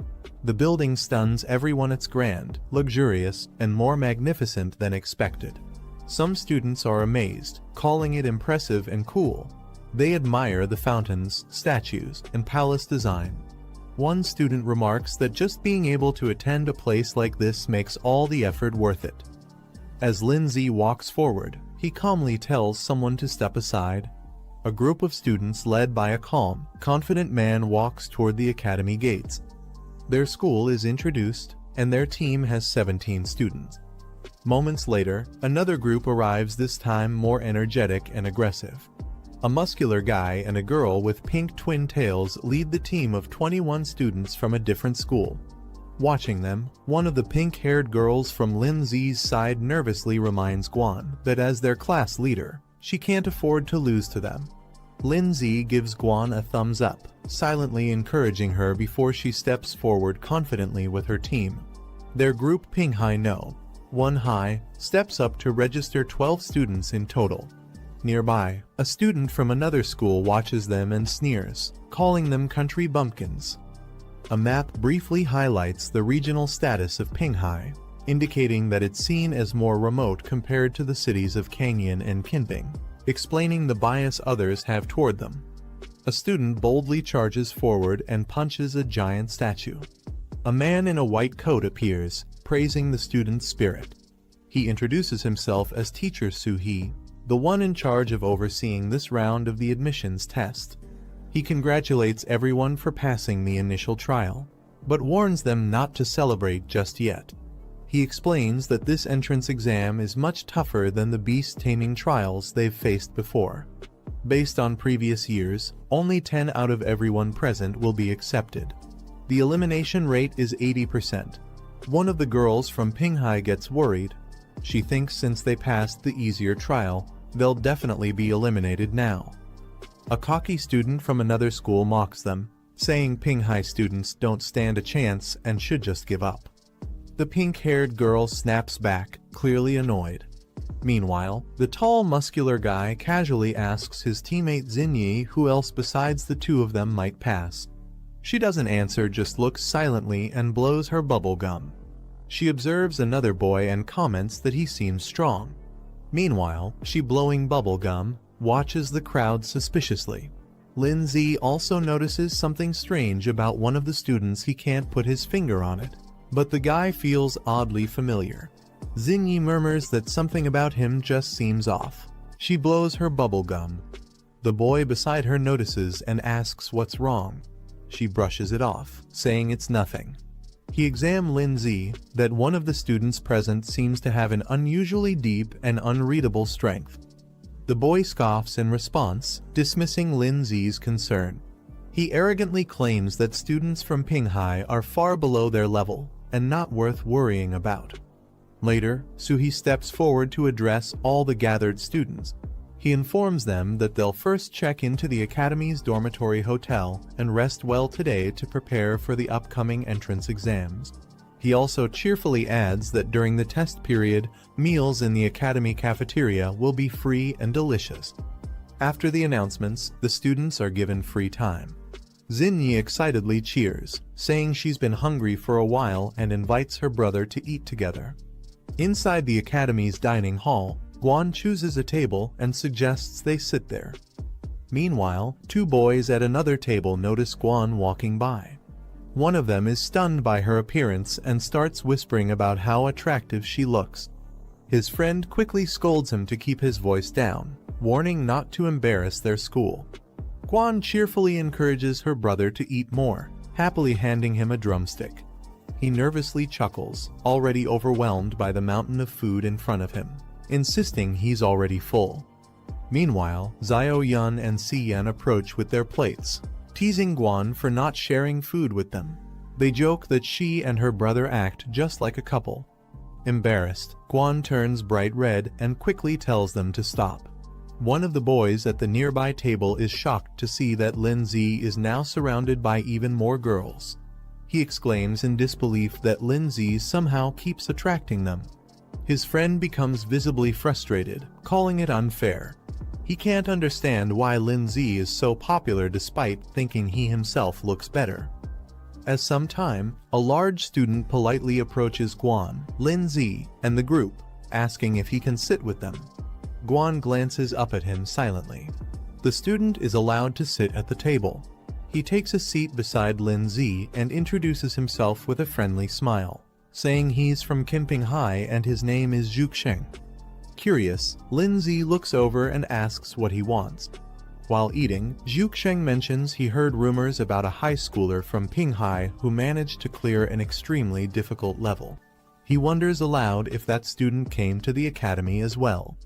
The building stuns everyone. It's grand, luxurious, and more magnificent than expected. Some students are amazed, calling it impressive and cool. They admire the fountains, statues, and palace design. One student remarks that just being able to attend a place like this makes all the effort worth it. As Lindsay walks forward, he calmly tells someone to step aside. A group of students led by a calm, confident man walks toward the academy gates. Their school is introduced, and their team has 17 students. Moments later, another group arrives, this time more energetic and aggressive. A muscular guy and a girl with pink twin tails lead the team of 21 students from a different school. Watching them, one of the pink-haired girls from Lindsay's side nervously reminds Guan that as their class leader, she can't afford to lose to them. Lindsay gives Guan a thumbs up, silently encouraging her before she steps forward confidently with her team. Their group, Pinghai No. 1 High, steps up to register 12 students in total. Nearby, a student from another school watches them and sneers, calling them country bumpkins. A map briefly highlights the regional status of Pinghai, indicating that it's seen as more remote compared to the cities of Kangyan and Kinping, explaining the bias others have toward them. A student boldly charges forward and punches a giant statue. A man in a white coat appears, praising the student's spirit. He introduces himself as Teacher Su-hee, the one in charge of overseeing this round of the admissions test. He congratulates everyone for passing the initial trial, but warns them not to celebrate just yet. He explains that this entrance exam is much tougher than the beast taming trials they've faced before. Based on previous years, only 10 out of everyone present will be accepted. The elimination rate is 80%. One of the girls from Pinghai gets worried. She thinks since they passed the easier trial, they'll definitely be eliminated now. A cocky student from another school mocks them, saying Pinghai students don't stand a chance and should just give up. The pink-haired girl snaps back, clearly annoyed. Meanwhile, the tall, muscular guy casually asks his teammate Xinyi who else besides the two of them might pass. She doesn't answer, just looks silently and blows her bubble gum. She observes another boy and comments that he seems strong. Meanwhile, she blowing bubble gum, watches the crowd suspiciously. Lindsay also notices something strange about one of the students. He can't put his finger on it, but the guy feels oddly familiar. Xinyi murmurs that something about him just seems off. She blows her bubble gum. The boy beside her notices and asks what's wrong. She brushes it off, saying it's nothing. He examines Lindsay, that one of the students present seems to have an unusually deep and unreadable strength. The boy scoffs in response, dismissing Lindsay's concern. He arrogantly claims that students from Pinghai are far below their level and not worth worrying about. Later, Suhi steps forward to address all the gathered students. He informs them that they'll first check into the Academy's dormitory hotel and rest well today to prepare for the upcoming entrance exams. He also cheerfully adds that during the test period, meals in the Academy cafeteria will be free and delicious. After the announcements, the students are given free time. Xinyi excitedly cheers, saying she's been hungry for a while and invites her brother to eat together. Inside the Academy's dining hall, Guan chooses a table and suggests they sit there. Meanwhile, two boys at another table notice Guan walking by. One of them is stunned by her appearance and starts whispering about how attractive she looks. His friend quickly scolds him to keep his voice down, warning not to embarrass their school. Guan cheerfully encourages her brother to eat more, happily handing him a drumstick. He nervously chuckles, already overwhelmed by the mountain of food in front of him, insisting he's already full. Meanwhile, Xiao Yun and Si Yan approach with their plates, teasing Guan for not sharing food with them. They joke that she and her brother act just like a couple. Embarrassed, Guan turns bright red and quickly tells them to stop. One of the boys at the nearby table is shocked to see that Lindsay is now surrounded by even more girls. He exclaims in disbelief that Lindsay somehow keeps attracting them. His friend becomes visibly frustrated, calling it unfair. He can't understand why Lindsay is so popular despite thinking he himself looks better. As some time, a large student politely approaches Guan, Lindsay, and the group, asking if he can sit with them. Guan glances up at him silently. The student is allowed to sit at the table. He takes a seat beside Lindsay and introduces himself with a friendly smile, saying he's from Kinping High and his name is Zhuxing. Curious, Lindsay looks over and asks what he wants. While eating, Zhuxing mentions he heard rumors about a high schooler from Pinghai who managed to clear an extremely difficult level. He wonders aloud if that student came to the academy as well.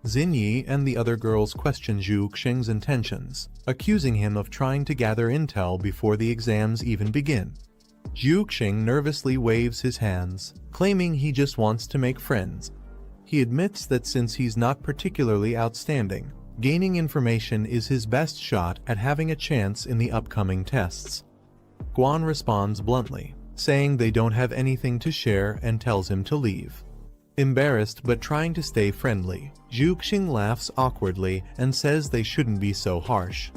Xinyi and the other girls question Zhuxing's intentions, accusing him of trying to gather intel before the exams even begin. Zhuxing nervously waves his hands, claiming he just wants to make friends. He admits that since he's not particularly outstanding, gaining information is his best shot at having a chance in the upcoming tests. Guan responds bluntly, saying they don't have anything to share and tells him to leave. Embarrassed but trying to stay friendly, Zhuxing laughs awkwardly and says they shouldn't be so harsh.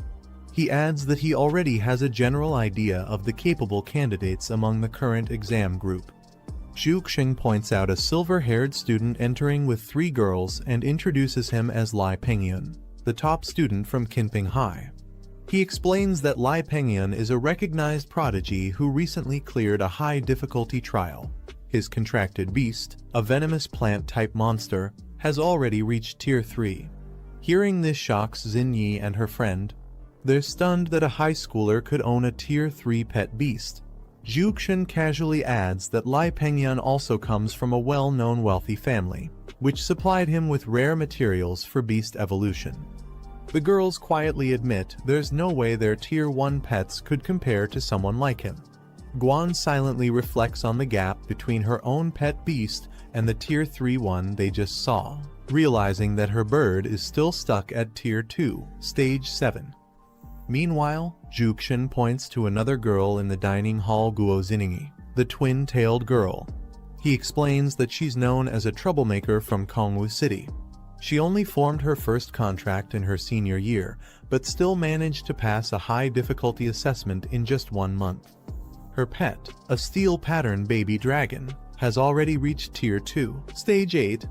He adds that he already has a general idea of the capable candidates among the current exam group. Zhuxing points out a silver-haired student entering with 3 girls and introduces him as Lai Pengyun, the top student from Kinping High. He explains that Lai Pengyun is a recognized prodigy who recently cleared a high-difficulty trial. His contracted beast, a venomous plant-type monster, has already reached Tier 3. Hearing this shocks Xinyi and her friend. They're stunned that a high schooler could own a Tier 3 pet beast. Zhuxing casually adds that Lai Pengyun also comes from a well-known wealthy family, which supplied him with rare materials for beast evolution. The girls quietly admit there's no way their Tier 1 pets could compare to someone like him. Guan silently reflects on the gap between her own pet beast and the Tier 3 one they just saw, realizing that her bird is still stuck at Tier 2, Stage 7. Meanwhile, Zhuxing points to another girl in the dining hall, Guo Xiningi, the twin-tailed girl. He explains that she's known as a troublemaker from Kongwu City. She only formed her first contract in her senior year, but still managed to pass a high difficulty assessment in just 1 month. Her pet, a steel pattern baby dragon, has already reached Tier 2, Stage 8.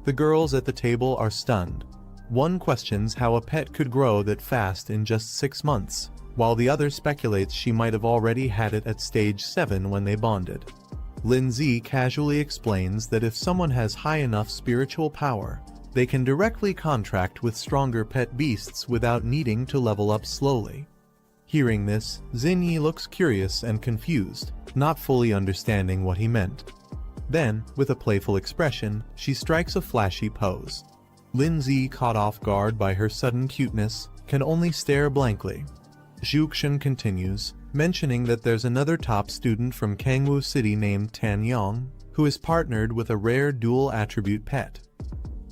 The girls at the table are stunned. One questions how a pet could grow that fast in just 6 months, while the other speculates she might have already had it at Stage 7 when they bonded. Lindsay casually explains that if someone has high enough spiritual power, they can directly contract with stronger pet beasts without needing to level up slowly. Hearing this, Xinyi looks curious and confused, not fully understanding what he meant. Then, with a playful expression, she strikes a flashy pose. Lindsay, caught off guard by her sudden cuteness, can only stare blankly. Zhuxin continues, mentioning that there's another top student from Kangwu City named Tan Yong, who is partnered with a rare dual-attribute pet.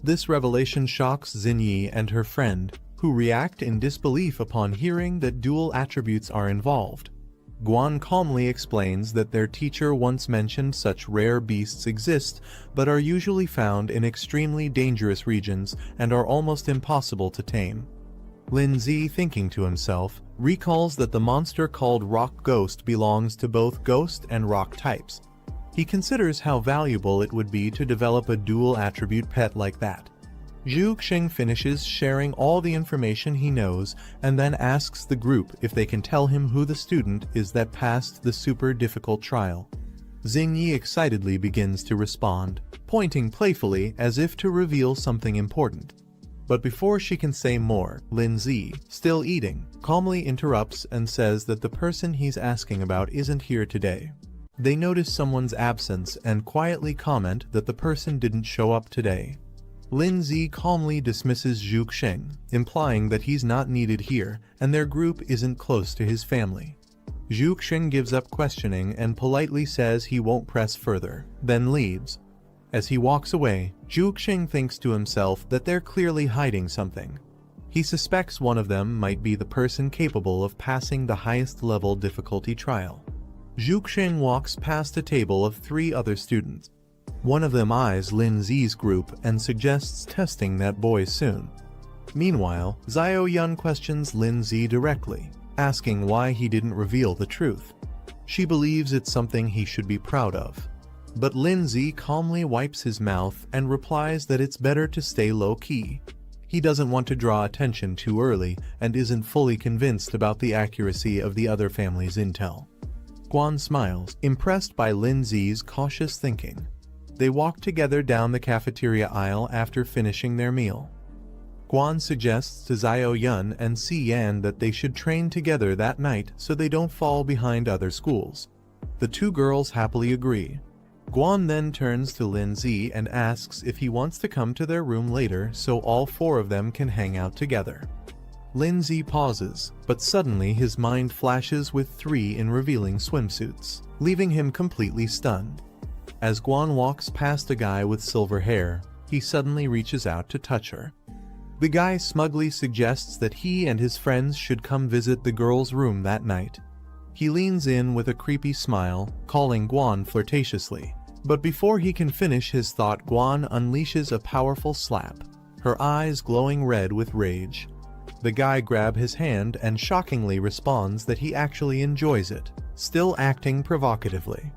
This revelation shocks Xinyi and her friend, who react in disbelief upon hearing that dual attributes are involved. Guan calmly explains that their teacher once mentioned such rare beasts exist, but are usually found in extremely dangerous regions and are almost impossible to tame. Lindsay, thinking to himself, recalls that the monster called Rock Ghost belongs to both ghost and rock types. He considers how valuable it would be to develop a dual-attribute pet like that. Zhu Xing finishes sharing all the information he knows and then asks the group if they can tell him who the student is that passed the super difficult trial. Xingyi excitedly begins to respond, pointing playfully as if to reveal something important. But before she can say more, Lindsay, still eating, calmly interrupts and says that the person he's asking about isn't here today. They notice someone's absence and quietly comment that the person didn't show up today. Lindsay calmly dismisses Zhu Xing, implying that he's not needed here and their group isn't close to his family. Zhu Xing gives up questioning and politely says he won't press further, then leaves. As he walks away, Zhu Xing thinks to himself that they're clearly hiding something. He suspects one of them might be the person capable of passing the highest level difficulty trial. Zhu Xing walks past a table of 3 other students. One of them eyes Lindsay's group and suggests testing that boy soon. Meanwhile, Xiao Yun questions Lindsay directly, asking why he didn't reveal the truth. She believes it's something he should be proud of. But Lindsay calmly wipes his mouth and replies that it's better to stay low-key. He doesn't want to draw attention too early and isn't fully convinced about the accuracy of the other family's intel. Guan smiles, impressed by Lindsay's cautious thinking. They walk together down the cafeteria aisle after finishing their meal. Guan suggests to Xiao Yun and Si Yan that they should train together that night so they don't fall behind other schools. The 2 girls happily agree. Guan then turns to Lindsay and asks if he wants to come to their room later so all 4 of them can hang out together. Lindsay pauses, but suddenly his mind flashes with 3 in revealing swimsuits, leaving him completely stunned. As Guan walks past a guy with silver hair, he suddenly reaches out to touch her. The guy smugly suggests that he and his friends should come visit the girl's room that night. He leans in with a creepy smile, calling Guan flirtatiously. But before he can finish his thought, Guan unleashes a powerful slap, her eyes glowing red with rage. The guy grabs his hand and shockingly responds that he actually enjoys it, still acting provocatively.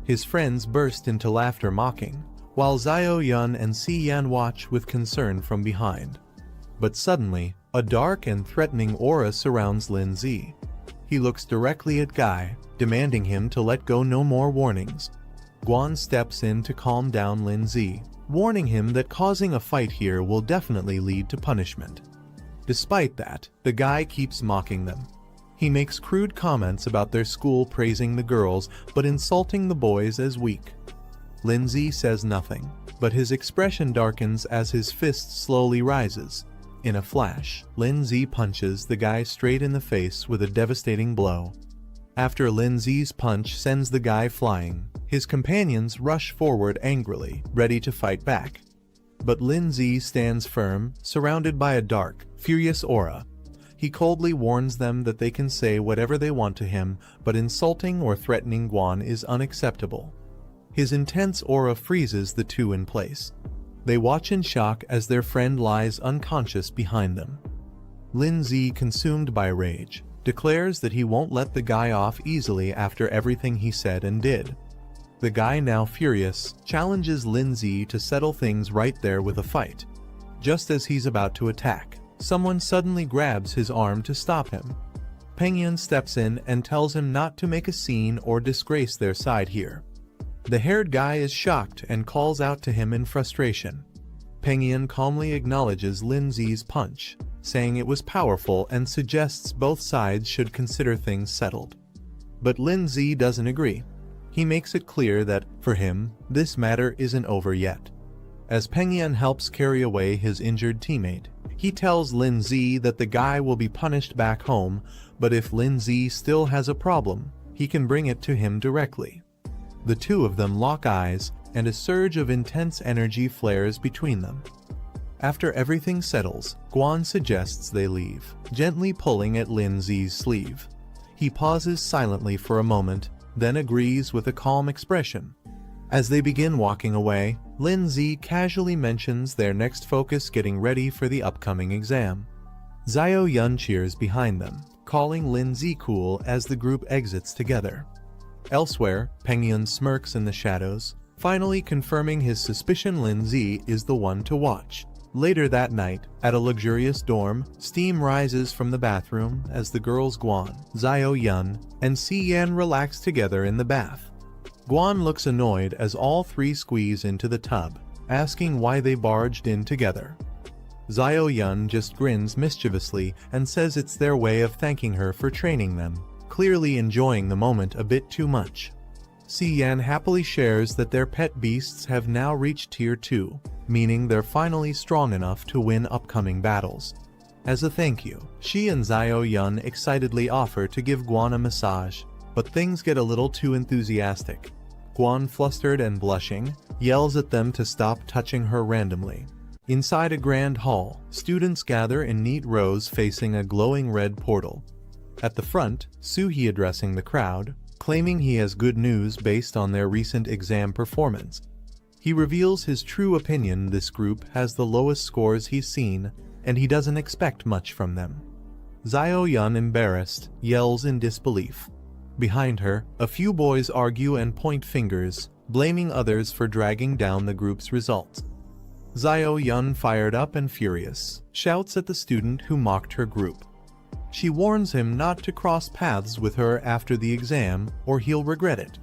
His friends burst into laughter mocking, while Xiao Yun and Si Yan watch with concern from behind. But suddenly, a dark and threatening aura surrounds Lindsay. He looks directly at Guy, demanding him to let go. No more warnings. Guan steps in to calm down Lindsay, warning him that causing a fight here will definitely lead to punishment. Despite that, the guy keeps mocking them. He makes crude comments about their school, praising the girls but insulting the boys as weak. Lindsay says nothing, but his expression darkens as his fist slowly rises. In a flash, Lindsay punches the guy straight in the face with a devastating blow. After Lindsay's punch sends the guy flying, his companions rush forward angrily, ready to fight back. But Lindsay stands firm, surrounded by a dark, furious aura. He coldly warns them that they can say whatever they want to him, but insulting or threatening Guan is unacceptable. His intense aura freezes the 2 in place. They watch in shock as their friend lies unconscious behind them. Lin-Z, consumed by rage, declares that he won't let the guy off easily after everything he said and did. The guy, now furious, challenges Lin-Z to settle things right there with a fight. Just as he's about to attack, someone suddenly grabs his arm to stop him. Pengyun steps in and tells him not to make a scene or disgrace their side here. The haired guy is shocked and calls out to him in frustration. Pengyun calmly acknowledges Lin-Z's punch, saying it was powerful and suggests both sides should consider things settled. But Lin-Z doesn't agree. He makes it clear that, for him, this matter isn't over yet. As Pengyun helps carry away his injured teammate, he tells Lin-Z that the guy will be punished back home, but if Lin-Z still has a problem, he can bring it to him directly. The two of them lock eyes, and a surge of intense energy flares between them. After everything settles, Guan suggests they leave, gently pulling at Lin-Z's sleeve. He pauses silently for a moment, then agrees with a calm expression. As they begin walking away, Lin-Z casually mentions their next focus getting ready for the upcoming exam. Xiao Yun cheers behind them, calling Lin-Z cool as the group exits together. Elsewhere, Pengyun smirks in the shadows, finally confirming his suspicion Lin-Z is the one to watch. Later that night, at a luxurious dorm, steam rises from the bathroom as the girls Guan, Xiao Yun, and Si-Yan relax together in the bath. Guan looks annoyed as all three squeeze into the tub, asking why they barged in together. Xiao Yun just grins mischievously and says it's their way of thanking her for training them, clearly enjoying the moment a bit too much. Si-Yan happily shares that their pet beasts have now reached Tier 2, meaning they're finally strong enough to win upcoming battles. As a thank you, she and Xiao Yun excitedly offer to give Guan a massage, but things get a little too enthusiastic. Guan, flustered and blushing, yells at them to stop touching her randomly. Inside a grand hall, students gather in neat rows facing a glowing red portal. At the front, Suhee addressing the crowd, claiming he has good news based on their recent exam performance. He reveals his true opinion: this group has the lowest scores he's seen, and he doesn't expect much from them. Xiao Yun, embarrassed, yells in disbelief. Behind her, a few boys argue and point fingers, blaming others for dragging down the group's results. Xiao Yun, fired up and furious, shouts at the student who mocked her group. She warns him not to cross paths with her after the exam, or he'll regret it.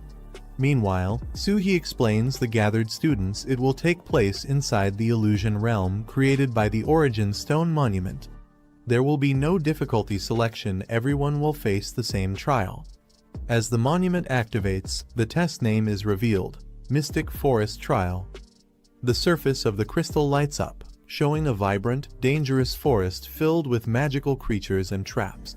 Meanwhile, Suhee explains the gathered students it will take place inside the illusion realm created by the Origin Stone Monument. There will be no difficulty selection, everyone will face the same trial. As the monument activates, the test name is revealed: Mystic Forest Trial. The surface of the crystal lights up, showing a vibrant, dangerous forest filled with magical creatures and traps.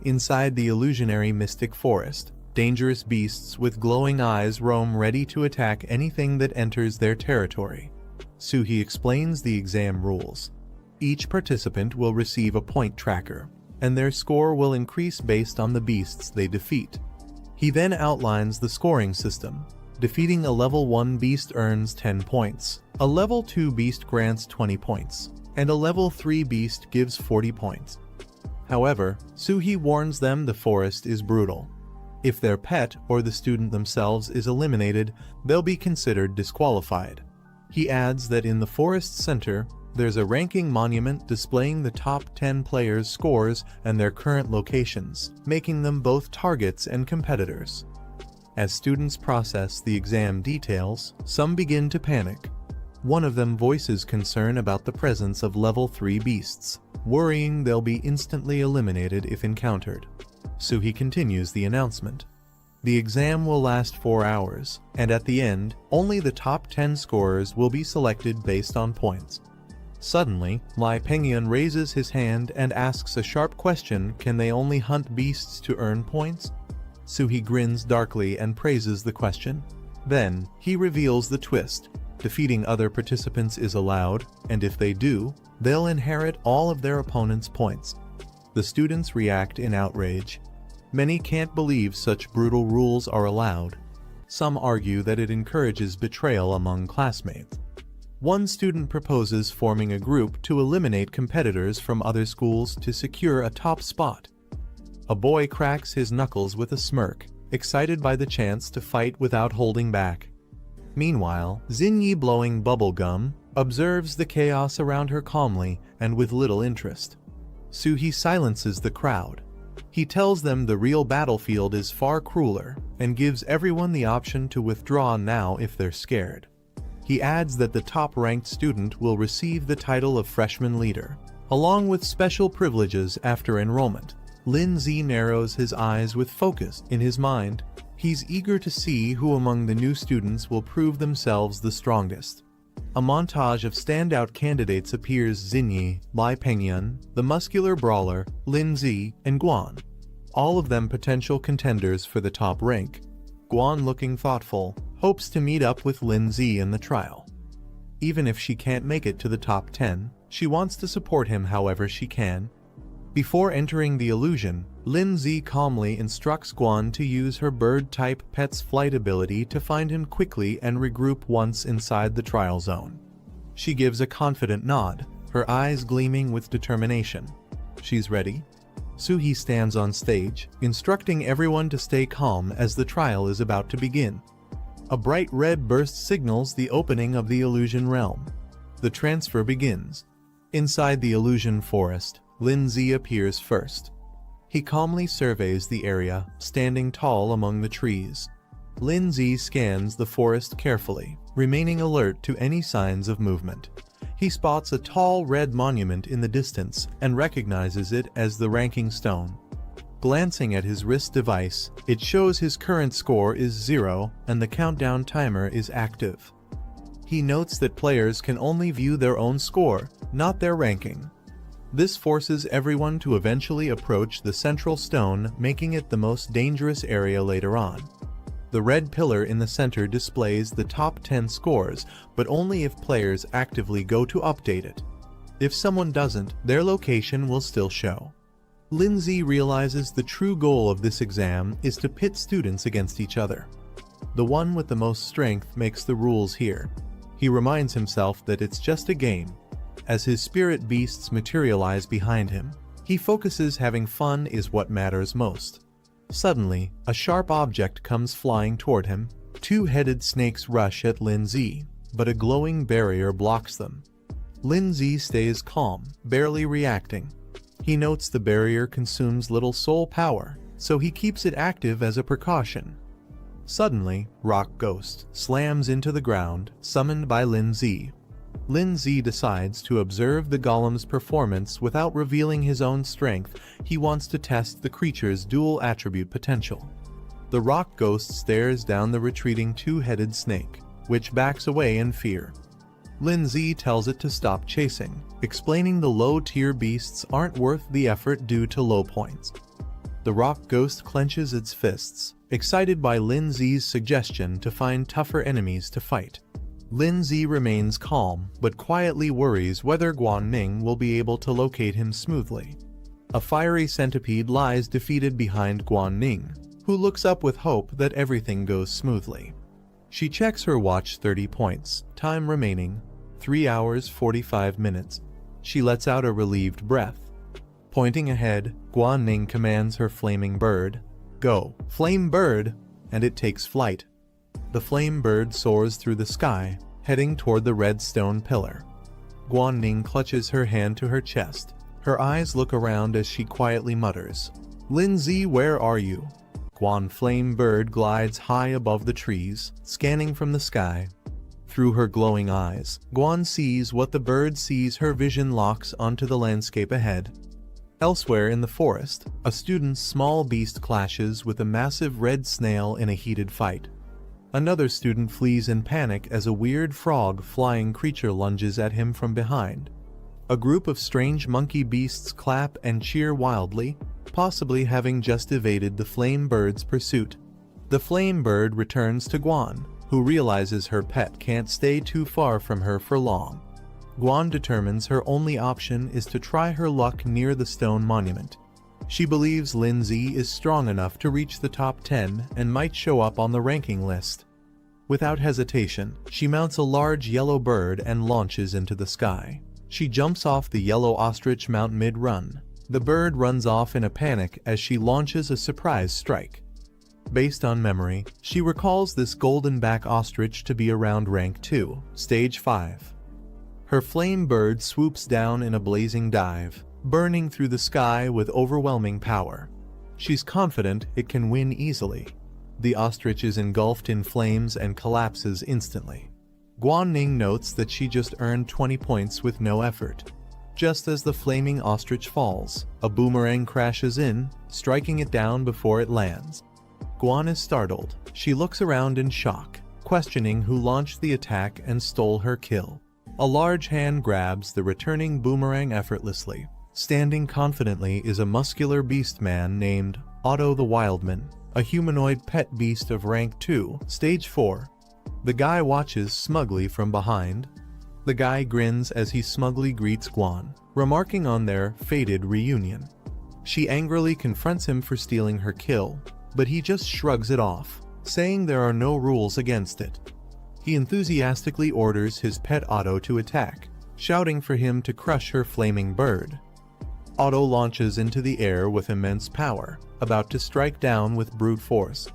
Inside the illusionary mystic forest, dangerous beasts with glowing eyes roam, ready to attack anything that enters their territory. Suhee explains the exam rules. Each participant will receive a point tracker, and their score will increase based on the beasts they defeat. He then outlines the scoring system. Defeating a level 1 beast earns 10 points, a level 2 beast grants 20 points, and a level 3 beast gives 40 points. However, Suhee warns them the forest is brutal. If their pet or the student themselves is eliminated, they'll be considered disqualified. He adds that in the forest's center, there's a ranking monument displaying the top 10 players' scores and their current locations, making them both targets and competitors. As students process the exam details, some begin to panic. One of them voices concern about the presence of level 3 beasts, worrying they'll be instantly eliminated if encountered. Suhee continues the announcement. The exam will last 4 hours, and at the end, only the top 10 scorers will be selected based on points. Suddenly, Lai Pengyun raises his hand and asks a sharp question: can they only hunt beasts to earn points? Suhee grins darkly and praises the question. Then, he reveals the twist. Defeating other participants is allowed, and if they do, they'll inherit all of their opponent's points. The students react in outrage. Many can't believe such brutal rules are allowed. Some argue that it encourages betrayal among classmates. One student proposes forming a group to eliminate competitors from other schools to secure a top spot. A boy cracks his knuckles with a smirk, excited by the chance to fight without holding back. Meanwhile, Xinyi, blowing bubble gum, observes the chaos around her calmly and with little interest. Suhee silences the crowd. He tells them the real battlefield is far crueler and gives everyone the option to withdraw now if they're scared. He adds that the top-ranked student will receive the title of freshman leader, along with special privileges after enrollment. Lin-Zi narrows his eyes with focus in his mind. He's eager to see who among the new students will prove themselves the strongest. A montage of standout candidates appears: Xinyi, Lai Pengyun, the muscular brawler, Lin-Zi, and Guan. All of them potential contenders for the top rank. Guan, looking thoughtful, hopes to meet up with Lin-Zi in the trial. Even if she can't make it to the top 10, she wants to support him however she can. Before entering the illusion, Lin-Zi calmly instructs Guan to use her bird-type pet's flight ability to find him quickly and regroup once inside the trial zone. She gives a confident nod, her eyes gleaming with determination. She's ready. Suhee stands on stage, instructing everyone to stay calm as the trial is about to begin. A bright red burst signals the opening of the illusion realm. The transfer begins. Inside the illusion forest, Lin-Zi appears first. He calmly surveys the area, standing tall among the trees. Lin-Zi scans the forest carefully, remaining alert to any signs of movement. He spots a tall red monument in the distance and recognizes it as the ranking stone. Glancing at his wrist device, it shows his current score is 0 and the countdown timer is active. He notes that players can only view their own score, not their ranking. This forces everyone to eventually approach the central stone, making it the most dangerous area later on. The red pillar in the center displays the top 10 scores, but only if players actively go to update it. If someone doesn't, their location will still show. Lin-Zi realizes the true goal of this exam is to pit students against each other. The one with the most strength makes the rules here. He reminds himself that it's just a game. As his spirit beasts materialize behind him, he focuses having fun is what matters most. Suddenly, a sharp object comes flying toward him. Two-headed snakes rush at Lin-Zi, but a glowing barrier blocks them. Lin-Zi stays calm, barely reacting. He notes the barrier consumes little soul power, so he keeps it active as a precaution. Suddenly, Rock Ghost slams into the ground, summoned by Lin-Zi. Lin-Zi decides to observe the golem's performance without revealing his own strength. He wants to test the creature's dual attribute potential. The rock ghost stares down the retreating two-headed snake, which backs away in fear. Lin-Zi tells it to stop chasing, explaining the low-tier beasts aren't worth the effort due to low points. The rock ghost clenches its fists, excited by Lin-Zi's suggestion to find tougher enemies to fight. Lin-Zi remains calm, but quietly worries whether Guan Ning will be able to locate him smoothly. A fiery centipede lies defeated behind Guan Ning, who looks up with hope that everything goes smoothly. She checks her watch. 30 points, time remaining, 3 hours 45 minutes. She lets out a relieved breath. Pointing ahead, Guan Ning commands her flaming bird, "Go, flame bird," and it takes flight. The flame bird soars through the sky, heading toward the red stone pillar. Guan Ning clutches her hand to her chest. Her eyes look around as she quietly mutters, "Lin-Zi, where are you?" Guan Flame Bird glides high above the trees, scanning from the sky. Through her glowing eyes, Guan sees what the bird sees. Her vision locks onto the landscape ahead. Elsewhere in the forest, a student's small beast clashes with a massive red snail in a heated fight. Another student flees in panic as a weird frog-flying creature lunges at him from behind. A group of strange monkey beasts clap and cheer wildly, possibly having just evaded the flame bird's pursuit. The flame bird returns to Guan, who realizes her pet can't stay too far from her for long. Guan determines her only option is to try her luck near the stone monument. She believes Lin-Zi is strong enough to reach the top 10 and might show up on the ranking list. Without hesitation, she mounts a large yellow bird and launches into the sky. She jumps off the yellow ostrich mount mid-run. The bird runs off in a panic as she launches a surprise strike. Based on memory, she recalls this golden-back ostrich to be around rank 2, stage 5. Her flame bird swoops down in a blazing dive, burning through the sky with overwhelming power. She's confident it can win easily. The ostrich is engulfed in flames and collapses instantly. Guanning notes that she just earned 20 points with no effort. Just as the flaming ostrich falls, a boomerang crashes in, striking it down before it lands. Guan is startled. She looks around in shock, questioning who launched the attack and stole her kill. A large hand grabs the returning boomerang effortlessly. Standing confidently is a muscular beast man named Otto the Wildman, a humanoid pet beast of rank 2, stage 4. The guy watches smugly from behind. The guy grins as he smugly greets Guan, remarking on their fated reunion. She angrily confronts him for stealing her kill, but he just shrugs it off, saying there are no rules against it. He enthusiastically orders his pet Otto to attack, shouting for him to crush her flaming bird. Otto launches into the air with immense power, about to strike down with brute force.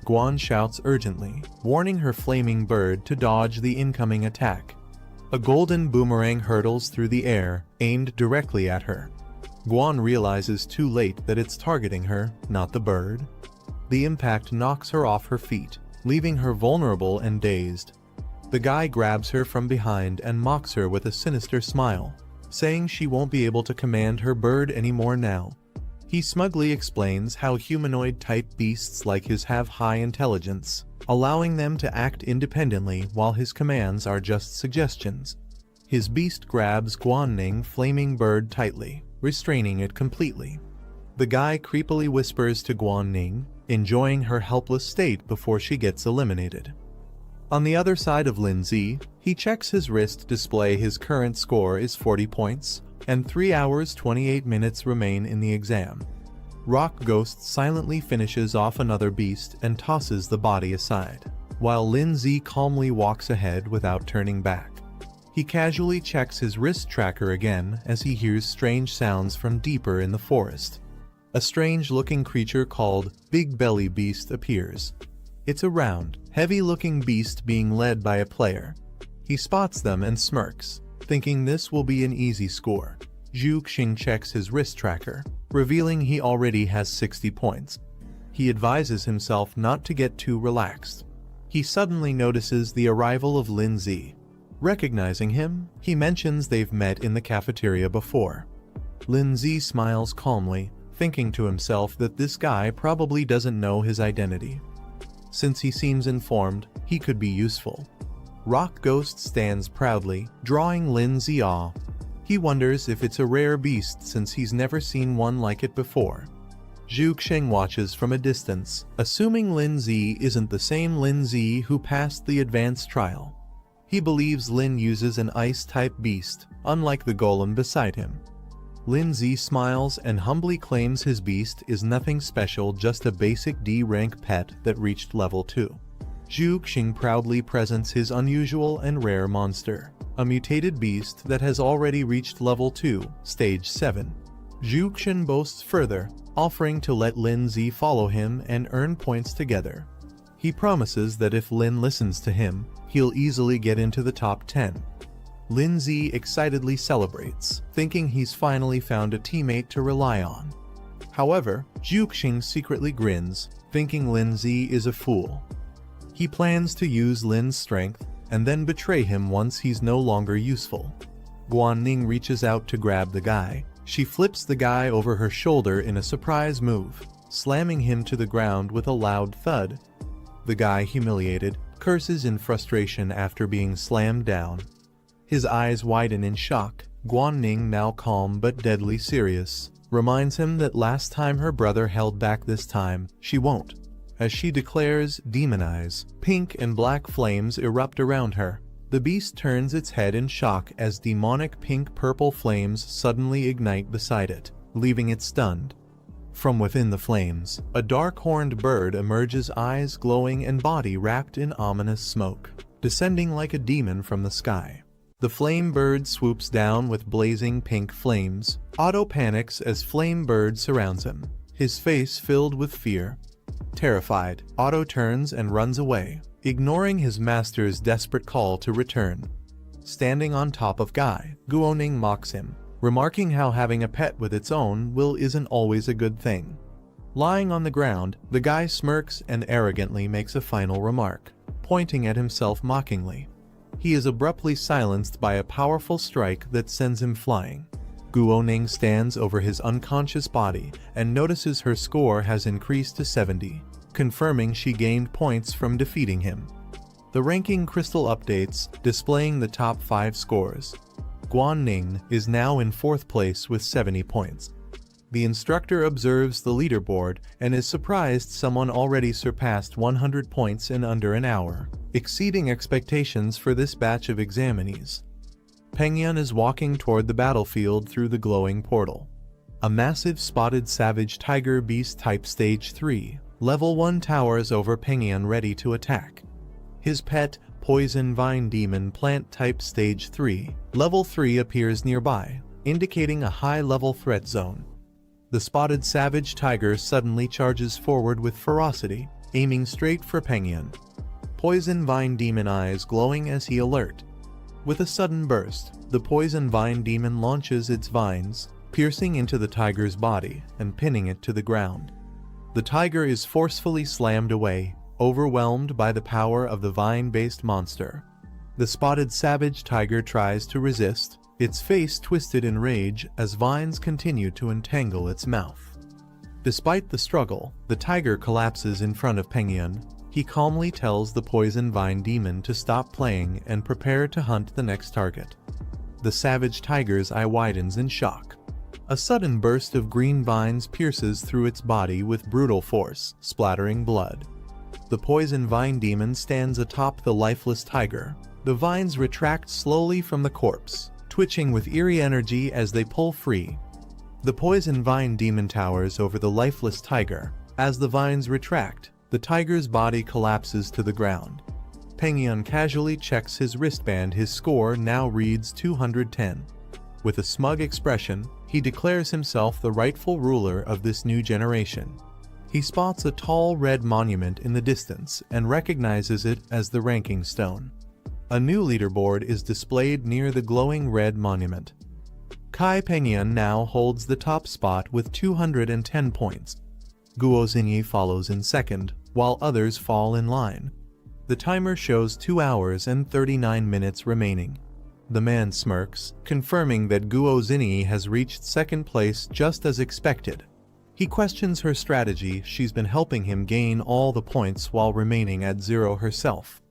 Guan shouts urgently, warning her flaming bird to dodge the incoming attack. A golden boomerang hurtles through the air, aimed directly at her. Guan realizes too late that it's targeting her, not the bird. The impact knocks her off her feet, leaving her vulnerable and dazed. The guy grabs her from behind and mocks her with a sinister smile, saying she won't be able to command her bird anymore now. He smugly explains how humanoid-type beasts like his have high intelligence, allowing them to act independently while his commands are just suggestions. His beast grabs Guanning flaming bird tightly, restraining it completely. The guy creepily whispers to Guanning, enjoying her helpless state before she gets eliminated. On the other side of Lindsay, he checks his wrist display. His current score is 40 points, and 3 hours 28 minutes remain in the exam. Rock Ghost silently finishes off another beast and tosses the body aside, while Lindsay calmly walks ahead without turning back. He casually checks his wrist tracker again as he hears strange sounds from deeper in the forest. A strange-looking creature called Big Belly Beast appears. It's a round, heavy-looking beast being led by a player. He spots them and smirks, thinking this will be an easy score. Zhu Xing checks his wrist tracker, revealing he already has 60 points. He advises himself not to get too relaxed. He suddenly notices the arrival of Lindsay. Recognizing him, he mentions they've met in the cafeteria before. Lindsay smiles calmly, thinking to himself that this guy probably doesn't know his identity. Since he seems informed, he could be useful. Rock Ghost stands proudly, drawing Lindsay off. He wonders if it's a rare beast since he's never seen one like it before. Zhu Xing watches from a distance, assuming Lindsay isn't the same Lindsay who passed the advanced trial. He believes Lin uses an ice-type beast, unlike the golem beside him. Lindsay smiles and humbly claims his beast is nothing special, just a basic D-rank pet that reached level 2. Zhu Xing proudly presents his unusual and rare monster, a mutated beast that has already reached level 2, stage 7. Zhu Xing boasts further, offering to let Lindsay follow him and earn points together. He promises that if Lin listens to him, he'll easily get into the top 10. Lindsay excitedly celebrates, thinking he's finally found a teammate to rely on. However, Zhu Xing secretly grins, thinking Lindsay is a fool. He plans to use Lin's strength and then betray him once he's no longer useful. Guanning reaches out to grab the guy. She flips the guy over her shoulder in a surprise move, slamming him to the ground with a loud thud. The guy, humiliated, curses in frustration after being slammed down. His eyes widen in shock. Guanning, now calm but deadly serious, reminds him that last time her brother held back, this time she won't. As she declares, "Demon eyes," pink and black flames erupt around her. The beast turns its head in shock as demonic pink-purple flames suddenly ignite beside it, leaving it stunned. From within the flames, a dark-horned bird emerges, eyes glowing and body wrapped in ominous smoke, descending like a demon from the sky. The flame bird swoops down with blazing pink flames. Otto panics as flame bird surrounds him, his face filled with fear. Terrified, Otto turns and runs away, ignoring his master's desperate call to return. Standing on top of Guy, Guoning mocks him, remarking how having a pet with its own will isn't always a good thing. Lying on the ground, the guy smirks and arrogantly makes a final remark, pointing at himself mockingly. He is abruptly silenced by a powerful strike that sends him flying. Guoning stands over his unconscious body and notices her score has increased to 70, confirming she gained points from defeating him. The ranking crystal updates, displaying the top 5 scores. Guoning is now in 4th place with 70 points. The instructor observes the leaderboard and is surprised someone already surpassed 100 points in under an hour, exceeding expectations for this batch of examinees. Pengyun is walking toward the battlefield through the glowing portal. A massive spotted savage tiger beast type stage 3, level 1 towers over Pengyun ready to attack. His pet, poison vine demon plant type stage 3, level 3 appears nearby, indicating a high-level threat zone. The spotted savage tiger suddenly charges forward with ferocity, aiming straight for Pengyun. Poison vine demon eyes glowing as he alert. With a sudden burst, the poison vine demon launches its vines, piercing into the tiger's body and pinning it to the ground. The tiger is forcefully slammed away, overwhelmed by the power of the vine-based monster. The spotted savage tiger tries to resist, its face twisted in rage as vines continue to entangle its mouth. Despite the struggle, the tiger collapses in front of Pengyun. He calmly tells the poison vine demon to stop playing and prepare to hunt the next target. The savage tiger's eye widens in shock. A sudden burst of green vines pierces through its body with brutal force, splattering blood. The poison vine demon stands atop the lifeless tiger. The vines retract slowly from the corpse, twitching with eerie energy as they pull free. The poison vine demon towers over the lifeless tiger. As the vines retract, the tiger's body collapses to the ground. Pengyun casually checks his wristband. His score now reads 210. With a smug expression, he declares himself the rightful ruler of this new generation. He spots a tall red monument in the distance and recognizes it as the ranking stone. A new leaderboard is displayed near the glowing red monument. Kai Pengyun now holds the top spot with 210 points. Guo Xingyi follows in second, while others fall in line. The timer shows 2 hours and 39 minutes remaining. The man smirks, confirming that Guo Xingyi has reached second place just as expected. He questions her strategy. She's been helping him gain all the points while remaining at 0 herself.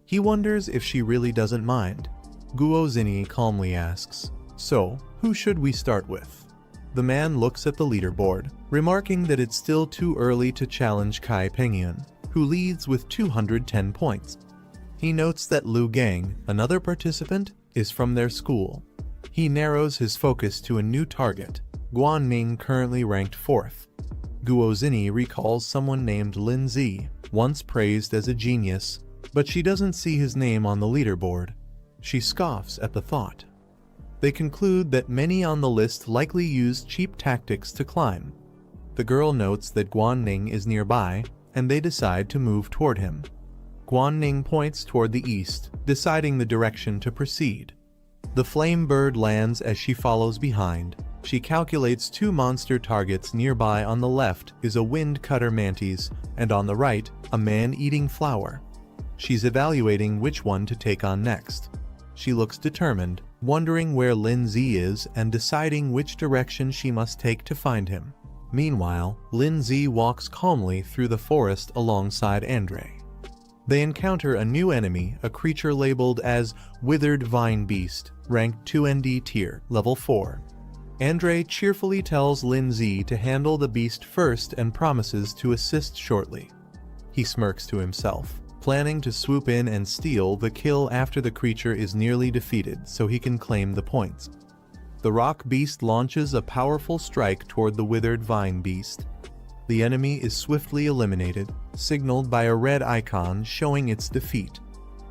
He wonders if she really doesn't mind. Guo Xingyi calmly asks, "So, who should we start with?" The man looks at the leaderboard, remarking that it's still too early to challenge Kai Pengyun, who leads with 210 points. He notes that Lu Gang, another participant, is from their school. He narrows his focus to a new target, Guanning, currently ranked 4th. Guo Xingyi recalls someone named Lin Zi, once praised as a genius, but she doesn't see his name on the leaderboard. She scoffs at the thought. They conclude that many on the list likely used cheap tactics to climb. The girl notes that Guanning is nearby, and they decide to move toward him. Guanning points toward the east, deciding the direction to proceed. The flame bird lands as she follows behind. She calculates 2 monster targets. Nearby on the left is a wind cutter mantis, and on the right, a man-eating flower. She's evaluating which one to take on next. She looks determined, wondering where Lin Zi is and deciding which direction she must take to find him. Meanwhile, Lin Zi walks calmly through the forest alongside Andre. They encounter a new enemy, a creature labeled as Withered Vine Beast, ranked 2ND tier, level 4. Andre cheerfully tells Lin Zi to handle the beast first and promises to assist shortly. He smirks to himself, planning to swoop in and steal the kill after the creature is nearly defeated so he can claim the points. The rock beast launches a powerful strike toward the withered vine beast. The enemy is swiftly eliminated, signaled by a red icon showing its defeat.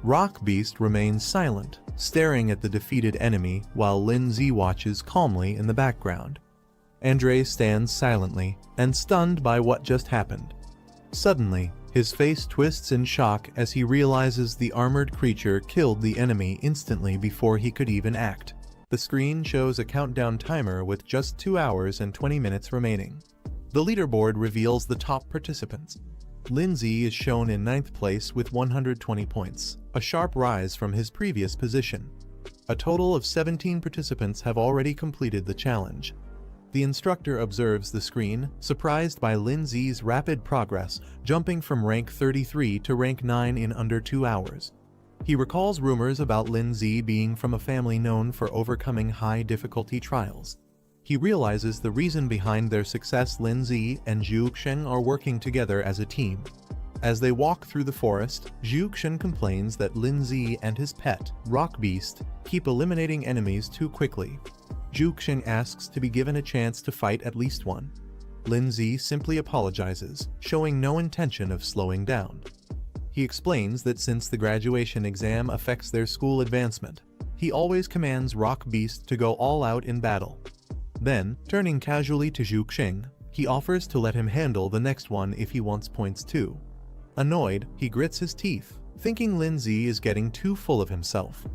Rock beast remains silent, staring at the defeated enemy while Lindsay watches calmly in the background. Andre stands silently and stunned by what just happened. Suddenly, his face twists in shock as he realizes the armored creature killed the enemy instantly before he could even act. The screen shows a countdown timer with just 2 hours and 20 minutes remaining. The leaderboard reveals the top participants. Lindsay is shown in 9th place with 120 points, a sharp rise from his previous position. A total of 17 participants have already completed the challenge. The instructor observes the screen, surprised by Lindsay's rapid progress, jumping from rank 33 to rank 9 in under 2 hours. He recalls rumors about Lindsay being from a family known for overcoming high-difficulty trials. He realizes the reason behind their success. Lindsay and Zhuxiang are working together as a team. As they walk through the forest, Zhuxiang complains that Lindsay and his pet, Rock Beast, keep eliminating enemies too quickly. Zhuxiang asks to be given a chance to fight at least one. Lindsay simply apologizes, showing no intention of slowing down. He explains that since the graduation exam affects their school advancement, he always commands Rock Beast to go all out in battle. Then, turning casually to Zhuxiang, he offers to let him handle the next one if he wants points too. Annoyed, he grits his teeth, thinking Lindsay is getting too full of himself.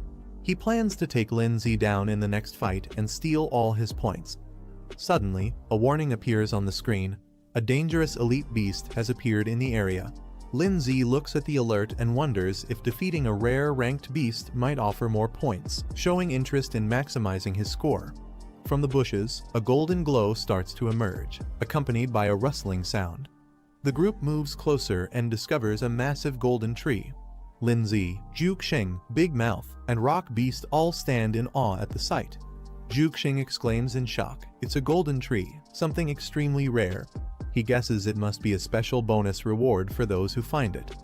He plans to take Lindsay down in the next fight and steal all his points. Suddenly, a warning appears on the screen. A dangerous elite beast has appeared in the area. Lindsay looks at the alert and wonders if defeating a rare ranked beast might offer more points, showing interest in maximizing his score. From the bushes, a golden glow starts to emerge, accompanied by a rustling sound. The group moves closer and discovers a massive golden tree. Lindsay, Zhuxiang, Big Mouth, and Rock Beast all stand in awe at the sight. Zhuxiang exclaims in shock, "It's a golden tree, something extremely rare." He guesses it must be a special bonus reward for those who find it.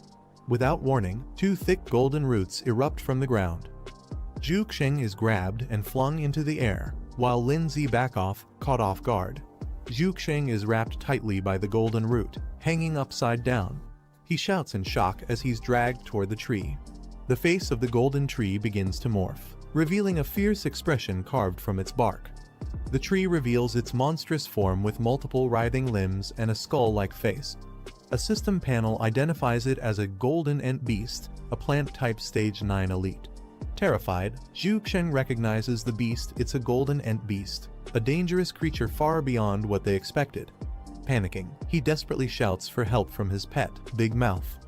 Without warning, 2 thick golden roots erupt from the ground. Zhuxiang is grabbed and flung into the air, while Lindsay back off, caught off guard. Zhuxiang is wrapped tightly by the golden root, hanging upside down. He shouts in shock as he's dragged toward the tree. The face of the golden tree begins to morph, revealing a fierce expression carved from its bark. The tree reveals its monstrous form with multiple writhing limbs and a skull-like face. A system panel identifies it as a golden ant beast, a plant-type stage 9 elite. Terrified, Zhuxiang recognizes the beast. It's a golden ant beast, a dangerous creature far beyond what they expected. Panicking, he desperately shouts for help from his pet, Big Mouth.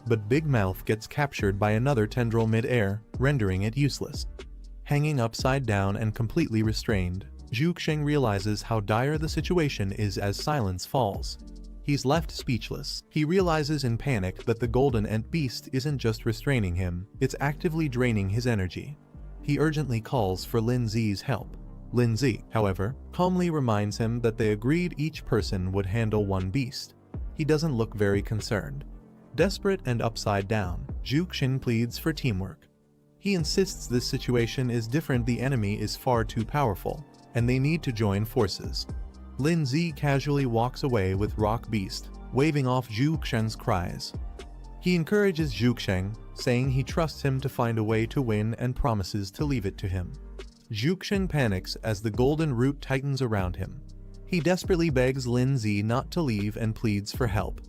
But Big Mouth gets captured by another tendril mid-air, rendering it useless. Hanging upside down and completely restrained, Zhuxiang realizes how dire the situation is as silence falls. He's left speechless. He realizes in panic that the golden ant beast isn't just restraining him, it's actively draining his energy. He urgently calls for Lindsay's help. Lindsay, however, calmly reminds him that they agreed each person would handle one beast. He doesn't look very concerned. Desperate and upside down, Zhuxiang pleads for teamwork. He insists this situation is different. The enemy is far too powerful, and they need to join forces. Lindsay casually walks away with Rock Beast, waving off Zhuxiang's cries. He encourages Zhuxiang, saying he trusts him to find a way to win and promises to leave it to him. Zhuxiang panics as the golden root tightens around him. He desperately begs Lindsay not to leave and pleads for help.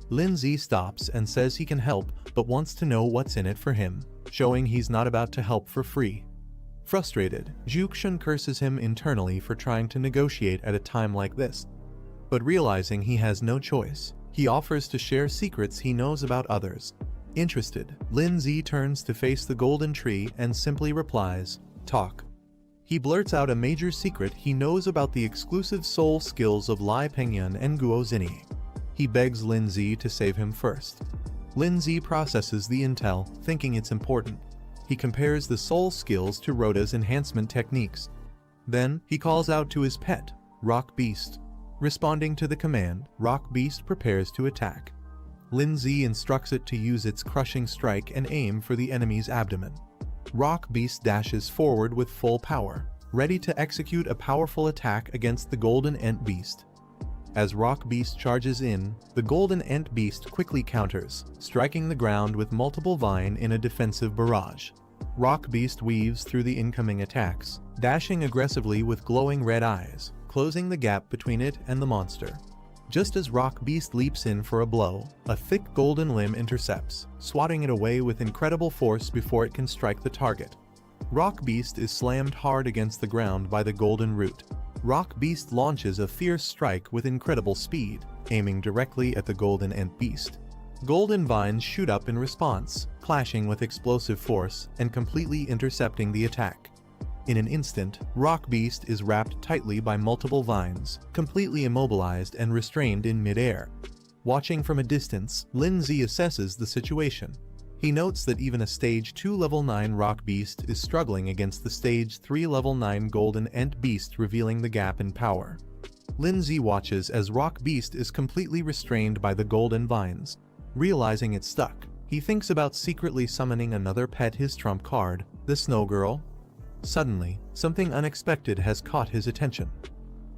Lindsay stops and says he can help but wants to know what's in it for him, showing he's not about to help for free. Frustrated, Zhuxiang curses him internally for trying to negotiate at a time like this. But realizing he has no choice, he offers to share secrets he knows about others. Interested, Lindsay turns to face the golden tree and simply replies, "Talk." He blurts out a major secret he knows about the exclusive soul skills of Lai Pengyan and Guo Zini. He begs Lindsay to save him first. Lindsay processes the intel, thinking it's important. He compares the soul skills to Rhoda's enhancement techniques. Then, he calls out to his pet, Rock Beast. Responding to the command, Rock Beast prepares to attack. Lindsay instructs it to use its crushing strike and aim for the enemy's abdomen. Rock Beast dashes forward with full power, ready to execute a powerful attack against the Golden Ant Beast. As Rock Beast charges in, the Golden Ant Beast quickly counters, striking the ground with multiple vine in a defensive barrage. Rock Beast weaves through the incoming attacks, dashing aggressively with glowing red eyes, closing the gap between it and the monster. Just as Rock Beast leaps in for a blow, a thick golden limb intercepts, swatting it away with incredible force before it can strike the target. Rock Beast is slammed hard against the ground by the golden root. Rock Beast launches a fierce strike with incredible speed, aiming directly at the Golden Ant Beast. Golden vines shoot up in response, clashing with explosive force and completely intercepting the attack. In an instant, Rock Beast is wrapped tightly by multiple vines, completely immobilized and restrained in mid-air. Watching from a distance, Lindsay assesses the situation. He notes that even a Stage 2 Level 9 Rock Beast is struggling against the Stage 3 Level 9 Golden Ant Beast, revealing the gap in power. Lindsay watches as Rock Beast is completely restrained by the golden vines. Realizing it's stuck, he thinks about secretly summoning another pet, his trump card, the Snow Girl. Suddenly, something unexpected has caught his attention.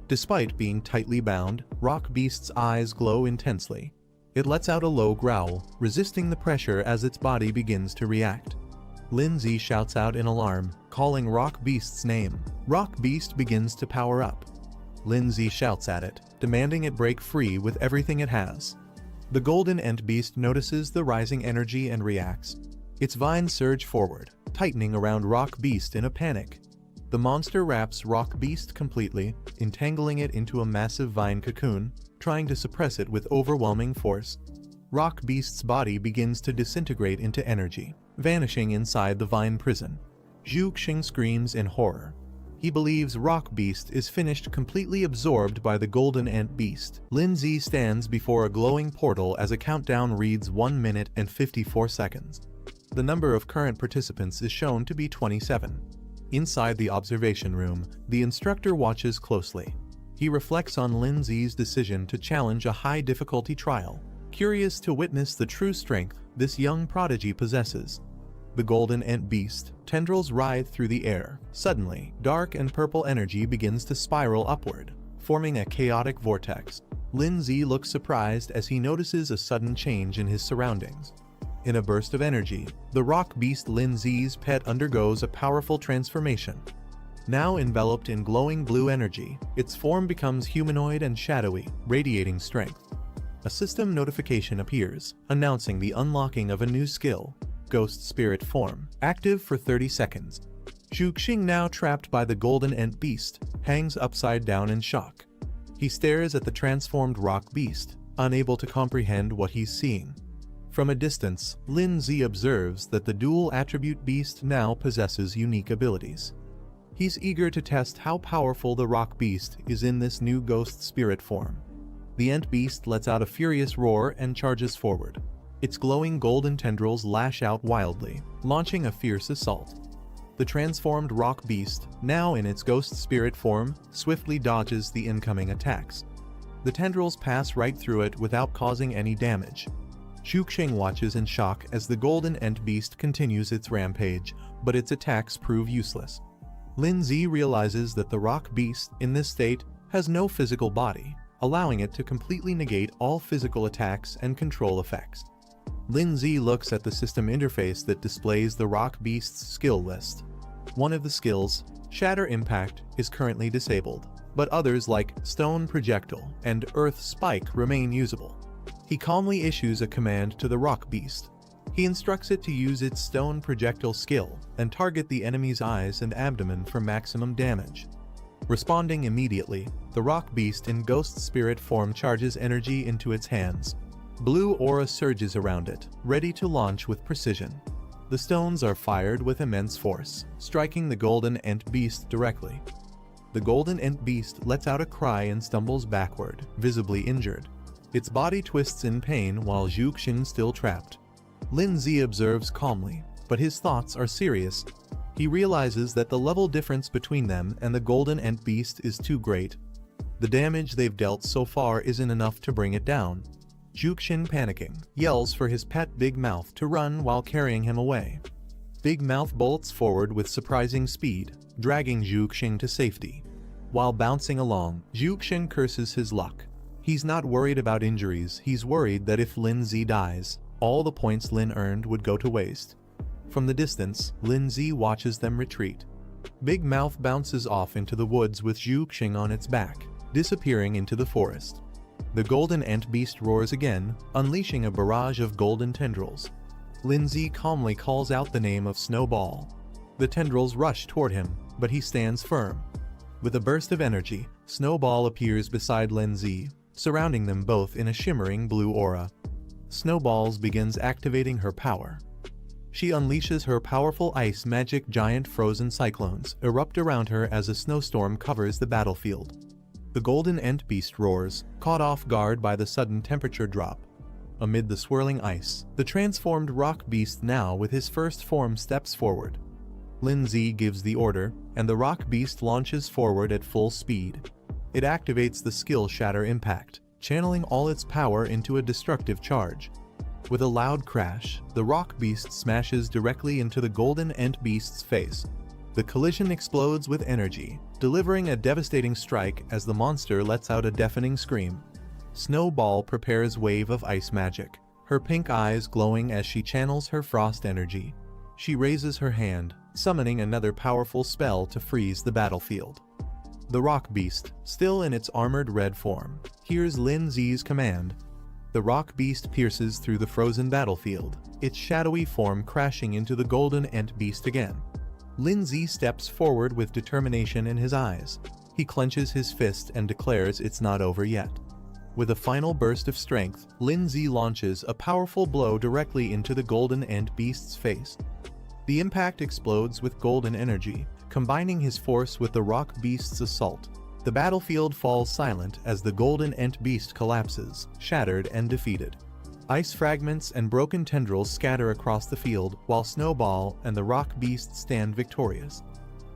Despite being tightly bound, Rock Beast's eyes glow intensely. It lets out a low growl, resisting the pressure as its body begins to react. Lindsay shouts out in alarm, calling Rock Beast's name. Rock Beast begins to power up. Lindsay shouts at it, demanding it break free with everything it has. The Golden Ant Beast notices the rising energy and reacts. Its vines surge forward, tightening around Rock Beast in a panic. The monster wraps Rock Beast completely, entangling it into a massive vine cocoon, trying to suppress it with overwhelming force. Rock Beast's body begins to disintegrate into energy, vanishing inside the vine prison. Zhu Xing screams in horror. He believes Rock Beast is finished, completely absorbed by the Golden Ant Beast. Lindsay stands before a glowing portal as a countdown reads 1 minute and 54 seconds. The number of current participants is shown to be 27. Inside the observation room, the instructor watches closely. He reflects on Lindsay's decision to challenge a high-difficulty trial, curious to witness the true strength this young prodigy possesses. The Golden Ant Beast tendrils writhe through the air. Suddenly, dark and purple energy begins to spiral upward, forming a chaotic vortex. Lindsay looks surprised as he notices a sudden change in his surroundings. In a burst of energy, the Rock Beast, Lindsay's pet, undergoes a powerful transformation. Now enveloped in glowing blue energy, its form becomes humanoid and shadowy, radiating strength. A system notification appears, announcing the unlocking of a new skill, Ghost Spirit Form, active for 30 seconds. Zhu Xing, now trapped by the Golden Ant Beast, hangs upside down in shock. He stares at the transformed Rock Beast, unable to comprehend what he's seeing. From a distance, Lindsay observes that the dual attribute beast now possesses unique abilities. He's eager to test how powerful the Rock Beast is in this new ghost spirit form. The Ant Beast lets out a furious roar and charges forward. Its glowing golden tendrils lash out wildly, launching a fierce assault. The transformed Rock Beast, now in its ghost spirit form, swiftly dodges the incoming attacks. The tendrils pass right through it without causing any damage. Zhu Xing watches in shock as the Golden Ant Beast continues its rampage, but its attacks prove useless. Lindsay realizes that the Rock Beast, in this state, has no physical body, allowing it to completely negate all physical attacks and control effects. Lindsay looks at the system interface that displays the Rock Beast's skill list. One of the skills, Shatter Impact, is currently disabled, but others like Stone Projectile and Earth Spike remain usable. He calmly issues a command to the Rock Beast. He instructs it to use its Stone Projectile skill and target the enemy's eyes and abdomen for maximum damage. Responding immediately, the Rock Beast in Ghost Spirit form charges energy into its hands. Blue aura surges around it, ready to launch with precision. The stones are fired with immense force, striking the Golden Ant Beast directly. The Golden Ant Beast lets out a cry and stumbles backward, visibly injured. Its body twists in pain while Zhu Xing still trapped. Lindsay observes calmly, but his thoughts are serious. He realizes that the level difference between them and the Golden Ant Beast is too great. The damage they've dealt so far isn't enough to bring it down. Zhu Xing, panicking, yells for his pet Big Mouth to run while carrying him away. Big Mouth bolts forward with surprising speed, dragging Zhu Xing to safety. While bouncing along, Zhu Xing curses his luck. He's not worried about injuries, he's worried that if Lin Zi dies, all the points Lin earned would go to waste. From the distance, Lin Zi watches them retreat. Big Mouth bounces off into the woods with Zhu Xing on its back, disappearing into the forest. The golden ant beast roars again, unleashing a barrage of golden tendrils. Lin Zi calmly calls out the name of Snowball. The tendrils rush toward him, but he stands firm. With a burst of energy, Snowball appears beside Lin Zi, surrounding them both in a shimmering blue aura. Snowballs begins activating her power. She unleashes her powerful ice magic. Giant frozen cyclones erupt around her as a snowstorm covers the battlefield. The golden ant beast roars, caught off guard by the sudden temperature drop. Amid the swirling ice, the transformed rock beast, now with his first form, steps forward. Lin Zi gives the order, and the rock beast launches forward at full speed. It activates the skill Shatter Impact, channeling all its power into a destructive charge. With a loud crash, the rock beast smashes directly into the golden ant beast's face. The collision explodes with energy, delivering a devastating strike as the monster lets out a deafening scream. Snowball prepares wave of ice magic, her pink eyes glowing as she channels her frost energy. She raises her hand, summoning another powerful spell to freeze the battlefield. The rock beast, still in its armored red form, hears Lin Zi's command. The rock beast pierces through the frozen battlefield, its shadowy form crashing into the golden ant beast again. Lin Zi steps forward with determination in his eyes. He clenches his fist and declares it's not over yet. With a final burst of strength, Lin Zi launches a powerful blow directly into the golden ant beast's face. The impact explodes with golden energy, combining his force with the rock beast's assault. The battlefield falls silent as the golden ant beast collapses, shattered and defeated. Ice fragments and broken tendrils scatter across the field, while Snowball and the rock beast stand victorious.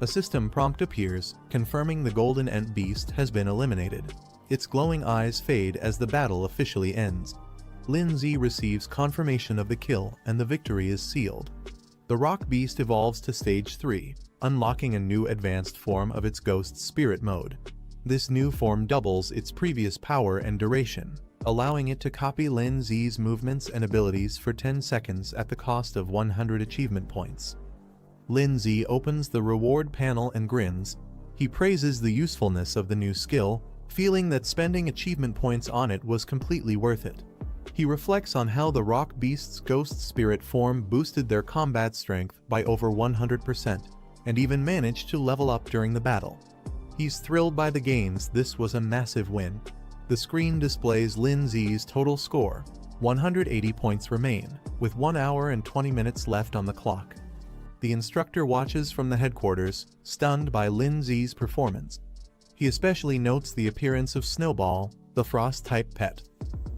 A system prompt appears, confirming the golden ant beast has been eliminated. Its glowing eyes fade as the battle officially ends. Lin Zi receives confirmation of the kill, and the victory is sealed. The rock beast evolves to stage 3, unlocking a new advanced form of its ghost spirit mode. This new form doubles its previous power and duration, allowing it to copy Lin Zi's movements and abilities for 10 seconds at the cost of 100 achievement points. Lin Zi opens the reward panel and grins. He praises the usefulness of the new skill, feeling that spending achievement points on it was completely worth it. He reflects on how the rock beast's ghost spirit form boosted their combat strength by over 100%, and even managed to level up during the battle. He's thrilled by the gains. This was a massive win. The screen displays Lin Zi's total score. 180 points remain, with 1 hour and 20 minutes left on the clock. The instructor watches from the headquarters, stunned by Lin Zi's performance. He especially notes the appearance of Snowball, the frost-type pet.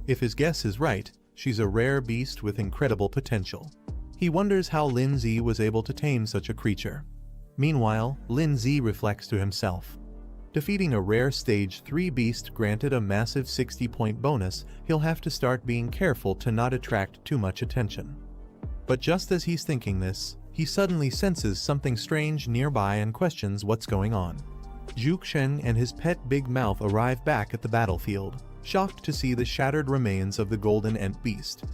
If his guess is right, she's a rare beast with incredible potential. He wonders how Lin Zi was able to tame such a creature. Meanwhile, Lin Zi reflects to himself. Defeating a rare stage 3 beast granted a massive 60-point bonus. He'll have to start being careful to not attract too much attention. But just as he's thinking this, he suddenly senses something strange nearby and questions what's going on. Zhu Xing and his pet Big Mouth arrive back at the battlefield, shocked to see the shattered remains of the golden ant beast.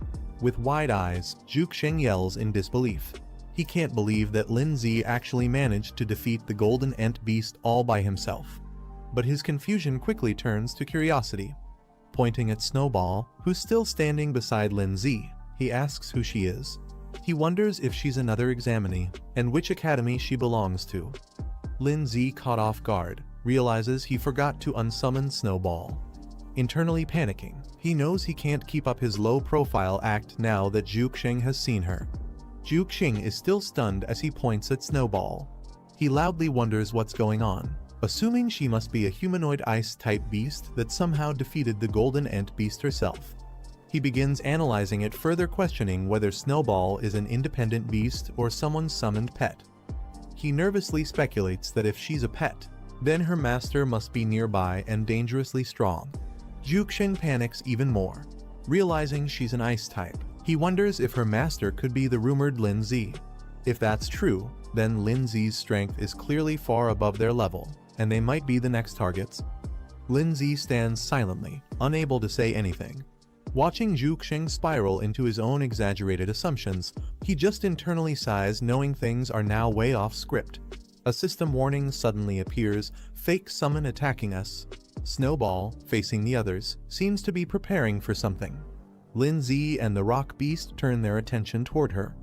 With wide eyes, Zhu Xing yells in disbelief. He can't believe that Lin Zi actually managed to defeat the golden ant beast all by himself. But his confusion quickly turns to curiosity. Pointing at Snowball, who's still standing beside Lin Zi, he asks who she is. He wonders if she's another examinee, and which academy she belongs to. Lin Zi, caught off guard, realizes he forgot to unsummon Snowball. Internally panicking, he knows he can't keep up his low-profile act now that Zhu Xing has seen her. Zhu Xing is still stunned as he points at Snowball. He loudly wonders what's going on, assuming she must be a humanoid ice-type beast that somehow defeated the golden ant beast herself. He begins analyzing it, further questioning whether Snowball is an independent beast or someone's summoned pet. He nervously speculates that if she's a pet, then her master must be nearby and dangerously strong. Zhu Xing panics even more. Realizing she's an ice type, he wonders if her master could be the rumored Lin Zi. If that's true, then Lindsay's strength is clearly far above their level, and they might be the next targets. Lindsay stands silently, unable to say anything. Watching Zhuxing spiral into his own exaggerated assumptions, he just internally sighs, knowing things are now way off script. A system warning suddenly appears, fake summon attacking us. Snowball, facing the others, seems to be preparing for something. Lindsay and the rock beast turn their attention toward her.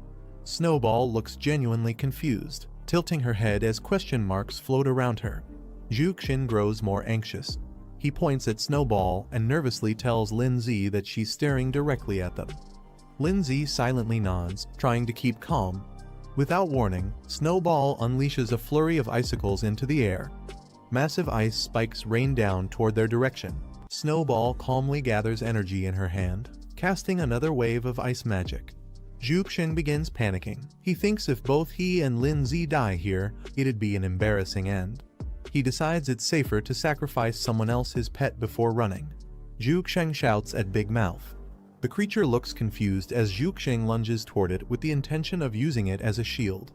Snowball looks genuinely confused, tilting her head as question marks float around her. Zhuxing grows more anxious. He points at Snowball and nervously tells Lindsay that she's staring directly at them. Lindsay silently nods, trying to keep calm. Without warning, Snowball unleashes a flurry of icicles into the air. Massive ice spikes rain down toward their direction. Snowball calmly gathers energy in her hand, casting another wave of ice magic. Zhuxing begins panicking. He thinks if both he and Lindsay die here, it'd be an embarrassing end. He decides it's safer to sacrifice someone else's pet before running. Zhuxing shouts at Big Mouth. The creature looks confused as Zhuxing lunges toward it with the intention of using it as a shield.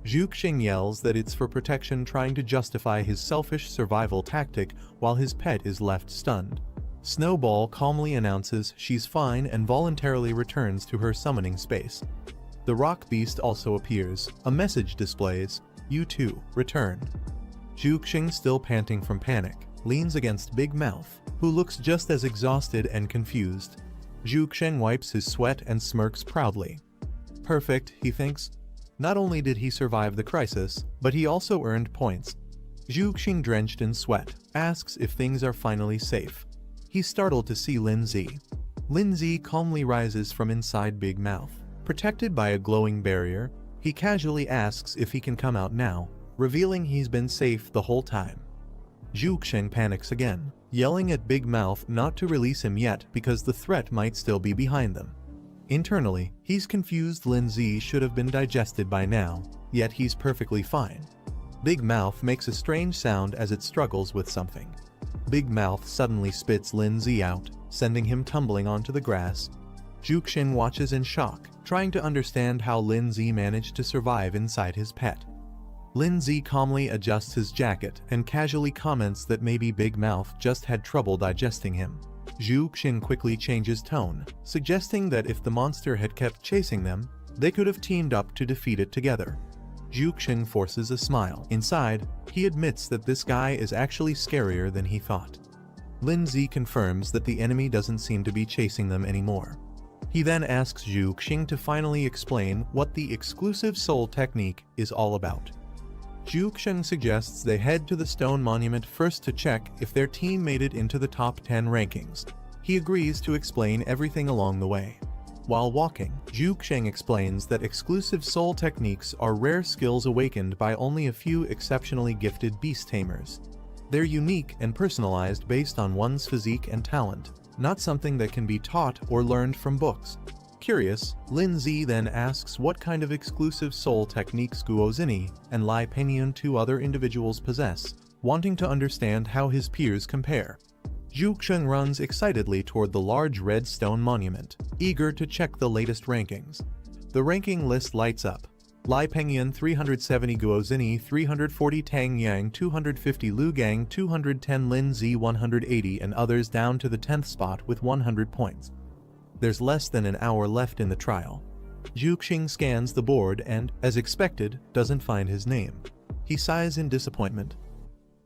Zhuxing yells that it's for protection, trying to justify his selfish survival tactic while his pet is left stunned. Snowball calmly announces she's fine and voluntarily returns to her summoning space. The rock beast also appears. A message displays, "You too, return." Zhuxing, still panting from panic, leans against Big Mouth, who looks just as exhausted and confused. Zhuxing wipes his sweat and smirks proudly. Perfect, he thinks. Not only did he survive the crisis, but he also earned points. Zhuxing, drenched in sweat, asks if things are finally safe. He's startled to see Lindsay. Lindsay calmly rises from inside Big Mouth. Protected by a glowing barrier, he casually asks if he can come out now, revealing he's been safe the whole time. Zhuxing panics again, yelling at Big Mouth not to release him yet because the threat might still be behind them. Internally, he's confused. Lindsay should have been digested by now, yet he's perfectly fine. Big Mouth makes a strange sound as it struggles with something. Big Mouth suddenly spits Lindsay out, sending him tumbling onto the grass. Zhuxing watches in shock, trying to understand how Lindsay managed to survive inside his pet. Lindsay calmly adjusts his jacket and casually comments that maybe Big Mouth just had trouble digesting him. Zhuxing quickly changes tone, suggesting that if the monster had kept chasing them, they could have teamed up to defeat it together. Zhuxing forces a smile. Inside, he admits that this guy is actually scarier than he thought. Lindsay confirms that the enemy doesn't seem to be chasing them anymore. He then asks Zhuxing to finally explain what the exclusive soul technique is all about. Zhuxing suggests they head to the stone monument first to check if their team made it into the top 10 rankings. He agrees to explain everything along the way. While walking, Zhuxing explains that exclusive soul techniques are rare skills awakened by only a few exceptionally gifted beast tamers. They're unique and personalized based on one's physique and talent, not something that can be taught or learned from books. Curious, Lindsay then asks what kind of exclusive soul techniques Guozini and Lai Pengyun, two other individuals, possess, wanting to understand how his peers compare. Zhuxing runs excitedly toward the large red stone monument, eager to check the latest rankings. The ranking list lights up. Lai Pengyun 370, Guozini 340, Tang Yang 250, Lu Gang 210, Lindsay 180, and others down to the 10th spot with 100 points. There's less than an hour left in the trial. Zhuxing scans the board and, as expected, doesn't find his name. He sighs in disappointment.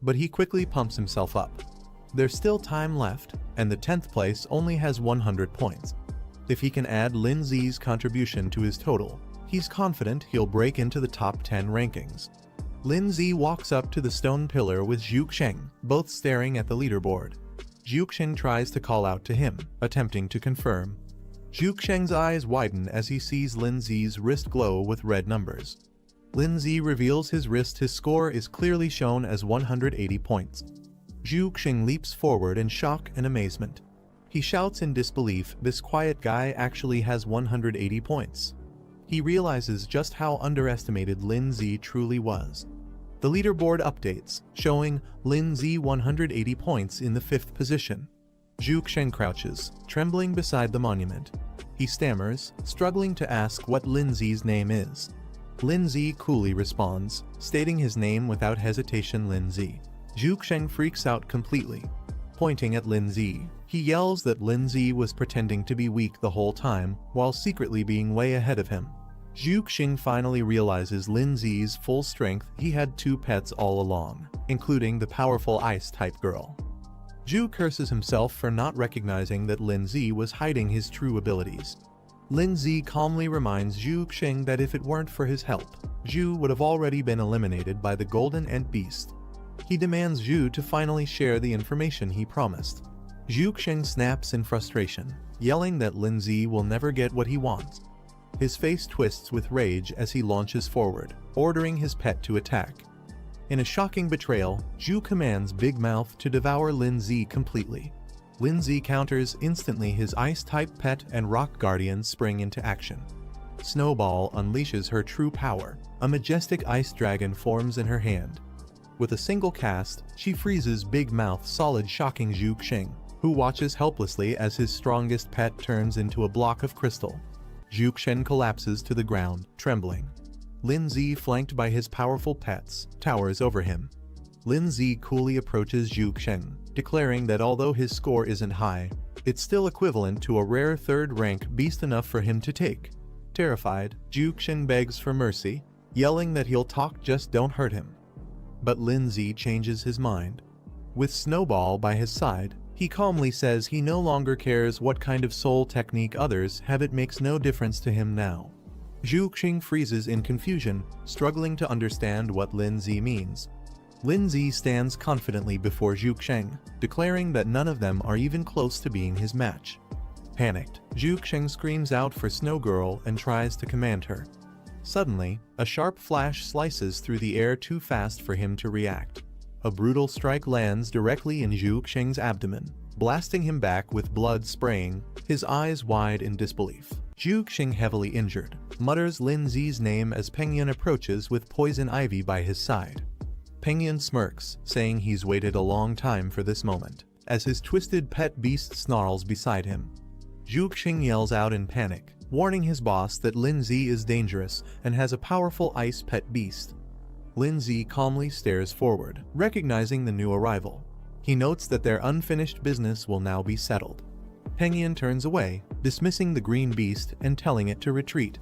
But he quickly pumps himself up. There's still time left, and the 10th place only has 100 points. If he can add Lindsay's contribution to his total, he's confident he'll break into the top 10 rankings. Lindsay walks up to the stone pillar with Zhuxing, both staring at the leaderboard. Zhuxing tries to call out to him, attempting to confirm. Zhuxing's eyes widen as he sees Lindsay's wrist glow with red numbers. Lindsay reveals his wrist. His score is clearly shown as 180 points. Zhuxing leaps forward in shock and amazement. He shouts in disbelief, this quiet guy actually has 180 points. He realizes just how underestimated Lindsay truly was. The leaderboard updates, showing Lindsay 180 points in the 5th position. Zhuxing crouches, trembling beside the monument. He stammers, struggling to ask what Lindsay's name is. Linzi coolly responds, stating his name without hesitation, Linzi. Zhuxing freaks out completely. Pointing at Linzi, he yells that Linzi was pretending to be weak the whole time, while secretly being way ahead of him. Zhuxing finally realizes Linzi's full strength. He had two pets all along, including the powerful ice-type girl. Zhu curses himself for not recognizing that Linzi was hiding his true abilities. Linzi calmly reminds Zhuxing that if it weren't for his help, Zhu would have already been eliminated by the Golden Ant Beast. He demands Zhu to finally share the information he promised. Zhuxing snaps in frustration, yelling that Linzi will never get what he wants. His face twists with rage as he launches forward, ordering his pet to attack. In a shocking betrayal, Zhu commands Big Mouth to devour Linzi completely. Linzi counters instantly. His ice-type pet and rock guardian spring into action. Snowball unleashes her true power. A majestic ice dragon forms in her hand. With a single cast, she freezes Big Mouth solid, shocking Zhuxing, who watches helplessly as his strongest pet turns into a block of crystal. Zhuxing collapses to the ground, trembling. Linzi, flanked by his powerful pets, towers over him. Linzi coolly approaches Zhuxing, declaring that although his score isn't high, it's still equivalent to a rare third-rank beast, enough for him to take. Terrified, Zhuxing begs for mercy, yelling that he'll talk, just don't hurt him. But Linzi changes his mind. With Snowball by his side, he calmly says he no longer cares what kind of soul technique others have, it makes no difference to him now. Zhuxing freezes in confusion, struggling to understand what Linzi means. Linzi stands confidently before Zhuxing, declaring that none of them are even close to being his match. Panicked, Zhuxing screams out for Snow Girl and tries to command her. Suddenly, a sharp flash slices through the air too fast for him to react. A brutal strike lands directly in Zhuxing's abdomen, blasting him back with blood spraying, his eyes wide in disbelief. Zhuxing, heavily injured, mutters Linzi's name as Pengyun approaches with poison ivy by his side. Pengyun smirks, saying he's waited a long time for this moment, as his twisted pet beast snarls beside him. Zhuxing yells out in panic, warning his boss that Linzi is dangerous and has a powerful ice pet beast. Linzi calmly stares forward, recognizing the new arrival. He notes that their unfinished business will now be settled. Pengyun turns away, dismissing the green beast and telling it to retreat.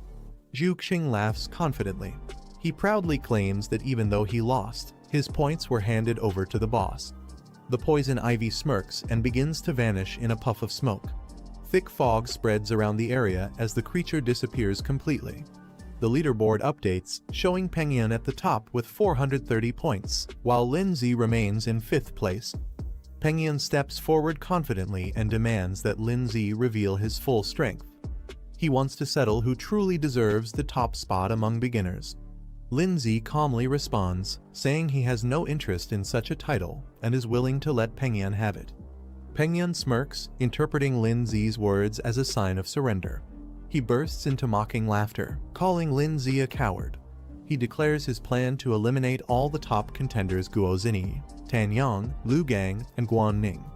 Zhuxing laughs confidently. He proudly claims that even though he lost, his points were handed over to the boss. The poison ivy smirks and begins to vanish in a puff of smoke. Thick fog spreads around the area as the creature disappears completely. The leaderboard updates, showing Pengyun at the top with 430 points, while Linzi remains in 5th place. Pengyun steps forward confidently and demands that Linzi reveal his full strength. He wants to settle who truly deserves the top spot among beginners. Linzi calmly responds, saying he has no interest in such a title and is willing to let Pengyun have it. Pengyun smirks, interpreting Linzi's words as a sign of surrender. He bursts into mocking laughter, calling Linzi a coward. He declares his plan to eliminate all the top contenders: Guozini, Tanyang, Lu Gang, and Guanning.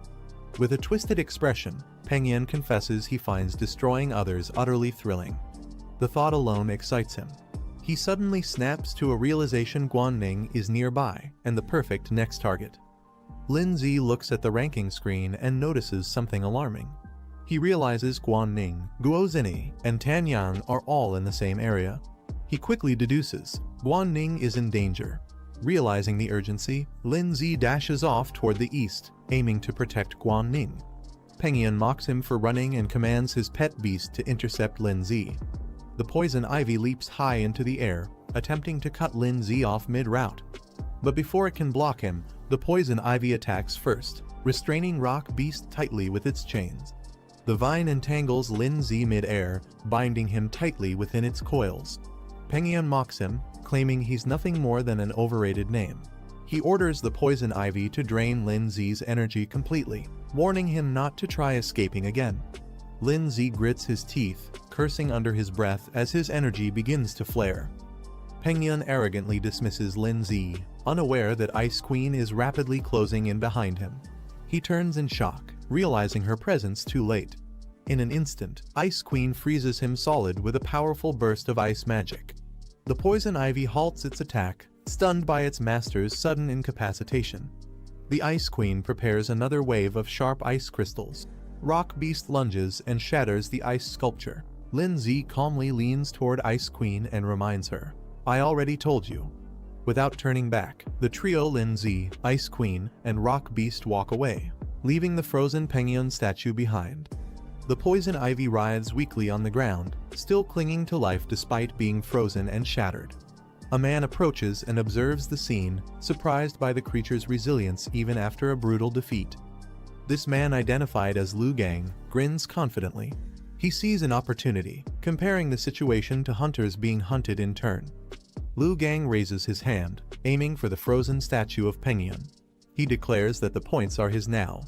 With a twisted expression, Pengyun confesses he finds destroying others utterly thrilling. The thought alone excites him. He suddenly snaps to a realization: Guanning is nearby and the perfect next target. Linzi looks at the ranking screen and notices something alarming. He realizes Guanning, Guozini, and Tanyang are all in the same area. He quickly deduces Guanning is in danger. Realizing the urgency, Linzi dashes off toward the east, aiming to protect Guanning. Pengyun mocks him for running and commands his pet beast to intercept Linzi. The poison ivy leaps high into the air, attempting to cut Linzi off mid-route. But before it can block him, the poison ivy attacks first, restraining Rock Beast tightly with its chains. The vine entangles Linzi mid-air, binding him tightly within its coils. Pengyun mocks him, claiming he's nothing more than an overrated name. He orders the poison ivy to drain Linzi's energy completely, warning him not to try escaping again. Linzi grits his teeth, cursing under his breath as his energy begins to flare. Pengyun arrogantly dismisses Linzi, unaware that Ice Queen is rapidly closing in behind him. He turns in shock, realizing her presence too late. In an instant, Ice Queen freezes him solid with a powerful burst of ice magic. The poison ivy halts its attack, stunned by its master's sudden incapacitation. The Ice Queen prepares another wave of sharp ice crystals. Rock Beast lunges and shatters the ice sculpture. Lin-Z calmly leans toward Ice Queen and reminds her, "I already told you." Without turning back, the trio Lin-Z, Ice Queen, and Rock Beast walk away, leaving the frozen Penguin statue behind. The poison ivy writhes weakly on the ground, still clinging to life despite being frozen and shattered. A man approaches and observes the scene, surprised by the creature's resilience even after a brutal defeat. This man, identified as Liu Gang, grins confidently. He sees an opportunity, comparing the situation to hunters being hunted in turn. Liu Gang raises his hand, aiming for the frozen statue of Penguin. He declares that the points are his now.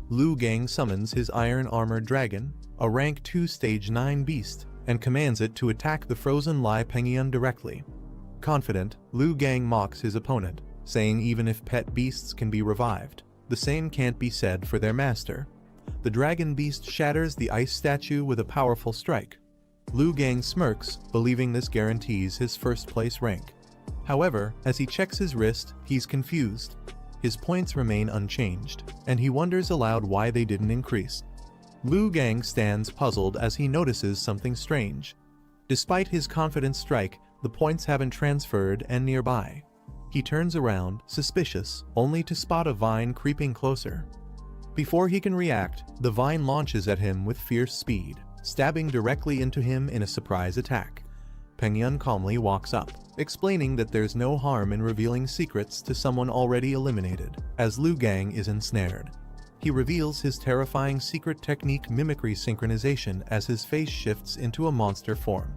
Liu Gang summons his iron-armored dragon, a rank 2 stage 9 beast, and commands it to attack the frozen Lai Penguin directly. Confident, Liu Gang mocks his opponent, saying even if pet beasts can be revived, the same can't be said for their master. The dragon beast shatters the ice statue with a powerful strike. Liu Gang smirks, believing this guarantees his first-place rank. However, as he checks his wrist, he's confused. His points remain unchanged, and he wonders aloud why they didn't increase. Liu Gang stands puzzled as he notices something strange. Despite his confident strike, the points haven't transferred and nearby. He turns around, suspicious, only to spot a vine creeping closer. Before he can react, the vine launches at him with fierce speed, stabbing directly into him in a surprise attack. Penguin calmly walks up, explaining that there's no harm in revealing secrets to someone already eliminated, as Liu Gang is ensnared. He reveals his terrifying secret technique, mimicry synchronization, as his face shifts into a monster form.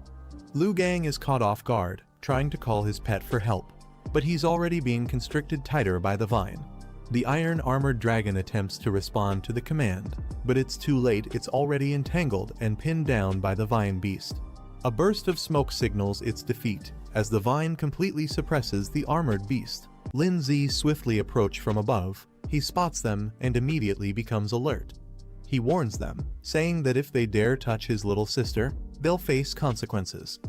Liu Gang is caught off guard, trying to call his pet for help, but he's already being constricted tighter by the vine. The iron-armored dragon attempts to respond to the command, but it's too late. It's already entangled and pinned down by the vine beast. A burst of smoke signals its defeat, as the vine completely suppresses the armored beast. Lin-Z swiftly approach from above. He spots them and immediately becomes alert. He warns them, saying that if they dare touch his little sister, they'll face consequences.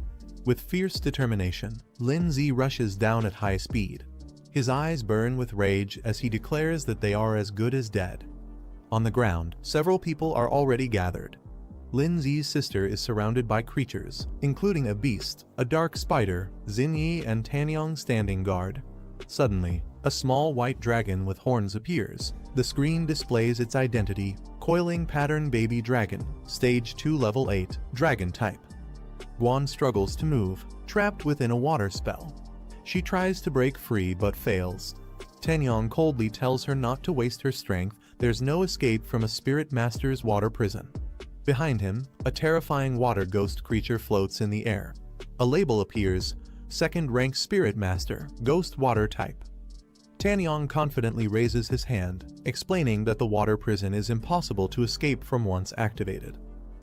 With fierce determination, Lin-Z rushes down at high speed. His eyes burn with rage as he declares that they are as good as dead. On the ground, several people are already gathered. Lin-Z's sister is surrounded by creatures, including a beast, a dark spider, Xinyi and Tanyong standing guard. Suddenly, a small white dragon with horns appears. The screen displays its identity, Coiling Pattern Baby Dragon, Stage 2 Level 8, Dragon Type. Guan struggles to move, trapped within a water spell. She tries to break free but fails. Tanyong coldly tells her not to waste her strength. There's no escape from a spirit master's water prison. Behind him, a terrifying water ghost creature floats in the air. A label appears, Second Rank Spirit Master, Ghost Water Type. Tanyong confidently raises his hand, explaining that the water prison is impossible to escape from once activated.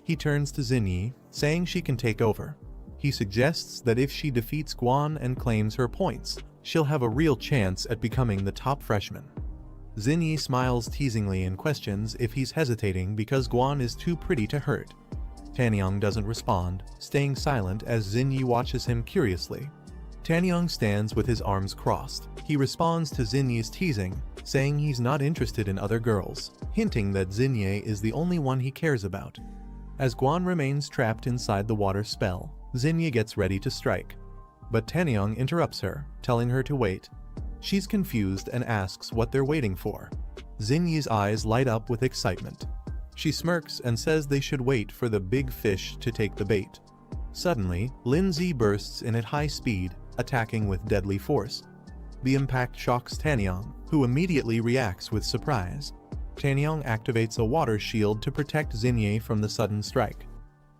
He turns to Xinyi, saying she can take over. He suggests that if she defeats Guan and claims her points, she'll have a real chance at becoming the top freshman. Xinyi smiles teasingly and questions if he's hesitating because Guan is too pretty to hurt. Tanyong doesn't respond, staying silent as Xinyi watches him curiously. Tanyong stands with his arms crossed. He responds to Xinyi's teasing, saying he's not interested in other girls, hinting that Xinyi is the only one he cares about. As Guan remains trapped inside the water spell, Xinyi gets ready to strike. But Tanyong interrupts her, telling her to wait. She's confused and asks what they're waiting for. Xinyi's eyes light up with excitement. She smirks and says they should wait for the big fish to take the bait. Suddenly, Lin-Z bursts in at high speed, attacking with deadly force. The impact shocks Tanyong, who immediately reacts with surprise. Tanyong activates a water shield to protect Xinyi from the sudden strike.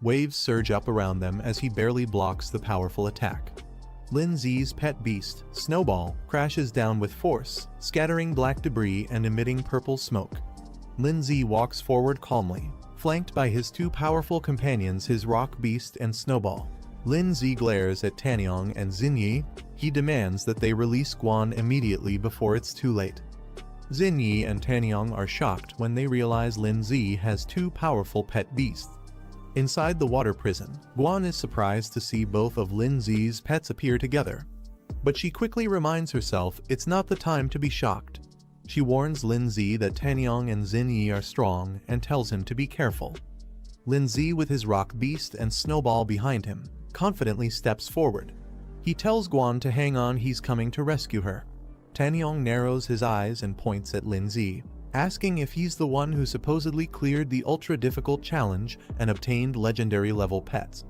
Waves surge up around them as he barely blocks the powerful attack. Lin-Z's pet beast, Snowball, crashes down with force, scattering black debris and emitting purple smoke. Lin-Z walks forward calmly, flanked by his two powerful companions, his rock beast and Snowball. Lin-Z glares at Tanyong and Xinyi. He demands that they release Guan immediately before it's too late. Xinyi and Tanyong are shocked when they realize Lin-Z has two powerful pet beasts. Inside the water prison, Guan is surprised to see both of Lin Zi's pets appear together. But she quickly reminds herself it's not the time to be shocked. She warns Lin Zi that Tanyang and Xin Yi are strong and tells him to be careful. Lin Zi, with his rock beast and Snowball behind him, confidently steps forward. He tells Guan to hang on, he's coming to rescue her. Tanyang narrows his eyes and points at Lin Zi, asking if he's the one who supposedly cleared the ultra-difficult challenge and obtained legendary-level pets.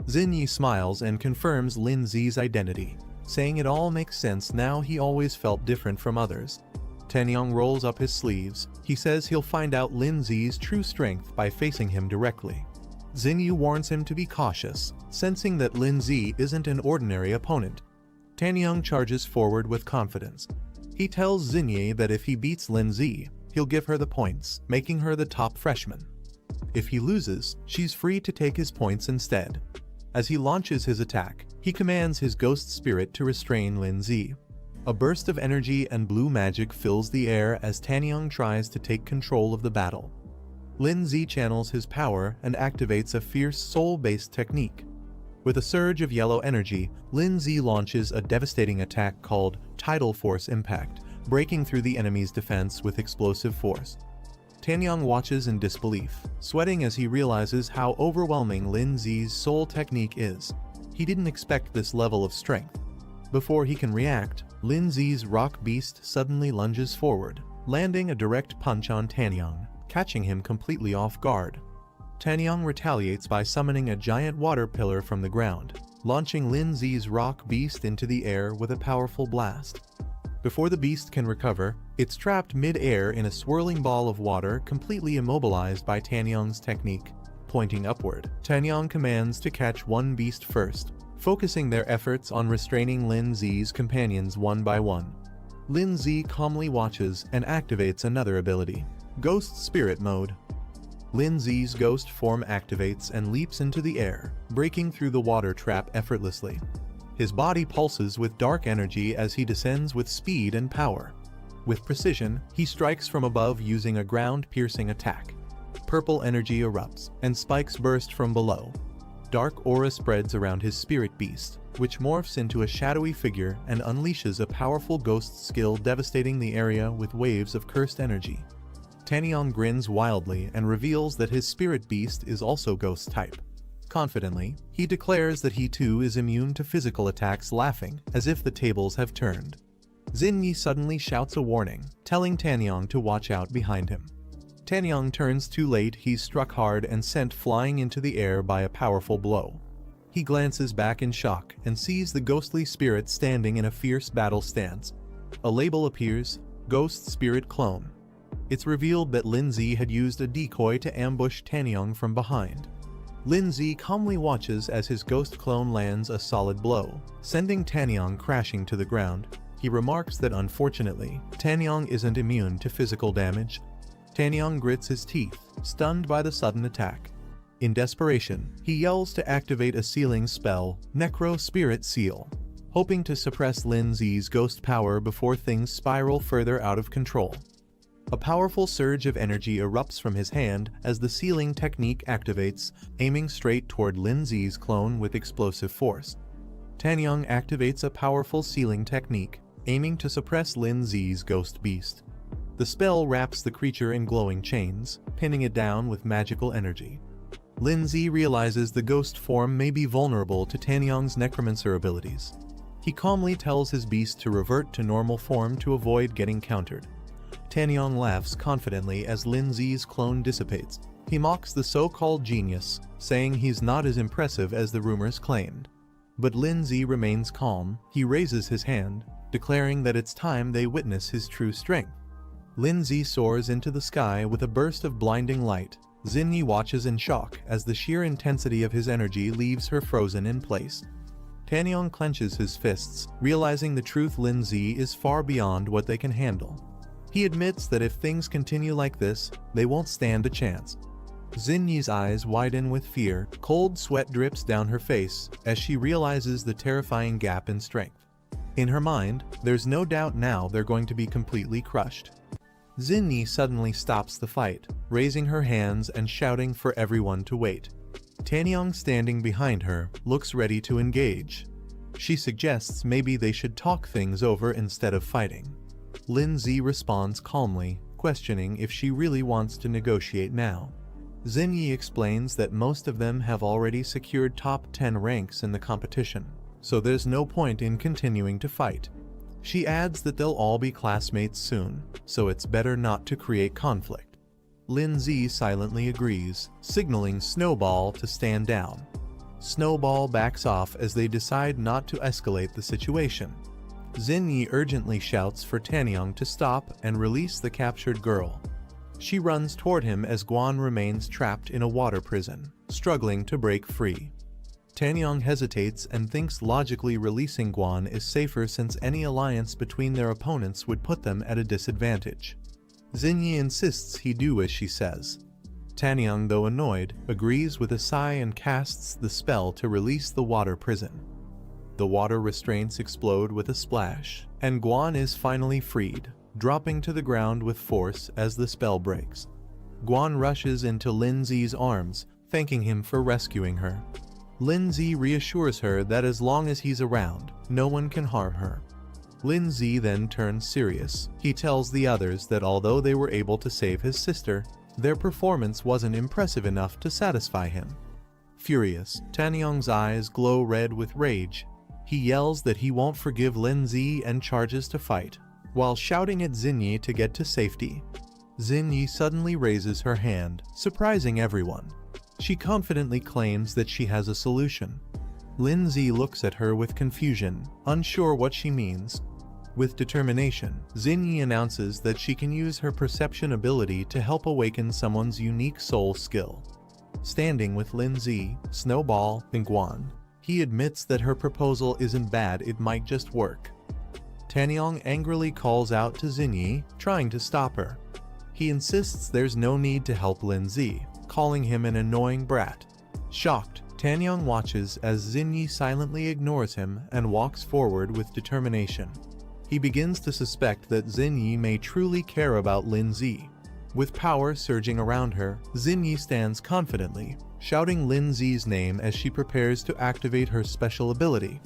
Xin Yi smiles and confirms Lin Zi's identity, saying it all makes sense now, he always felt different from others. Tanyang rolls up his sleeves. He says he'll find out Lin Zi's true strength by facing him directly. Xin Yi warns him to be cautious, sensing that Lin Zi isn't an ordinary opponent. Tanyang charges forward with confidence. He tells Xin Yi that if he beats Lin Zi, he'll give her the points, making her the top freshman. If he loses, she's free to take his points instead. As he launches his attack, he commands his ghost spirit to restrain Lin Zi. A burst of energy and blue magic fills the air as Tanyang tries to take control of the battle. Lin Zi channels his power and activates a fierce soul-based technique. With a surge of yellow energy, Lin Zi launches a devastating attack called Tidal Force Impact, breaking through the enemy's defense with explosive force. Tanyang watches in disbelief, sweating as he realizes how overwhelming Lin Zi's soul technique is. He didn't expect this level of strength. Before he can react, Lin Zi's rock beast suddenly lunges forward, landing a direct punch on Tanyang, catching him completely off guard. Tanyang retaliates by summoning a giant water pillar from the ground, launching Lin Zi's rock beast into the air with a powerful blast. Before the beast can recover, it's trapped mid-air in a swirling ball of water, completely immobilized by Tanyang's technique. Pointing upward, Tanyang commands to catch one beast first, focusing their efforts on restraining Lin Zi's companions one by one. Lin Zi calmly watches and activates another ability, Ghost Spirit Mode. Lin Zi's ghost form activates and leaps into the air, breaking through the water trap effortlessly. His body pulses with dark energy as he descends with speed and power. With precision, he strikes from above using a ground-piercing attack. Purple energy erupts, and spikes burst from below. Dark aura spreads around his spirit beast, which morphs into a shadowy figure and unleashes a powerful ghost skill, devastating the area with waves of cursed energy. Tanyang grins wildly and reveals that his spirit beast is also ghost type. Confidently, he declares that he too is immune to physical attacks, laughing as if the tables have turned. Xin Yi suddenly shouts a warning, telling Tanyang to watch out behind him. Tanyang turns too late, he's struck hard and sent flying into the air by a powerful blow. He glances back in shock and sees the ghostly spirit standing in a fierce battle stance. A label appears, Ghost Spirit Clone. It's revealed that Lin Zi had used a decoy to ambush Tanyang from behind. Lin Zi calmly watches as his ghost clone lands a solid blow, sending Tanyang crashing to the ground. He remarks that unfortunately, Tanyang isn't immune to physical damage. Tanyang grits his teeth, stunned by the sudden attack. In desperation, he yells to activate a sealing spell, Necro Spirit Seal, hoping to suppress Lin Zi's ghost power before things spiral further out of control. A powerful surge of energy erupts from his hand as the sealing technique activates, aiming straight toward Lin Zi's clone with explosive force. Tanyang activates a powerful sealing technique, aiming to suppress Lin Zi's ghost beast. The spell wraps the creature in glowing chains, pinning it down with magical energy. Lin Zi realizes the ghost form may be vulnerable to Tanyang's necromancer abilities. He calmly tells his beast to revert to normal form to avoid getting countered. Tanyang laughs confidently as Lin Zi's clone dissipates. He mocks the so-called genius, saying he's not as impressive as the rumors claimed. But Lin Zi remains calm. He raises his hand, declaring that it's time they witness his true strength. Lin Zi soars into the sky with a burst of blinding light. Xin Yi watches in shock as the sheer intensity of his energy leaves her frozen in place. Tanyang clenches his fists, realizing the truth: Lin Zi is far beyond what they can handle. He admits that if things continue like this, they won't stand a chance. Xin Yi's eyes widen with fear, cold sweat drips down her face as she realizes the terrifying gap in strength. In her mind, there's no doubt now they're going to be completely crushed. Xin Yi suddenly stops the fight, raising her hands and shouting for everyone to wait. Tanyong, standing behind her, looks ready to engage. She suggests maybe they should talk things over instead of fighting. Lindsay responds calmly, questioning if she really wants to negotiate now. Xinyi explains that most of them have already secured top 10 ranks in the competition, so there's no point in continuing to fight. She adds that they'll all be classmates soon, so it's better not to create conflict. Lindsay silently agrees, signaling Snowball to stand down. Snowball backs off as they decide not to escalate the situation. Xinyi urgently shouts for Tanyong to stop and release the captured girl. She runs toward him as Guan remains trapped in a water prison, struggling to break free. Tanyong hesitates and thinks logically releasing Guan is safer since any alliance between their opponents would put them at a disadvantage. Xinyi insists he do as she says. Tanyong, though annoyed, agrees with a sigh and casts the spell to release the water prison. The water restraints explode with a splash, and Guan is finally freed, dropping to the ground with force as the spell breaks. Guan rushes into Lindsay's arms, thanking him for rescuing her. Lindsay reassures her that as long as he's around, no one can harm her. Lindsay then turns serious. He tells the others that although they were able to save his sister, their performance wasn't impressive enough to satisfy him. Furious, Tanyong's eyes glow red with rage. He yells that he won't forgive Lindsay and charges to fight, while shouting at Xinyi to get to safety. Xinyi suddenly raises her hand, surprising everyone. She confidently claims that she has a solution. Lindsay looks at her with confusion, unsure what she means. With determination, Xinyi announces that she can use her perception ability to help awaken someone's unique soul skill. Standing with Lindsay, Snowball, and Guan, he admits that her proposal isn't bad, it might just work. Tanyong angrily calls out to Xinyi, trying to stop her. He insists there's no need to help Lindsay, calling him an annoying brat. Shocked, Tanyong watches as Xinyi silently ignores him and walks forward with determination. He begins to suspect that Xinyi may truly care about Lindsay. With power surging around her, Xinyi stands confidently, shouting Lindsay's name as she prepares to activate her special ability.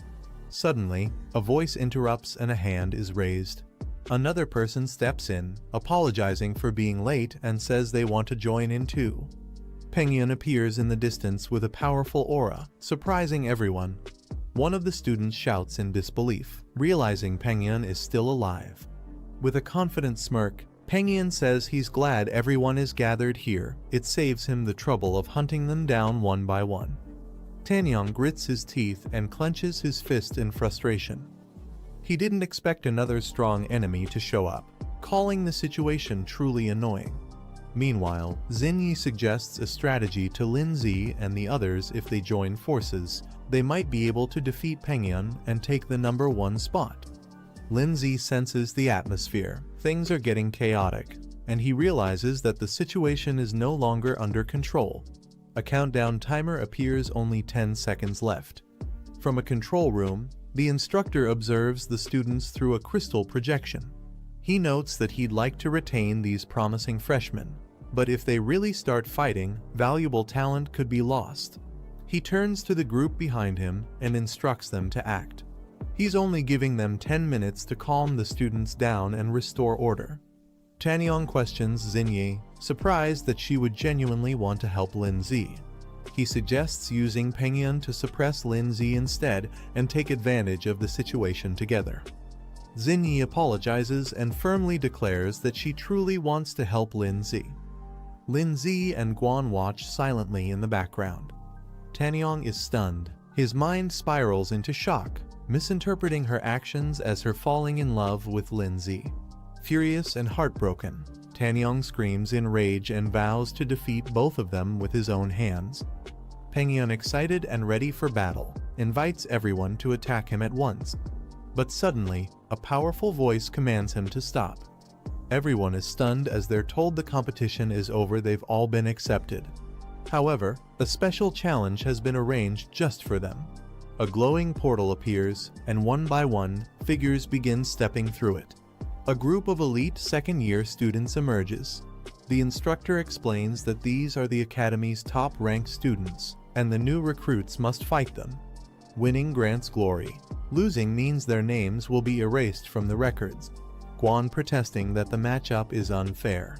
Suddenly, a voice interrupts and a hand is raised. Another person steps in, apologizing for being late and says they want to join in too. Pengyun appears in the distance with a powerful aura, surprising everyone. One of the students shouts in disbelief, realizing Pengyun is still alive. With a confident smirk, Pengyun says he's glad everyone is gathered here, it saves him the trouble of hunting them down one by one. Tanyong grits his teeth and clenches his fist in frustration. He didn't expect another strong enemy to show up, calling the situation truly annoying. Meanwhile, Xinyi suggests a strategy to Lindsay and the others. If they join forces, they might be able to defeat Pengyun and take the number 1 spot. Lindsay senses the atmosphere. Things are getting chaotic, and he realizes that the situation is no longer under control. A countdown timer appears, only 10 seconds left. From a control room, the instructor observes the students through a crystal projection. He notes that he'd like to retain these promising freshmen, but if they really start fighting, valuable talent could be lost. He turns to the group behind him and instructs them to act. He's only giving them 10 minutes to calm the students down and restore order. Tanyong questions Xinyi, surprised that she would genuinely want to help Lindsay. He suggests using Pengyun to suppress Lindsay instead and take advantage of the situation together. Xinyi apologizes and firmly declares that she truly wants to help Lindsay. Lindsay and Guan watch silently in the background. Tanyong is stunned. His mind spirals into shock, misinterpreting her actions as her falling in love with Lindsay. Furious and heartbroken, Tanyong screams in rage and vows to defeat both of them with his own hands. Pengyun, excited and ready for battle, invites everyone to attack him at once. But suddenly, a powerful voice commands him to stop. Everyone is stunned as they're told the competition is over, they've all been accepted. However, a special challenge has been arranged just for them. A glowing portal appears, and one by one, figures begin stepping through it. A group of elite second-year students emerges. The instructor explains that these are the academy's top-ranked students, and the new recruits must fight them. Winning grants glory. Losing means their names will be erased from the records. Guan protesting that the matchup is unfair.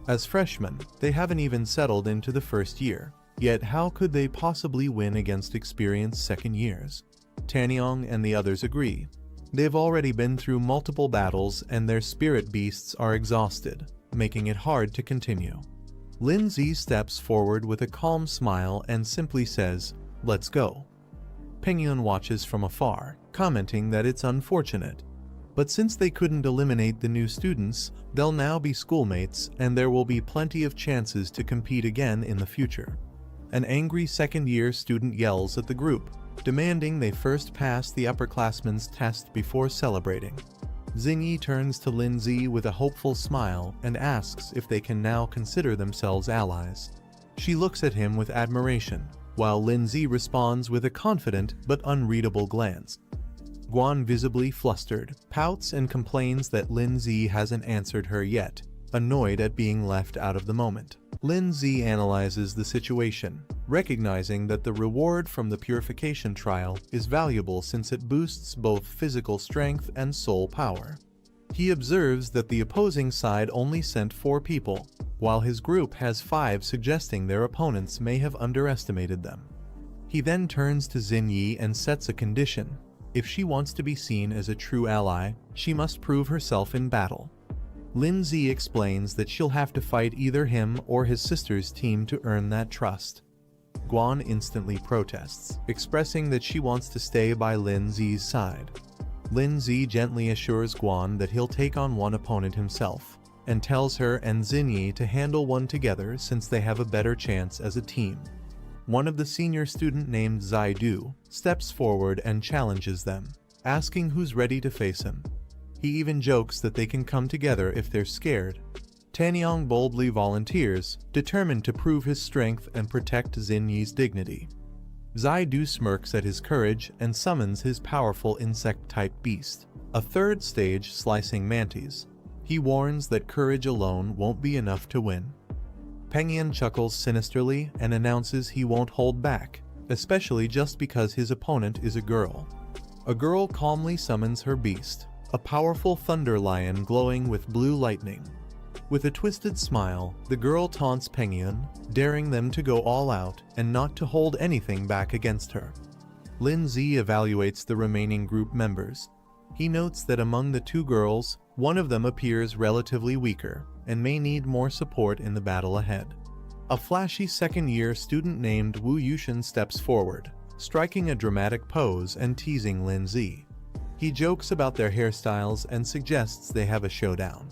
As freshmen, they haven't even settled into the first year, yet how could they possibly win against experienced second years? Tanyong and the others agree. They've already been through multiple battles and their spirit beasts are exhausted, making it hard to continue. Lindsay steps forward with a calm smile and simply says, "Let's go." Pengyun watches from afar, commenting that it's unfortunate. But since they couldn't eliminate the new students, they'll now be schoolmates and there will be plenty of chances to compete again in the future. An angry second-year student yells at the group, demanding they first pass the upperclassmen's test before celebrating. Xingyi turns to Lindsay with a hopeful smile and asks if they can now consider themselves allies. She looks at him with admiration, while Lindsay responds with a confident but unreadable glance. Guan, visibly flustered, pouts and complains that Lindsay hasn't answered her yet, annoyed at being left out of the moment. Lindsay analyzes the situation, recognizing that the reward from the purification trial is valuable since it boosts both physical strength and soul power. He observes that the opposing side only sent 4 people, while his group has 5, suggesting their opponents may have underestimated them. He then turns to Xingyi and sets a condition. If she wants to be seen as a true ally, she must prove herself in battle. Lindsay explains that she'll have to fight either him or his sister's team to earn that trust. Guan instantly protests, expressing that she wants to stay by Lindsay's side. Lindsay gently assures Guan that he'll take on one opponent himself, and tells her and Xingyi to handle one together since they have a better chance as a team. One of the senior student named Zaidu steps forward and challenges them, asking who's ready to face him. He even jokes that they can come together if they're scared. Tanyong boldly volunteers, determined to prove his strength and protect Xingyi's dignity. Zaidu smirks at his courage and summons his powerful insect-type beast, a third stage slicing mantis. He warns that courage alone won't be enough to win. Pengyun chuckles sinisterly and announces he won't hold back, especially just because his opponent is a girl. A girl calmly summons her beast, a powerful thunder lion glowing with blue lightning. With a twisted smile, the girl taunts Pengyun, daring them to go all out and not to hold anything back against her. Lindsay evaluates the remaining group members. He notes that among the 2 girls, one of them appears relatively weaker and may need more support in the battle ahead. A flashy second-year student named Wu Yushin steps forward, striking a dramatic pose and teasing Lindsay. He jokes about their hairstyles and suggests they have a showdown.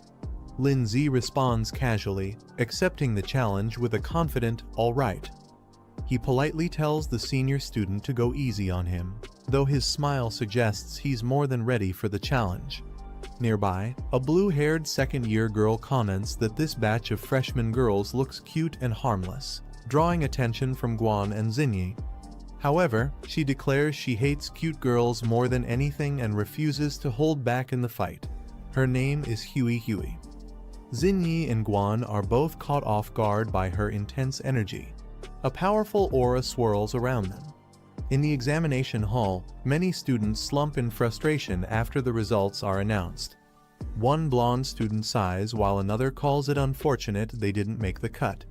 Lindsay responds casually, accepting the challenge with a confident, "All right." He politely tells the senior student to go easy on him, though his smile suggests he's more than ready for the challenge. Nearby, a blue-haired second-year girl comments that this batch of freshman girls looks cute and harmless, drawing attention from Guan and Xingyi. However, she declares she hates cute girls more than anything and refuses to hold back in the fight. Her name is Huey. Xingyi and Guan are both caught off guard by her intense energy. A powerful aura swirls around them. In the examination hall, many students slump in frustration after the results are announced. One blonde student sighs while another calls it unfortunate they didn't make the cut.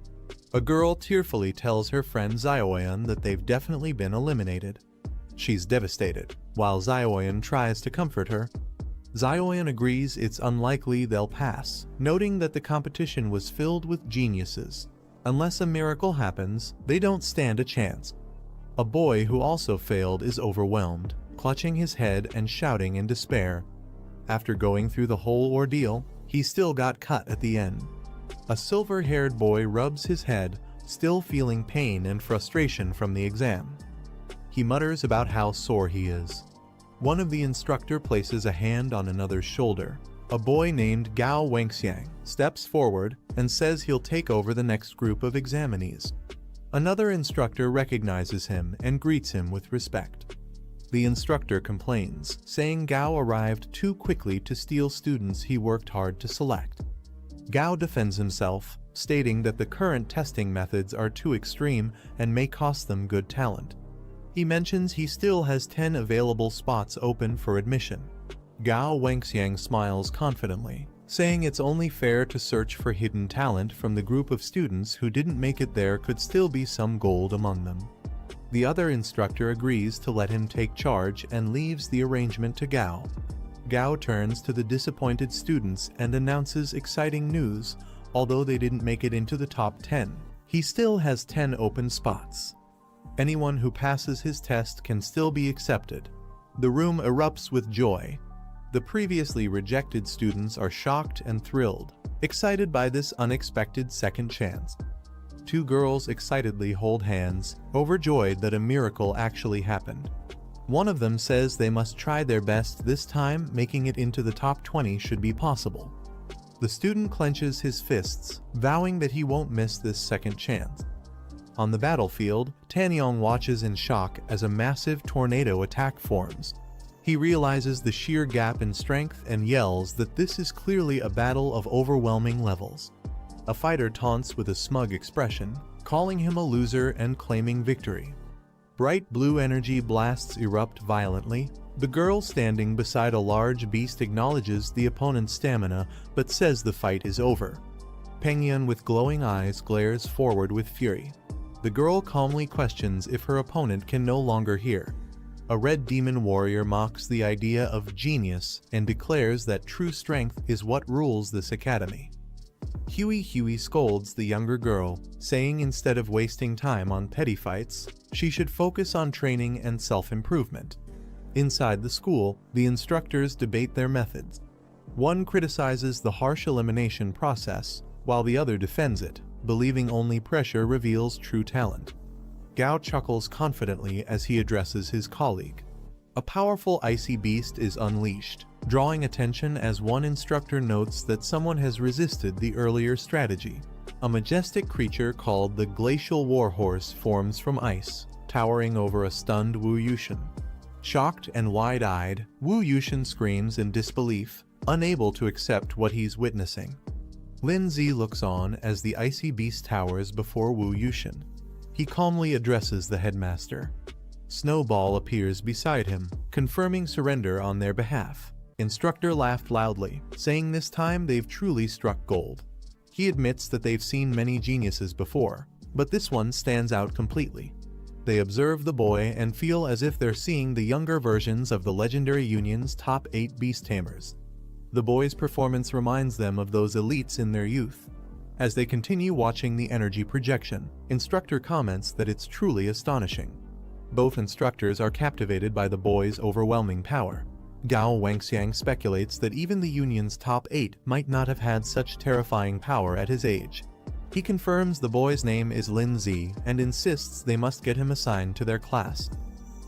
A girl tearfully tells her friend Xiaoyan that they've definitely been eliminated. She's devastated, while Xiaoyan tries to comfort her. Xiaoyan agrees it's unlikely they'll pass, noting that the competition was filled with geniuses. Unless a miracle happens, they don't stand a chance. A boy who also failed is overwhelmed, clutching his head and shouting in despair. After going through the whole ordeal, he still got cut at the end. A silver-haired boy rubs his head, still feeling pain and frustration from the exam. He mutters about how sore he is. One of the instructor places a hand on another's shoulder. A boy named Gao Wangxiang steps forward and says he'll take over the next group of examinees. Another instructor recognizes him and greets him with respect. The instructor complains, saying Gao arrived too quickly to steal students he worked hard to select. Gao defends himself, stating that the current testing methods are too extreme and may cost them good talent. He mentions he still has 10 available spots open for admission. Gao Wangxiang smiles confidently, saying it's only fair to search for hidden talent from the group of students who didn't make it. There could still be some gold among them. The other instructor agrees to let him take charge and leaves the arrangement to Gao. Gao turns to the disappointed students and announces exciting news. Although they didn't make it into the top 10, he still has 10 open spots. Anyone who passes his test can still be accepted. The room erupts with joy. The previously rejected students are shocked and thrilled, excited by this unexpected second chance. Two girls excitedly hold hands, overjoyed that a miracle actually happened. One of them says they must try their best this time. Making it into the top 20 should be possible. The student clenches his fists, vowing that he won't miss this second chance. On the battlefield, Tanyong watches in shock as a massive tornado attack forms. He realizes the sheer gap in strength and yells that this is clearly a battle of overwhelming levels. A fighter taunts with a smug expression, calling him a loser and claiming victory. Bright blue energy blasts erupt violently. The girl standing beside a large beast acknowledges the opponent's stamina, but says the fight is over. Pengyun with glowing eyes glares forward with fury. The girl calmly questions if her opponent can no longer hear. A red demon warrior mocks the idea of genius and declares that true strength is what rules this academy. Huey scolds the younger girl, saying instead of wasting time on petty fights, she should focus on training and self-improvement. Inside the school, the instructors debate their methods. One criticizes the harsh elimination process, while the other defends it, believing only pressure reveals true talent. Gao chuckles confidently as he addresses his colleague. A powerful icy beast is unleashed, drawing attention as one instructor notes that someone has resisted the earlier strategy. A majestic creature called the Glacial Warhorse forms from ice, towering over a stunned Wu Yushin. Shocked and wide-eyed, Wu Yushin screams in disbelief, unable to accept what he's witnessing. Lin Zi looks on as the icy beast towers before Wu Yushin. He calmly addresses the headmaster. Snowball appears beside him, confirming surrender on their behalf. Instructor laughed loudly, saying this time they've truly struck gold. He admits that they've seen many geniuses before, but this one stands out completely. They observe the boy and feel as if they're seeing the younger versions of the legendary union's top 8 beast tamers. The boy's performance reminds them of those elites in their youth. As they continue watching the energy projection, instructor comments that it's truly astonishing. Both instructors are captivated by the boy's overwhelming power. Gao Wangxiang speculates that even the union's top 8 might not have had such terrifying power at his age. He confirms the boy's name is Lin Zi and insists they must get him assigned to their class.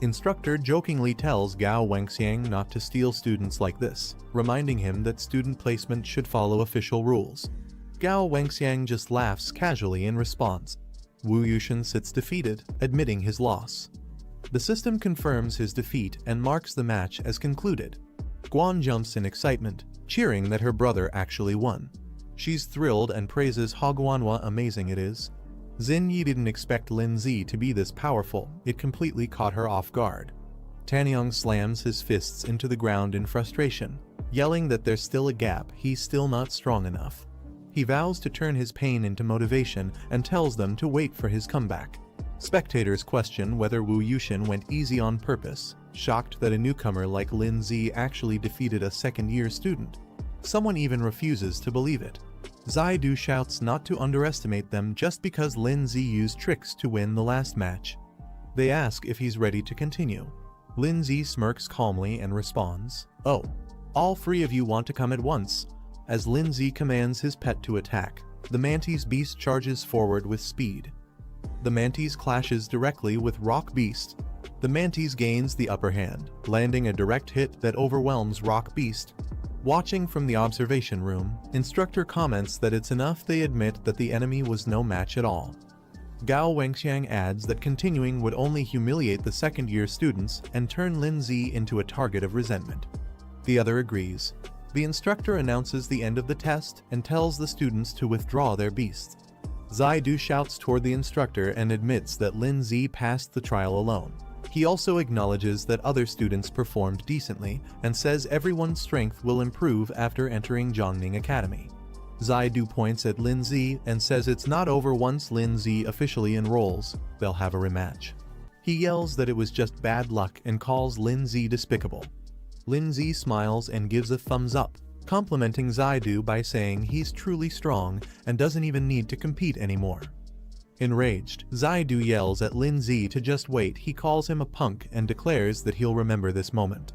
Instructor jokingly tells Gao Wangxiang not to steal students like this, reminding him that student placement should follow official rules. Gao Wangxiang just laughs casually in response. Wu Yushin sits defeated, admitting his loss. The system confirms his defeat and marks the match as concluded. Guan jumps in excitement, cheering that her brother actually won. She's thrilled and praises Hogwanhwa amazing it is. Xin Yi didn't expect Lin Zi to be this powerful, it completely caught her off guard. Tanyong slams his fists into the ground in frustration, yelling that there's still a gap, he's still not strong enough. He vows to turn his pain into motivation and tells them to wait for his comeback. Spectators question whether Wu Yushin went easy on purpose, shocked that a newcomer like Lin Zi actually defeated a second-year student. Someone even refuses to believe it. Zaidu shouts not to underestimate them just because Lin Zi used tricks to win the last match. They ask if he's ready to continue. Lin Zi smirks calmly and responds, "Oh, all 3 of you want to come at once." As Lin Zi commands his pet to attack, the Mantis Beast charges forward with speed. The Mantis clashes directly with Rock Beast. The Mantis gains the upper hand, landing a direct hit that overwhelms Rock Beast. Watching from the observation room, instructor comments that it's enough they admit that the enemy was no match at all. Gao Wangxiang adds that continuing would only humiliate the second-year students and turn Lin Zi into a target of resentment. The other agrees. The instructor announces the end of the test and tells the students to withdraw their beasts. Zaidu shouts toward the instructor and admits that Lin Zi passed the trial alone. He also acknowledges that other students performed decently and says everyone's strength will improve after entering Zhongning Academy. Zaidu points at Lin Zi and says it's not over once Lin Zi officially enrolls, they'll have a rematch. He yells that it was just bad luck and calls Lin Zi despicable. Lin Zi smiles and gives a thumbs up, complimenting Zaidu by saying he's truly strong and doesn't even need to compete anymore. Enraged, Zaidu yells at Lin Zi to just wait. He calls him a punk and declares that he'll remember this moment.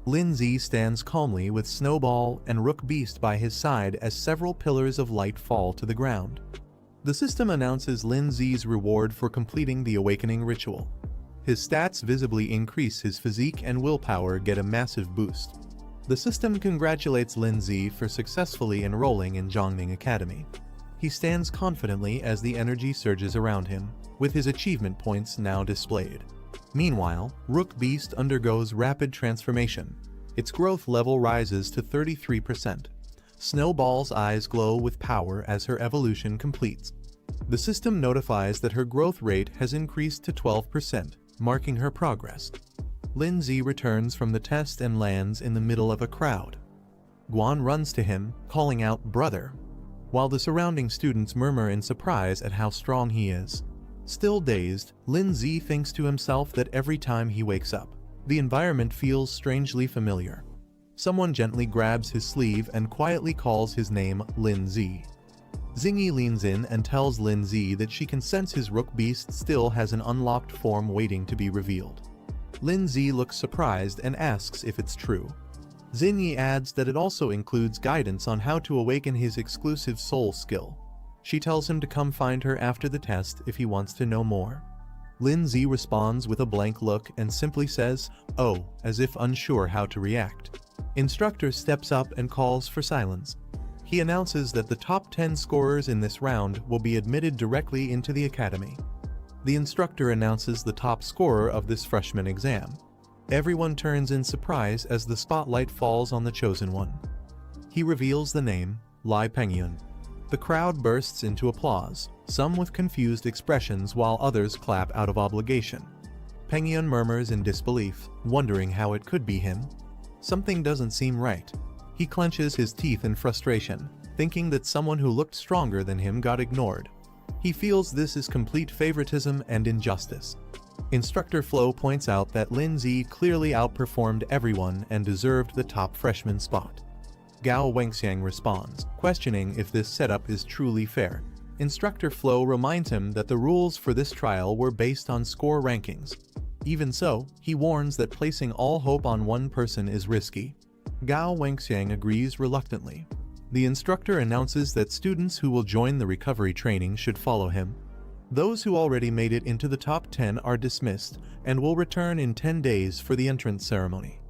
Lin Zi stands calmly with Snowball and Rook Beast by his side as several pillars of light fall to the ground. The system announces Lin Zi's reward for completing the awakening ritual. His stats visibly increase, his physique and willpower get a massive boost. The system congratulates Lin Zi for successfully enrolling in Zhongning Academy. He stands confidently as the energy surges around him, with his achievement points now displayed. Meanwhile, Rook Beast undergoes rapid transformation. Its growth level rises to 33%. Snowball's eyes glow with power as her evolution completes. The system notifies that her growth rate has increased to 12%, marking her progress. Lin Zi returns from the test and lands in the middle of a crowd. Guan runs to him, calling out, "Brother," while the surrounding students murmur in surprise at how strong he is. Still dazed, Lin Zi thinks to himself that every time he wakes up, the environment feels strangely familiar. Someone gently grabs his sleeve and quietly calls his name Lin Zi. Zingy leans in and tells Lin Zi that she can sense his Rook Beast still has an unlocked form waiting to be revealed. Lin Zi looks surprised and asks if it's true. Zingy adds that it also includes guidance on how to awaken his exclusive soul skill. She tells him to come find her after the test if he wants to know more. Lin Zi responds with a blank look and simply says, "Oh," as if unsure how to react. Instructor steps up and calls for silence. He announces that the top 10 scorers in this round will be admitted directly into the academy. The instructor announces the top scorer of this freshman exam. Everyone turns in surprise as the spotlight falls on the chosen one. He reveals the name, Lai Pengyun. The crowd bursts into applause, some with confused expressions while others clap out of obligation. Pengyun murmurs in disbelief, wondering how it could be him. Something doesn't seem right. He clenches his teeth in frustration, thinking that someone who looked stronger than him got ignored. He feels this is complete favoritism and injustice. Instructor Flo points out that Lin Zi clearly outperformed everyone and deserved the top freshman spot. Gao Wengxiang responds, questioning if this setup is truly fair. Instructor Flo reminds him that the rules for this trial were based on score rankings. Even so, he warns that placing all hope on one person is risky. Gao Wengxiang agrees reluctantly. The instructor announces that students who will join the recovery training should follow him. Those who already made it into the top 10 are dismissed and will return in 10 days for the entrance ceremony.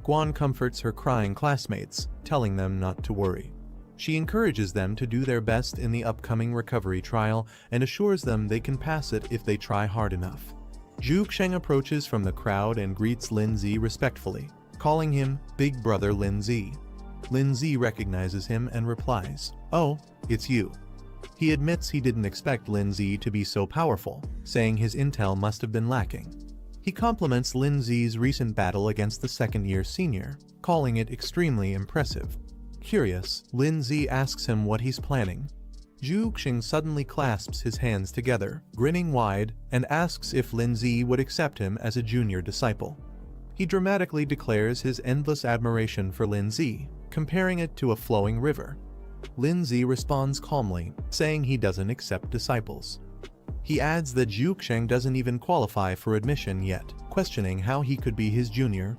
Guan comforts her crying classmates, telling them not to worry. She encourages them to do their best in the upcoming recovery trial and assures them they can pass it if they try hard enough. Zhu Sheng approaches from the crowd and greets Lin Zi respectfully, calling him Big Brother Lin Zi. Lin Zi recognizes him and replies, "Oh, it's you." He admits he didn't expect Lin Zi to be so powerful, saying his intel must have been lacking. He compliments Lin Zi's recent battle against the second-year senior, calling it extremely impressive. Curious, Lin Zi asks him what he's planning. Zhu Xing suddenly clasps his hands together, grinning wide, and asks if Lin Zi would accept him as a junior disciple. He dramatically declares his endless admiration for Lin Zi, comparing it to a flowing river. Lin Zi responds calmly, saying he doesn't accept disciples. He adds that Zhu Xing doesn't even qualify for admission yet, questioning how he could be his junior.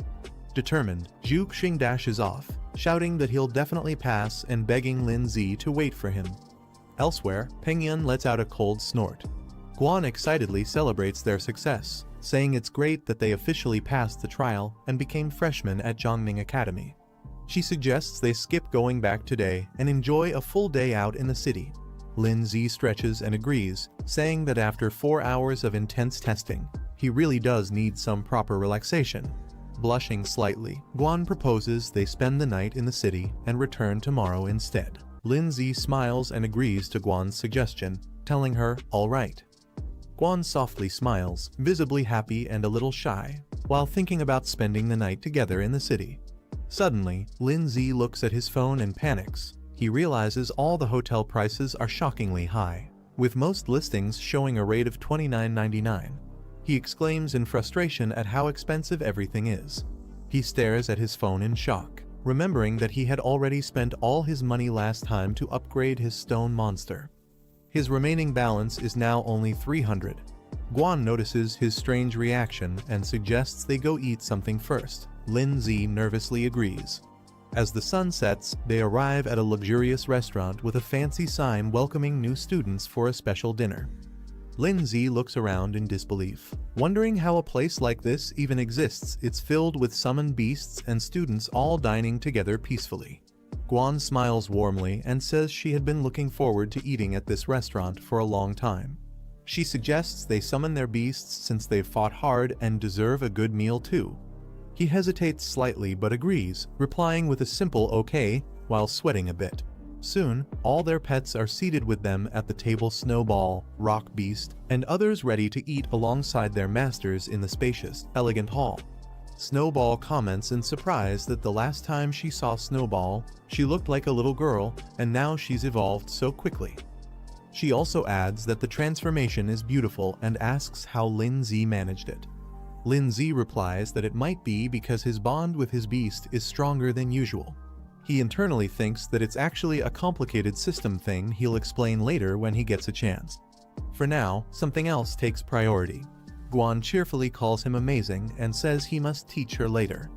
Determined, Zhu Xing dashes off, shouting that he'll definitely pass and begging Lin Zi to wait for him. Elsewhere, Pengyun lets out a cold snort. Guan excitedly celebrates their success, saying it's great that they officially passed the trial and became freshmen at Zhongning Academy. She suggests they skip going back today and enjoy a full day out in the city. Lin Zi stretches and agrees, saying that after 4 hours of intense testing, he really does need some proper relaxation. Blushing slightly, Guan proposes they spend the night in the city and return tomorrow instead. Lindsay smiles and agrees to Guan's suggestion, telling her, "All right." Guan softly smiles, visibly happy and a little shy, while thinking about spending the night together in the city. Suddenly, Lindsay looks at his phone and panics. He realizes all the hotel prices are shockingly high, with most listings showing a rate of $29.99. He exclaims in frustration at how expensive everything is. He stares at his phone in shock, remembering that he had already spent all his money last time to upgrade his stone monster. His remaining balance is now only 300. Guan notices his strange reaction and suggests they go eat something first. Lindsay nervously agrees. As the sun sets, they arrive at a luxurious restaurant with a fancy sign welcoming new students for a special dinner. Lindsay looks around in disbelief, wondering how a place like this even exists. It's filled with summoned beasts and students all dining together peacefully. Guan smiles warmly and says she had been looking forward to eating at this restaurant for a long time. She suggests they summon their beasts since they've fought hard and deserve a good meal too. He hesitates slightly but agrees, replying with a simple "okay" while sweating a bit. Soon, all their pets are seated with them at the table: Snowball, Rock Beast, and others ready to eat alongside their masters in the spacious, elegant hall. Snowball comments in surprise that the last time she saw Snowball, she looked like a little girl, and now she's evolved so quickly. She also adds that the transformation is beautiful and asks how Lindsay managed it. Lindsay replies that it might be because his bond with his beast is stronger than usual. He internally thinks that it's actually a complicated system thing he'll explain later when he gets a chance. For now, something else takes priority. Guan cheerfully calls him amazing and says he must teach her later.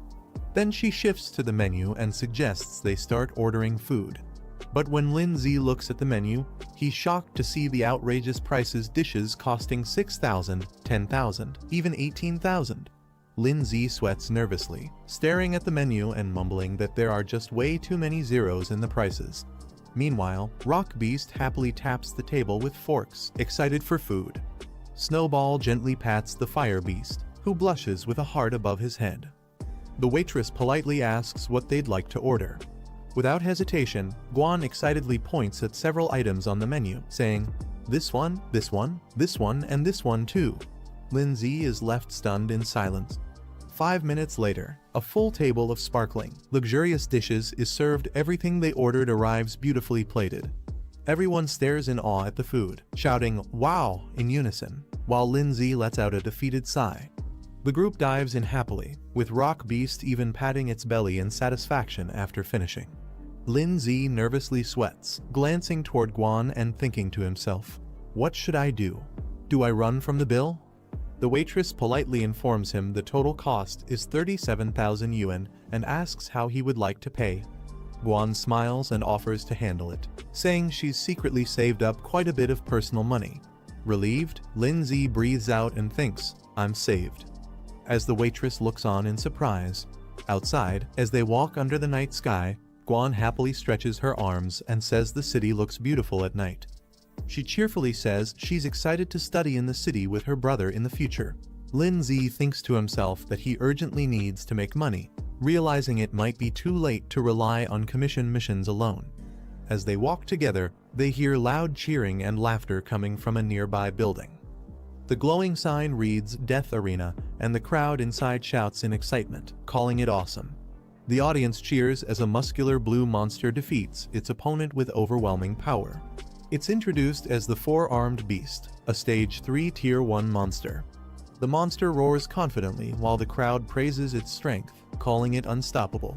Then she shifts to the menu and suggests they start ordering food. But when Lindsay looks at the menu, he's shocked to see the outrageous prices: dishes costing $6,000, $10,000, even $18,000. Lindsay sweats nervously, staring at the menu and mumbling that there are just way too many zeros in the prices. Meanwhile, Rock Beast happily taps the table with forks, excited for food. Snowball gently pats the Fire Beast, who blushes with a heart above his head. The waitress politely asks what they'd like to order. Without hesitation, Guan excitedly points at several items on the menu, saying, "This one, this one, this one, and this one too." Lindsay is left stunned in silence. 5 minutes later, a full table of sparkling, luxurious dishes is served. Everything they ordered arrives beautifully plated. Everyone stares in awe at the food, shouting "Wow" in unison, while Lindsay lets out a defeated sigh. The group dives in happily, with Rock Beast even patting its belly in satisfaction after finishing. Lindsay nervously sweats, glancing toward Guan and thinking to himself, "What should I do? Do I run from the bill?" The waitress politely informs him the total cost is 37,000 yuan and asks how he would like to pay. Guan smiles and offers to handle it, saying she's secretly saved up quite a bit of personal money. Relieved, Lindsay breathes out and thinks, "I'm saved." As the waitress looks on in surprise. Outside, as they walk under the night sky, Guan happily stretches her arms and says the city looks beautiful at night. She cheerfully says she's excited to study in the city with her brother in the future. Lindsay thinks to himself that he urgently needs to make money, realizing it might be too late to rely on commission missions alone. As they walk together, they hear loud cheering and laughter coming from a nearby building. The glowing sign reads "Death Arena," and the crowd inside shouts in excitement, calling it awesome. The audience cheers as a muscular blue monster defeats its opponent with overwhelming power. It's introduced as the Four-Armed Beast, a Stage 3 Tier 1 monster. The monster roars confidently while the crowd praises its strength, calling it unstoppable.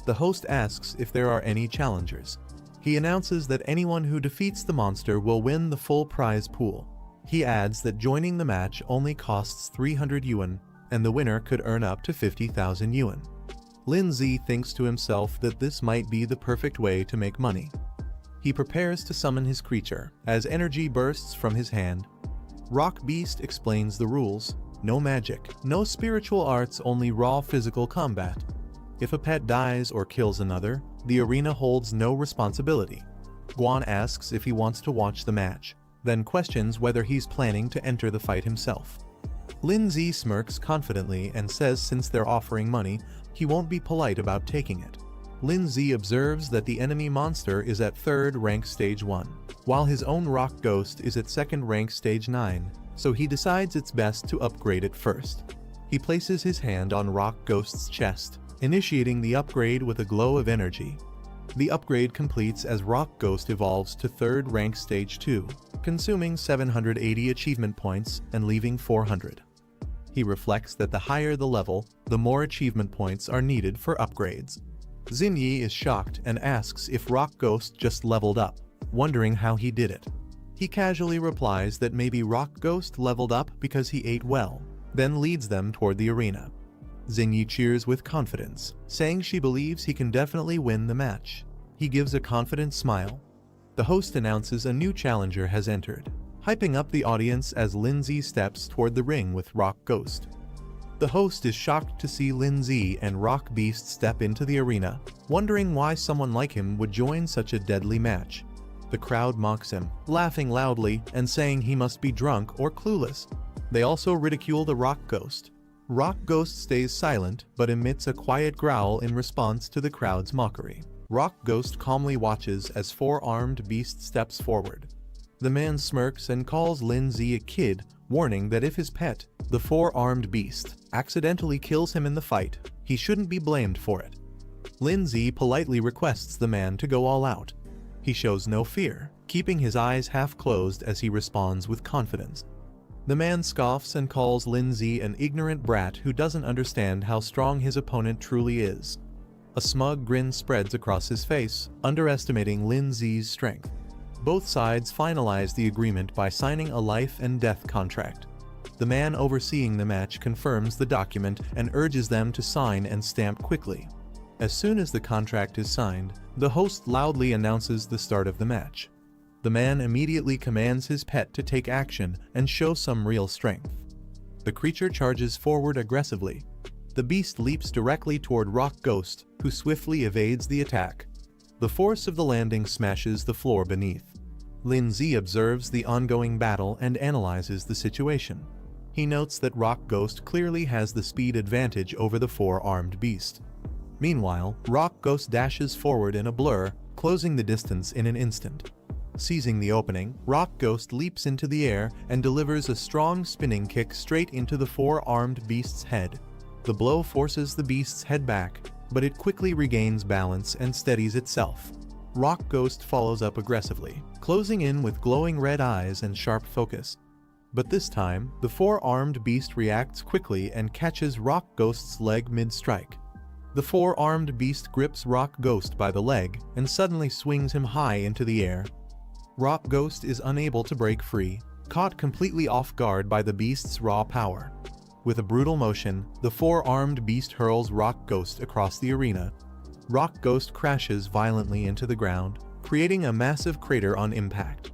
The host asks if there are any challengers. He announces that anyone who defeats the monster will win the full prize pool. He adds that joining the match only costs 300 yuan, and the winner could earn up to 50,000 yuan. Lindsay thinks to himself that this might be the perfect way to make money. He prepares to summon his creature, as energy bursts from his hand. Rock Beast explains the rules: no magic, no spiritual arts, only raw physical combat. If a pet dies or kills another, the arena holds no responsibility. Guan asks if he wants to watch the match, then questions whether he's planning to enter the fight himself. Lin Zi smirks confidently and says since they're offering money, he won't be polite about taking it. Lin Zi observes that the enemy monster is at 3rd rank stage 1, while his own rock ghost is at 2nd rank stage 9, so he decides it's best to upgrade it first. He places his hand on Rock Ghost's chest, initiating the upgrade with a glow of energy. The upgrade completes as Rock Ghost evolves to 3rd rank stage 2, consuming 780 achievement points and leaving 400. He reflects that the higher the level, the more achievement points are needed for upgrades. Xinyi is shocked and asks if Rock Ghost just leveled up, wondering how he did it. He casually replies that maybe Rock Ghost leveled up because he ate well, then leads them toward the arena. Xinyi cheers with confidence, saying she believes he can definitely win the match. He gives a confident smile. The host announces a new challenger has entered, hyping up the audience as Lin Zi steps toward the ring with Rock Ghost. The host is shocked to see Lin Zi and Rock Beast step into the arena, wondering why someone like him would join such a deadly match. The crowd mocks him, laughing loudly and saying he must be drunk or clueless. They also ridicule the Rock Ghost. Rock Ghost stays silent but emits a quiet growl in response to the crowd's mockery. Rock Ghost calmly watches as 4-armed beast steps forward. The man smirks and calls Lin Zi a kid, warning that if his pet, the 4-armed beast, accidentally kills him in the fight, he shouldn't be blamed for it. Lin Zi politely requests the man to go all out. He shows no fear, keeping his eyes half closed as he responds with confidence. The man scoffs and calls Lin Zi an ignorant brat who doesn't understand how strong his opponent truly is. A smug grin spreads across his face, underestimating Lin Zi's strength. Both sides finalize the agreement by signing a life and death contract. The man overseeing the match confirms the document and urges them to sign and stamp quickly. As soon as the contract is signed, the host loudly announces the start of the match. The man immediately commands his pet to take action and show some real strength. The creature charges forward aggressively. The beast leaps directly toward Rock Ghost, who swiftly evades the attack. The force of the landing smashes the floor beneath. Lin Zi observes the ongoing battle and analyzes the situation. He notes that Rock Ghost clearly has the speed advantage over the 4-armed beast. Meanwhile, Rock Ghost dashes forward in a blur, closing the distance in an instant. Seizing the opening, Rock Ghost leaps into the air and delivers a strong spinning kick straight into the 4-armed beast's head. The blow forces the beast's head back, but it quickly regains balance and steadies itself. Rock Ghost follows up aggressively, closing in with glowing red eyes and sharp focus. But this time, the 4-armed beast reacts quickly and catches Rock Ghost's leg mid-strike. The 4-armed beast grips Rock Ghost by the leg and suddenly swings him high into the air. Rock Ghost is unable to break free, caught completely off guard by the beast's raw power. With a brutal motion, the 4-armed beast hurls Rock Ghost across the arena. Rock Ghost crashes violently into the ground, creating a massive crater on impact.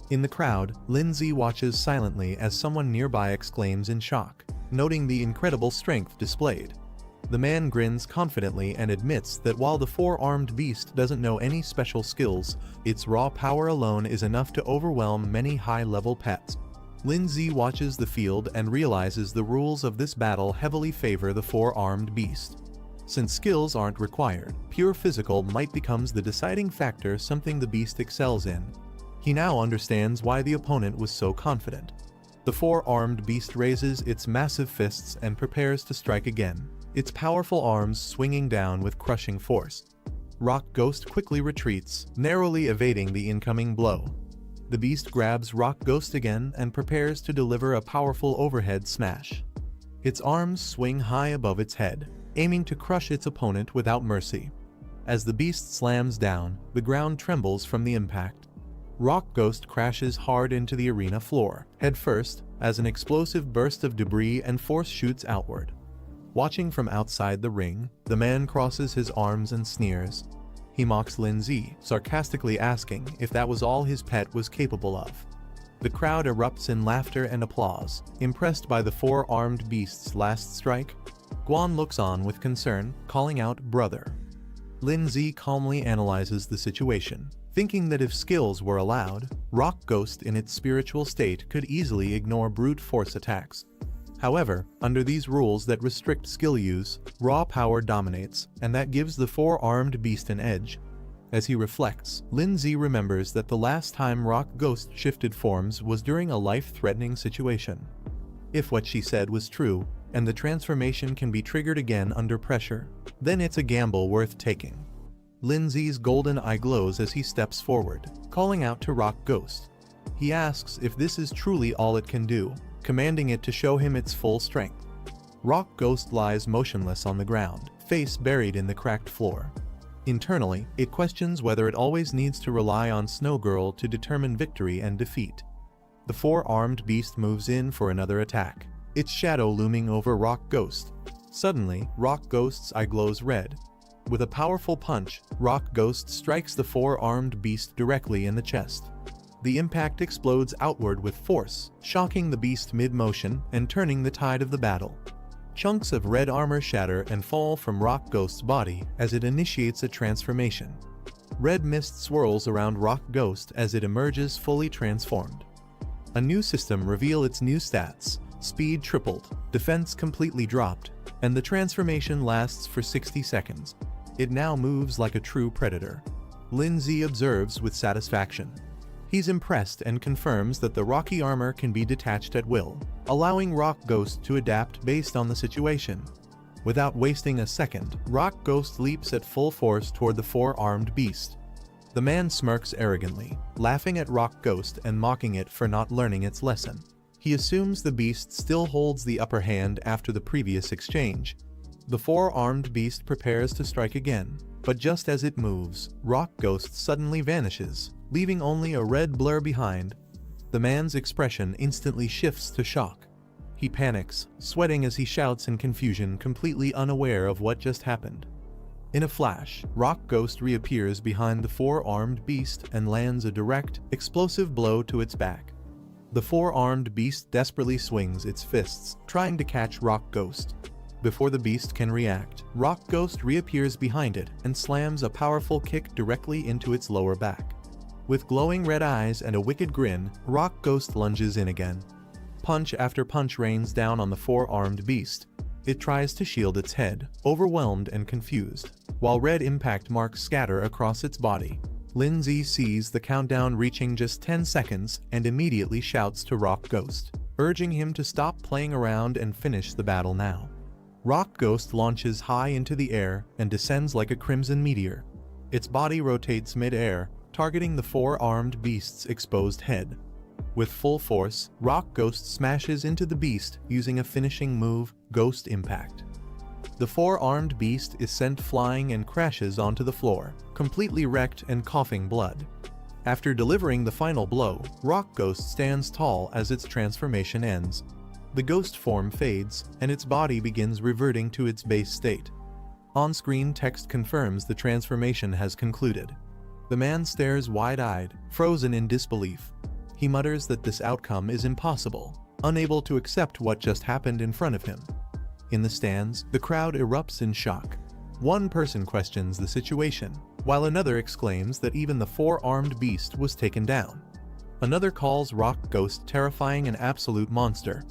In the crowd, Lin Zi watches silently as someone nearby exclaims in shock, noting the incredible strength displayed. The man grins confidently and admits that while the 4-armed beast doesn't know any special skills, its raw power alone is enough to overwhelm many high-level pets. Lin Zi watches the field and realizes the rules of this battle heavily favor the 4-armed beast. Since skills aren't required, pure physical might becomes the deciding factor, something the beast excels in. He now understands why the opponent was so confident. The 4-armed beast raises its massive fists and prepares to strike again, its powerful arms swinging down with crushing force. Rock Ghost quickly retreats, narrowly evading the incoming blow. The beast grabs Rock Ghost again and prepares to deliver a powerful overhead smash. Its arms swing high above its head, aiming to crush its opponent without mercy. As the beast slams down, the ground trembles from the impact. Rock Ghost crashes hard into the arena floor, headfirst, as an explosive burst of debris and force shoots outward. Watching from outside the ring, the man crosses his arms and sneers. He mocks Lin Zi, sarcastically asking if that was all his pet was capable of. The crowd erupts in laughter and applause, impressed by the 4-armed beast's last strike. Guan looks on with concern, calling out, "Brother." Lin Zi calmly analyzes the situation, thinking that if skills were allowed, Rock Ghost in its spiritual state could easily ignore brute force attacks. However, under these rules that restrict skill use, raw power dominates, and that gives the four-armed beast an edge. As he reflects, Lindsay remembers that the last time Rock Ghost shifted forms was during a life-threatening situation. If what she said was true, and the transformation can be triggered again under pressure, then it's a gamble worth taking. Lindsay's golden eye glows as he steps forward, calling out to Rock Ghost. He asks if this is truly all it can do, commanding it to show him its full strength. Rock Ghost lies motionless on the ground, face buried in the cracked floor. Internally, it questions whether it always needs to rely on Snowgirl to determine victory and defeat. The four-armed beast moves in for another attack, its shadow looming over Rock Ghost. Suddenly, Rock Ghost's eye glows red. With a powerful punch, Rock Ghost strikes the four-armed beast directly in the chest. The impact explodes outward with force, shocking the beast mid-motion and turning the tide of the battle. Chunks of red armor shatter and fall from Rock Ghost's body as it initiates a transformation. Red mist swirls around Rock Ghost as it emerges fully transformed. A new system reveals its new stats. Speed tripled, defense completely dropped, and the transformation lasts for 60 seconds. It now moves like a true predator. Lindsay observes with satisfaction. He's impressed and confirms that the rocky armor can be detached at will, allowing Rock Ghost to adapt based on the situation. Without wasting a second, Rock Ghost leaps at full force toward the four-armed beast. The man smirks arrogantly, laughing at Rock Ghost and mocking it for not learning its lesson. He assumes the beast still holds the upper hand after the previous exchange. The four-armed beast prepares to strike again, but just as it moves, Rock Ghost suddenly vanishes, leaving only a red blur behind. The man's expression instantly shifts to shock. He panics, sweating as he shouts in confusion, completely unaware of what just happened. In a flash, Rock Ghost reappears behind the four-armed beast and lands a direct, explosive blow to its back. The four-armed beast desperately swings its fists, trying to catch Rock Ghost. Before the beast can react, Rock Ghost reappears behind it and slams a powerful kick directly into its lower back. With glowing red eyes and a wicked grin, Rock Ghost lunges in again. Punch after punch rains down on the four-armed beast. It tries to shield its head, overwhelmed and confused, while red impact marks scatter across its body. Lindsay sees the countdown reaching just 10 seconds and immediately shouts to Rock Ghost, urging him to stop playing around and finish the battle now. Rock Ghost launches high into the air and descends like a crimson meteor. Its body rotates mid-air, targeting the four-armed beast's exposed head. With full force, Rock Ghost smashes into the beast using a finishing move, Ghost Impact. The four-armed beast is sent flying and crashes onto the floor, completely wrecked and coughing blood. After delivering the final blow, Rock Ghost stands tall as its transformation ends. The ghost form fades, and its body begins reverting to its base state. On-screen text confirms the transformation has concluded. The man stares wide-eyed, frozen in disbelief. He mutters that this outcome is impossible, unable to accept what just happened in front of him. In the stands, the crowd erupts in shock. One person questions the situation, while another exclaims that even the four-armed beast was taken down. Another calls Rock Ghost terrifying and absolute monster.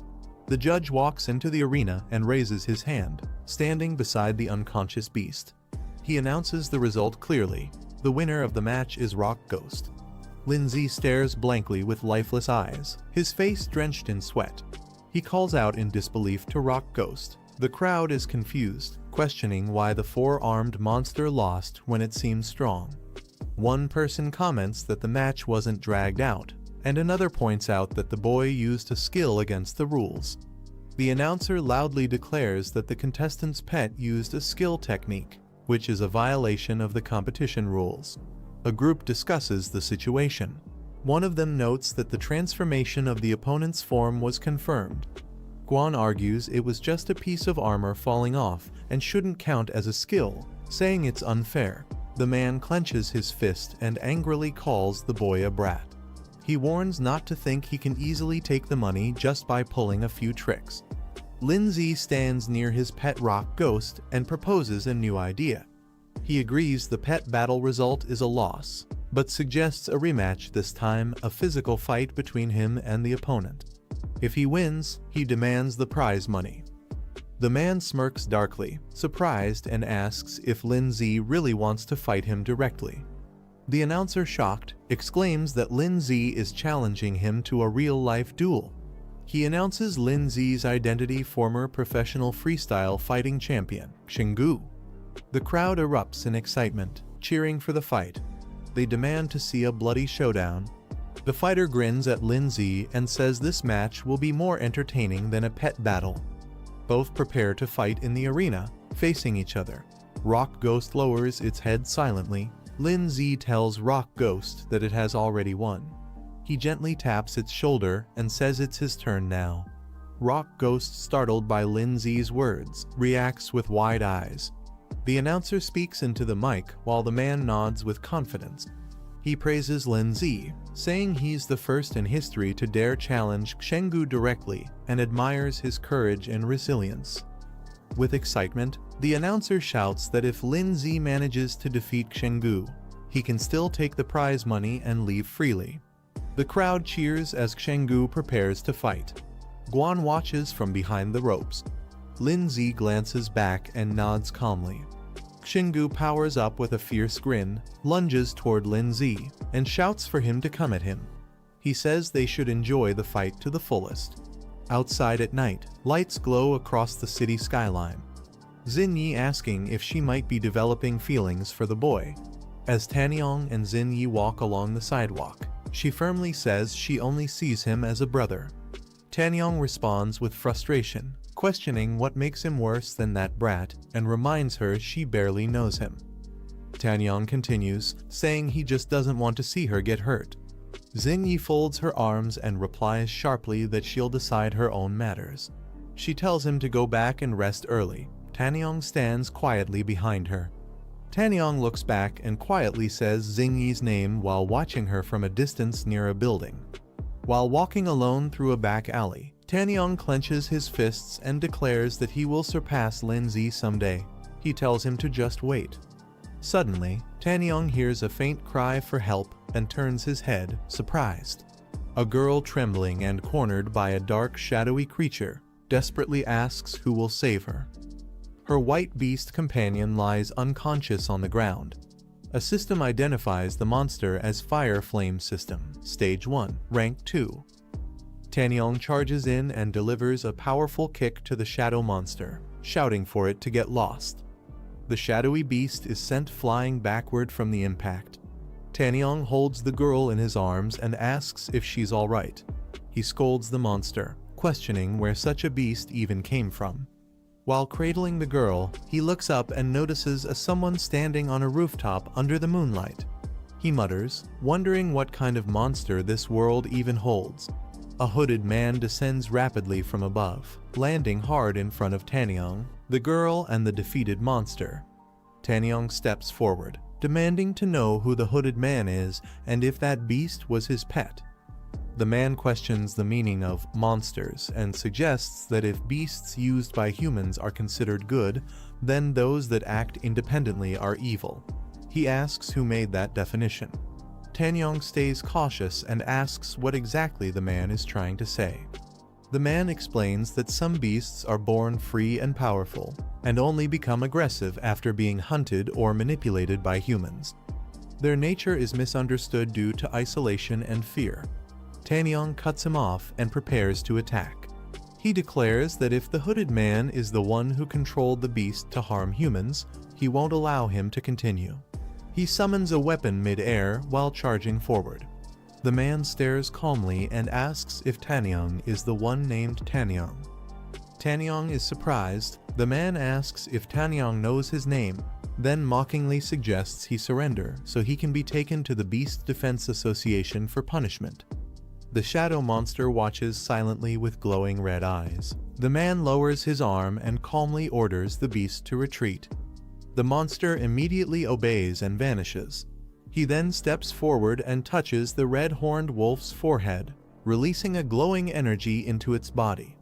The judge walks into the arena and raises his hand, standing beside the unconscious beast. He announces the result clearly. The winner of the match is Rock Ghost. Lindsay stares blankly with lifeless eyes, his face drenched in sweat. He calls out in disbelief to Rock Ghost. The crowd is confused, questioning why the four-armed monster lost when it seemed strong. One person comments that the match wasn't dragged out, and another points out that the boy used a skill against the rules. The announcer loudly declares that the contestant's pet used a skill technique, which is a violation of the competition rules. A group discusses the situation. One of them notes that the transformation of the opponent's form was confirmed. Guan argues it was just a piece of armor falling off and shouldn't count as a skill, saying it's unfair. The man clenches his fist and angrily calls the boy a brat. He warns not to think he can easily take the money just by pulling a few tricks. Lindsay stands near his pet Rock Ghost and proposes a new idea. He agrees the pet battle result is a loss, but suggests a rematch, this time a physical fight between him and the opponent. If he wins, he demands the prize money. The man smirks darkly, surprised, and asks if Lin Zi really wants to fight him directly. The announcer, shocked, exclaims that Lin Zi is challenging him to a real-life duel. He announces Lin Zi's identity: former professional freestyle fighting champion, Chenggu. The crowd erupts in excitement, cheering for the fight. They demand to see a bloody showdown. The fighter grins at Lin Zi and says this match will be more entertaining than a pet battle. Both prepare to fight in the arena, facing each other. Rock Ghost lowers its head silently. Lin Zi tells Rock Ghost that it has already won. He gently taps its shoulder and says it's his turn now. Rock Ghost, startled by Lin Zi's words, reacts with wide eyes. The announcer speaks into the mic while the man nods with confidence. He praises Lin Zi, saying he's the first in history to dare challenge Chenggu directly, and admires his courage and resilience. With excitement, the announcer shouts that if Lin Zi manages to defeat Chenggu, he can still take the prize money and leave freely. The crowd cheers as Chenggu prepares to fight. Guan watches from behind the ropes. Lin Zi glances back and nods calmly. Chenggu powers up with a fierce grin, lunges toward Lin Zi, and shouts for him to come at him. He says they should enjoy the fight to the fullest. Outside at night, lights glow across the city skyline. Xinyi asking if she might be developing feelings for the boy. As Tanyong and Xinyi walk along the sidewalk, she firmly says she only sees him as a brother. Tanyong responds with frustration, questioning what makes him worse than that brat, and reminds her she barely knows him. Tanyong continues, saying he just doesn't want to see her get hurt. Xinyi folds her arms and replies sharply that she'll decide her own matters. She tells him to go back and rest early. Tanyong stands quietly behind her. Tanyong looks back and quietly says Xinyi's name while watching her from a distance near a building. While walking alone through a back alley, Tanyong clenches his fists and declares that he will surpass Lin Zi someday. He tells him to just wait. Suddenly, Tanyong hears a faint cry for help and turns his head, surprised. A girl, trembling and cornered by a dark, shadowy creature, desperately asks who will save her. Her white beast companion lies unconscious on the ground. A system identifies the monster as Fire Flame System, Stage 1, Rank 2. Tanyong charges in and delivers a powerful kick to the shadow monster, shouting for it to get lost. The shadowy beast is sent flying backward from the impact. Tanyong holds the girl in his arms and asks if she's alright. He scolds the monster, questioning where such a beast even came from. While cradling the girl, he looks up and notices someone standing on a rooftop under the moonlight. He mutters, wondering what kind of monster this world even holds. A hooded man descends rapidly from above, landing hard in front of Tanyong, the girl, and the defeated monster. Tanyong steps forward, demanding to know who the hooded man is and if that beast was his pet. The man questions the meaning of monsters and suggests that if beasts used by humans are considered good, then those that act independently are evil. He asks who made that definition. Tanyong stays cautious and asks what exactly the man is trying to say. The man explains that some beasts are born free and powerful, and only become aggressive after being hunted or manipulated by humans. Their nature is misunderstood due to isolation and fear. Tanyong cuts him off and prepares to attack. He declares that if the hooded man is the one who controlled the beast to harm humans, he won't allow him to continue. He summons a weapon mid-air while charging forward. The man stares calmly and asks if Tanyong is the one named Tanyong. Tanyong is surprised. The man asks if Tanyong knows his name, then mockingly suggests he surrender so he can be taken to the Beast Defense Association for punishment. The shadow monster watches silently with glowing red eyes. The man lowers his arm and calmly orders the beast to retreat. The monster immediately obeys and vanishes. He then steps forward and touches the red-horned wolf's forehead, releasing a glowing energy into its body.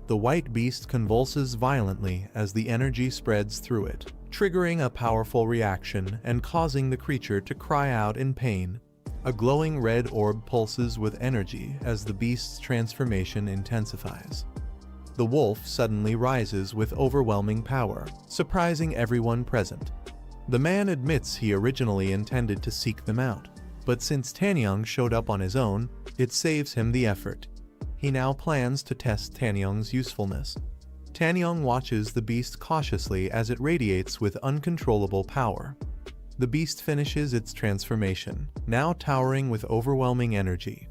The white beast convulses violently as the energy spreads through it, triggering a powerful reaction and causing the creature to cry out in pain. A glowing red orb pulses with energy as the beast's transformation intensifies. The wolf suddenly rises with overwhelming power, surprising everyone present. The man admits he originally intended to seek them out, but since Tanyang showed up on his own, it saves him the effort. He now plans to test Tanyang's usefulness. Tanyang watches the beast cautiously as it radiates with uncontrollable power. The beast finishes its transformation, now towering with overwhelming energy.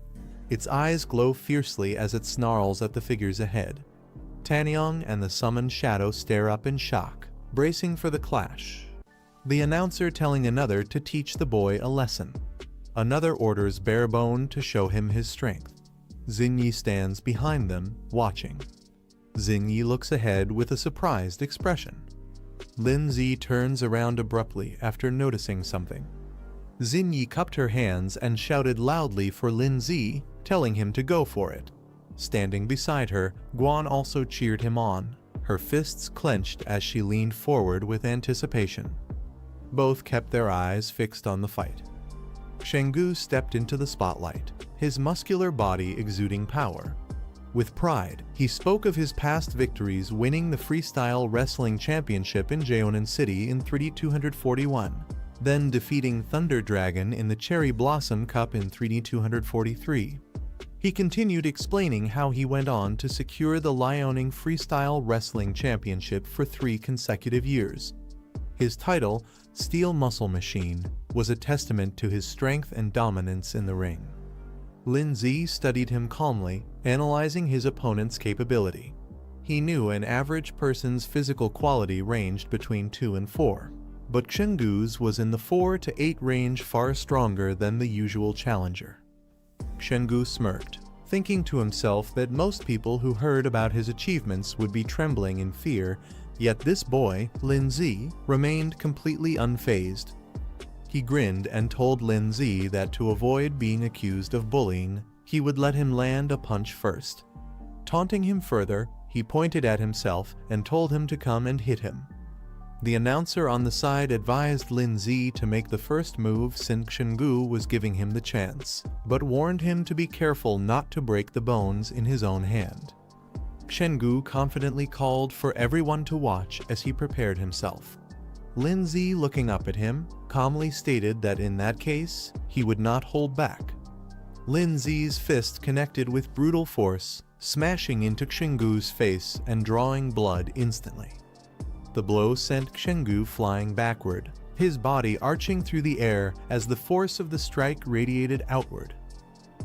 Its eyes glow fiercely as it snarls at the figures ahead. Tanyang and the summoned shadow stare up in shock, bracing for the clash. The announcer telling another to teach the boy a lesson. Another orders Barebone to show him his strength. Xinyi stands behind them, watching. Xinyi looks ahead with a surprised expression. Linzi turns around abruptly after noticing something. Xinyi cupped her hands and shouted loudly for Linzi, telling him to go for it. Standing beside her, Guan also cheered him on, her fists clenched as she leaned forward with anticipation. Both kept their eyes fixed on the fight. Shenggu stepped into the spotlight, his muscular body exuding power. With pride, he spoke of his past victories, winning the Freestyle Wrestling Championship in Jeonan City in 3241, then defeating Thunder Dragon in the Cherry Blossom Cup in 3243. He continued explaining how he went on to secure the Liaoning Freestyle Wrestling Championship for 3 consecutive years. His title, Steel Muscle Machine, was a testament to his strength and dominance in the ring. Linzi studied him calmly, analyzing his opponent's capability. He knew an average person's physical quality ranged between 2 and 4, but Shenggu's was in the 4 to 8 range, far stronger than the usual challenger. Shenggu smirked, thinking to himself that most people who heard about his achievements would be trembling in fear, yet this boy, Linzi, remained completely unfazed. He grinned and told Linzi that to avoid being accused of bullying, he would let him land a punch first. Taunting him further, he pointed at himself and told him to come and hit him. The announcer on the side advised Linzi to make the first move since Shenggu was giving him the chance, but warned him to be careful not to break the bones in his own hand. Shenggu confidently called for everyone to watch as he prepared himself. Linzi, looking up at him, calmly stated that in that case, he would not hold back. Linzi's fist connected with brutal force, smashing into Shenggu's face and drawing blood instantly. The blow sent Shenggu flying backward, his body arching through the air as the force of the strike radiated outward.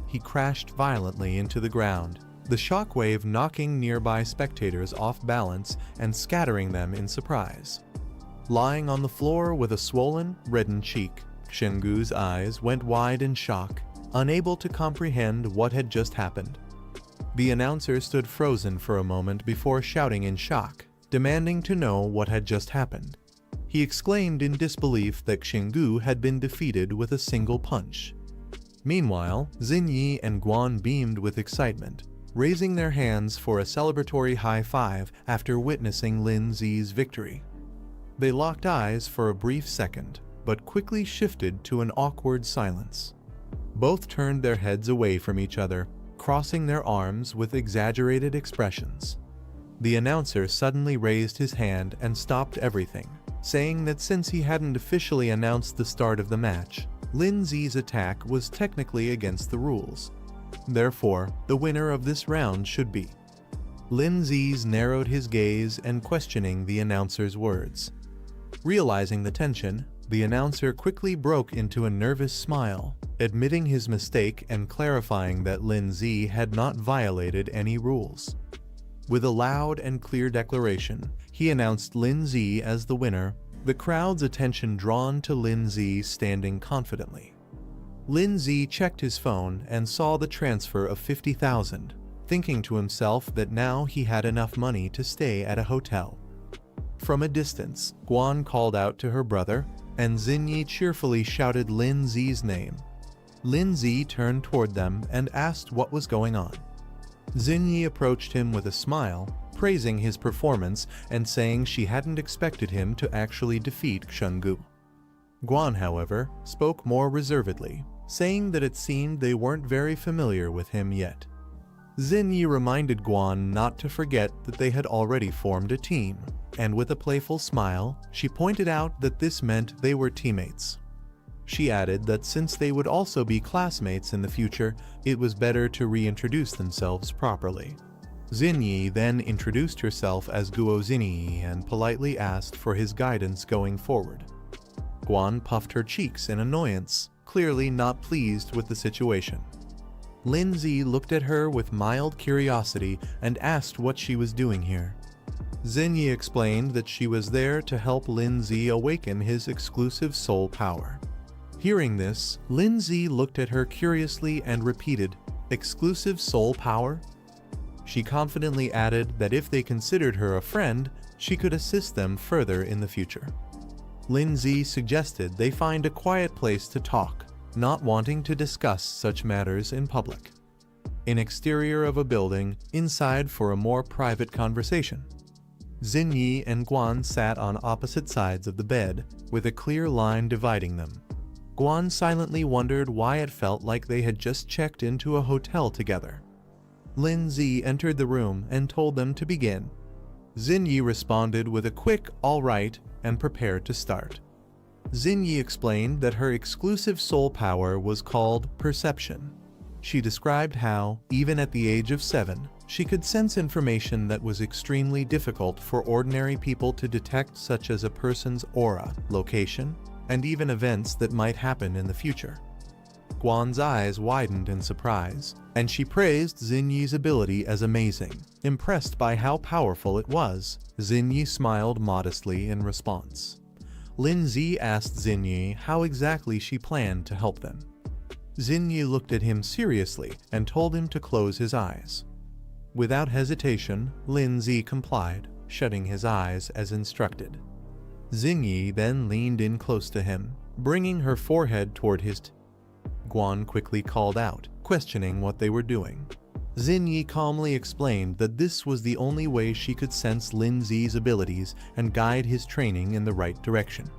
He crashed violently into the ground, the shockwave knocking nearby spectators off balance and scattering them in surprise. Lying on the floor with a swollen, reddened cheek, Shenggu's eyes went wide in shock, unable to comprehend what had just happened. The announcer stood frozen for a moment before shouting in shock, demanding to know what had just happened. He exclaimed in disbelief that Shenggu had been defeated with a single punch. Meanwhile, Xinyi and Guan beamed with excitement, raising their hands for a celebratory high five after witnessing Linzi's victory. They locked eyes for a brief second, but quickly shifted to an awkward silence. Both turned their heads away from each other, crossing their arms with exaggerated expressions. The announcer suddenly raised his hand and stopped everything, saying that since he hadn't officially announced the start of the match, Linzi's attack was technically against the rules. Therefore, the winner of this round should be. Linzi's narrowed his gaze and questioning the announcer's words. Realizing the tension, the announcer quickly broke into a nervous smile, admitting his mistake and clarifying that Linzi had not violated any rules. With a loud and clear declaration, he announced Linzi as the winner, the crowd's attention drawn to Linzi standing confidently. Linzi checked his phone and saw the transfer of 50,000, thinking to himself that now he had enough money to stay at a hotel. From a distance, Guan called out to her brother, and Xinyi cheerfully shouted Linzi's name. Linzi turned toward them and asked what was going on. Xinyi approached him with a smile, praising his performance and saying she hadn't expected him to actually defeat Shenggu. Guan, however, spoke more reservedly, saying that it seemed they weren't very familiar with him yet. Xinyi reminded Guan not to forget that they had already formed a team, and with a playful smile, she pointed out that this meant they were teammates. She added that since they would also be classmates in the future, it was better to reintroduce themselves properly. Xinyi then introduced herself as Guo Xinyi and politely asked for his guidance going forward. Guan puffed her cheeks in annoyance, clearly not pleased with the situation. Lindsay looked at her with mild curiosity and asked what she was doing here. Xinyi explained that she was there to help Lindsay awaken his exclusive soul power. Hearing this, Lindsay looked at her curiously and repeated, "Exclusive soul power?" She confidently added that if they considered her a friend, she could assist them further in the future. Lindsay suggested they find a quiet place to talk, not wanting to discuss such matters in public. An exterior of a building, inside for a more private conversation. Xinyi and Guan sat on opposite sides of the bed, with a clear line dividing them. Guan silently wondered why it felt like they had just checked into a hotel together. Lindsay entered the room and told them to begin. Xinyi responded with a quick "all right" and prepared to start. Xinyi explained that her exclusive soul power was called perception. She described how, even at the age of 7, she could sense information that was extremely difficult for ordinary people to detect, such as a person's aura, location, and even events that might happen in the future. Guan's eyes widened in surprise, and she praised Xinyi's ability as amazing. Impressed by how powerful it was, Xinyi smiled modestly in response. Lindsay asked Xinyi how exactly she planned to help them. Xinyi looked at him seriously and told him to close his eyes. Without hesitation, Lindsay complied, shutting his eyes as instructed. Xinyi then leaned in close to him, bringing her forehead toward his. Guan quickly called out, questioning what they were doing. Xinyi calmly explained that this was the only way she could sense Lindsay's abilities and guide his training in the right direction.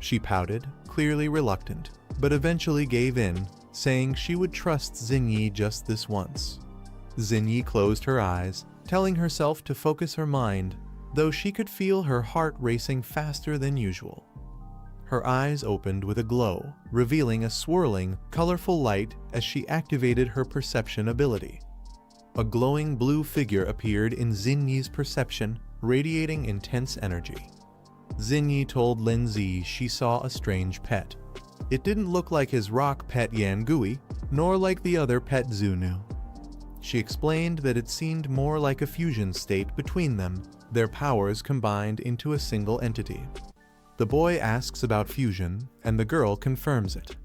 She pouted, clearly reluctant, but eventually gave in, saying she would trust Xinyi just this once. Xinyi closed her eyes, telling herself to focus her mind, though she could feel her heart racing faster than usual. Her eyes opened with a glow, revealing a swirling, colorful light as she activated her perception ability. A glowing blue figure appeared in Xinyi's perception, radiating intense energy. Xinyi told Lindsay she saw a strange pet. It didn't look like his rock pet Yangui, nor like the other pet Zunu. She explained that it seemed more like a fusion state between them, their powers combined into a single entity. The boy asks about fusion, and the girl confirms it.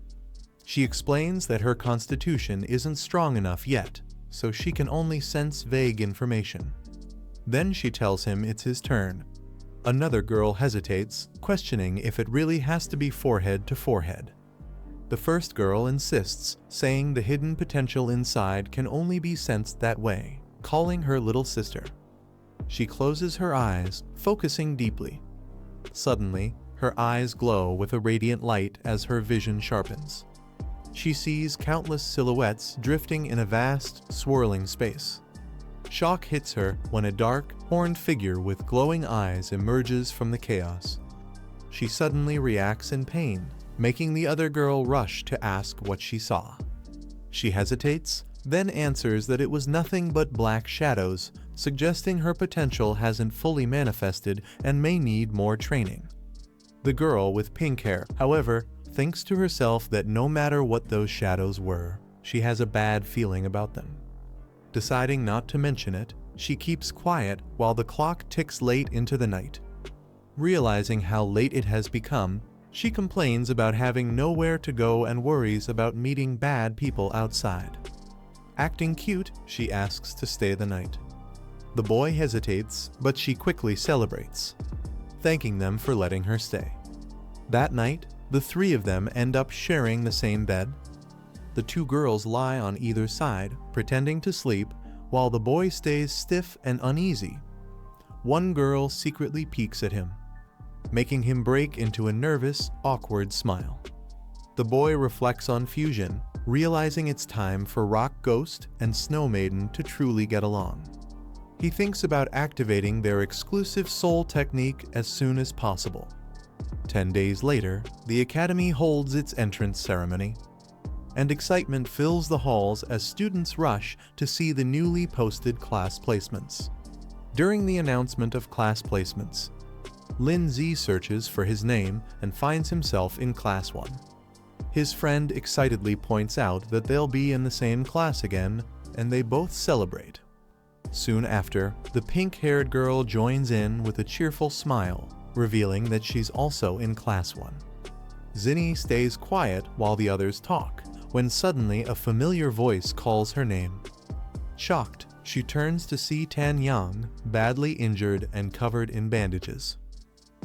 She explains that her constitution isn't strong enough yet, so she can only sense vague information. Then she tells him it's his turn. Another girl hesitates, questioning if it really has to be forehead to forehead. The first girl insists, saying the hidden potential inside can only be sensed that way, calling her little sister. She closes her eyes, focusing deeply. Suddenly, her eyes glow with a radiant light as her vision sharpens. She sees countless silhouettes drifting in a vast, swirling space. Shock hits her when a dark, horned figure with glowing eyes emerges from the chaos. She suddenly reacts in pain, making the other girl rush to ask what she saw. She hesitates, then answers that it was nothing but black shadows, suggesting her potential hasn't fully manifested and may need more training. The girl with pink hair, however, thinks to herself that no matter what those shadows were, she has a bad feeling about them. Deciding not to mention it, she keeps quiet while the clock ticks late into the night. Realizing how late it has become, she complains about having nowhere to go and worries about meeting bad people outside. Acting cute, she asks to stay the night. The boy hesitates, but she quickly celebrates, thanking them for letting her stay. That night, the three of them end up sharing the same bed. The two girls lie on either side, pretending to sleep, while the boy stays stiff and uneasy. One girl secretly peeks at him, making him break into a nervous, awkward smile. The boy reflects on fusion, realizing it's time for Rock Ghost and Snow Maiden to truly get along. He thinks about activating their exclusive soul technique as soon as possible. 10 days later, the Academy holds its entrance ceremony, and excitement fills the halls as students rush to see the newly posted class placements. During the announcement of class placements, Lin Z searches for his name and finds himself in Class 1. His friend excitedly points out that they'll be in the same class again, and they both celebrate. Soon after, the pink-haired girl joins in with a cheerful smile, revealing that she's also in Class 1. Zinni stays quiet while the others talk, when suddenly a familiar voice calls her name. Shocked, she turns to see Tan Yang, badly injured and covered in bandages.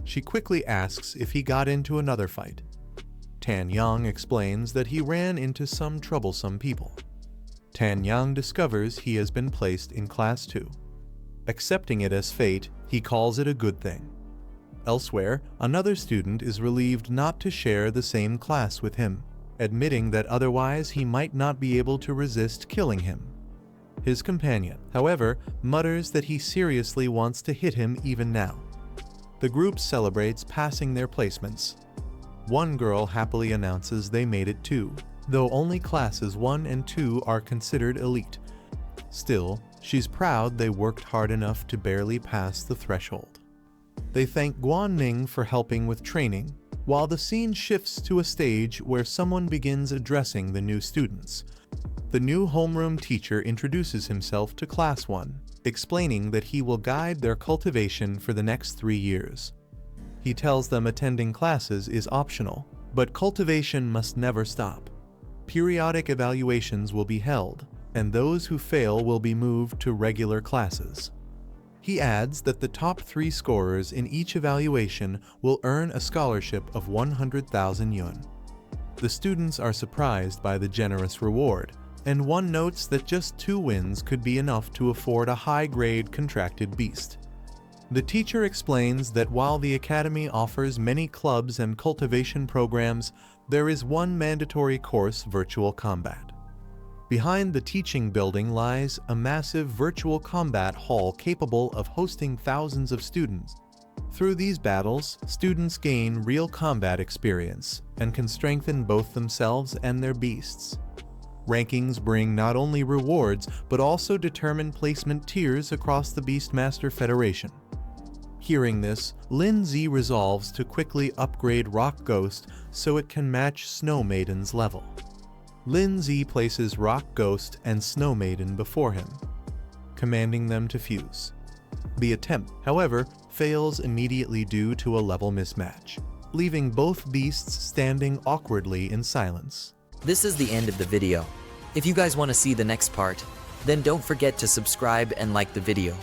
She quickly asks if he got into another fight. Tan Yang explains that he ran into some troublesome people. Tan Yang discovers he has been placed in Class 2. Accepting it as fate, he calls it a good thing. Elsewhere, another student is relieved not to share the same class with him, admitting that otherwise he might not be able to resist killing him. His companion, however, mutters that he seriously wants to hit him even now. The group celebrates passing their placements. One girl happily announces they made it too, though only classes 1 and 2 are considered elite. Still, she's proud they worked hard enough to barely pass the threshold. They thank Guan Ning for helping with training, while the scene shifts to a stage where someone begins addressing the new students. The new homeroom teacher introduces himself to Class 1, explaining that he will guide their cultivation for the next 3 years. He tells them attending classes is optional, but cultivation must never stop. Periodic evaluations will be held, and those who fail will be moved to regular classes. He adds that the top 3 scorers in each evaluation will earn a scholarship of 100,000 yuan. The students are surprised by the generous reward, and one notes that just 2 wins could be enough to afford a high-grade contracted beast. The teacher explains that while the Academy offers many clubs and cultivation programs, there is one mandatory course: virtual combat. Behind the teaching building lies a massive virtual combat hall capable of hosting thousands of students. Through these battles, students gain real combat experience and can strengthen both themselves and their beasts. Rankings bring not only rewards, but also determine placement tiers across the Beastmaster Federation. Hearing this, Lin Z resolves to quickly upgrade Rock Ghost so it can match Snow Maiden's level. Lin Z places Rock Ghost and Snow Maiden before him, commanding them to fuse. The attempt, however, fails immediately due to a level mismatch, leaving both beasts standing awkwardly in silence. This is the end of the video. If you guys want to see the next part, then don't forget to subscribe and like the video.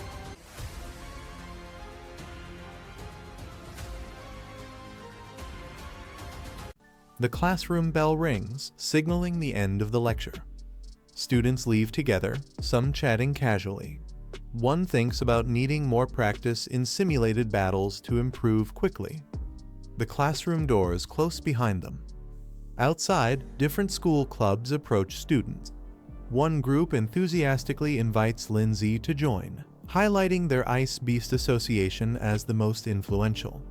The classroom bell rings, signaling the end of the lecture. Students leave together, some chatting casually. One thinks about needing more practice in simulated battles to improve quickly. The classroom doors close behind them. Outside, different school clubs approach students. One group enthusiastically invites Lin Z to join, highlighting their Ice Beast Association as the most influential.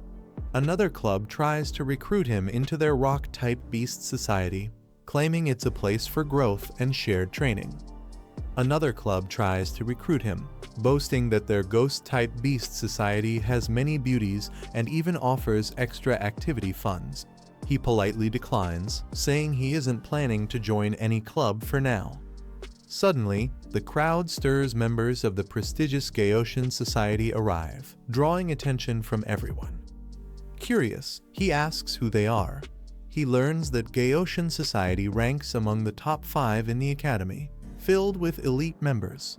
Another club tries to recruit him into their Rock-type Beast Society, claiming it's a place for growth and shared training. Another club tries to recruit him, boasting that their Ghost-type Beast Society has many beauties and even offers extra activity funds. He politely declines, saying he isn't planning to join any club for now. Suddenly, the crowd stirs. Members of the prestigious Gaoshan Society arrive, drawing attention from everyone. Curious, he asks who they are. He learns that Gaoshan Society ranks among the top 5 in the academy, filled with elite members.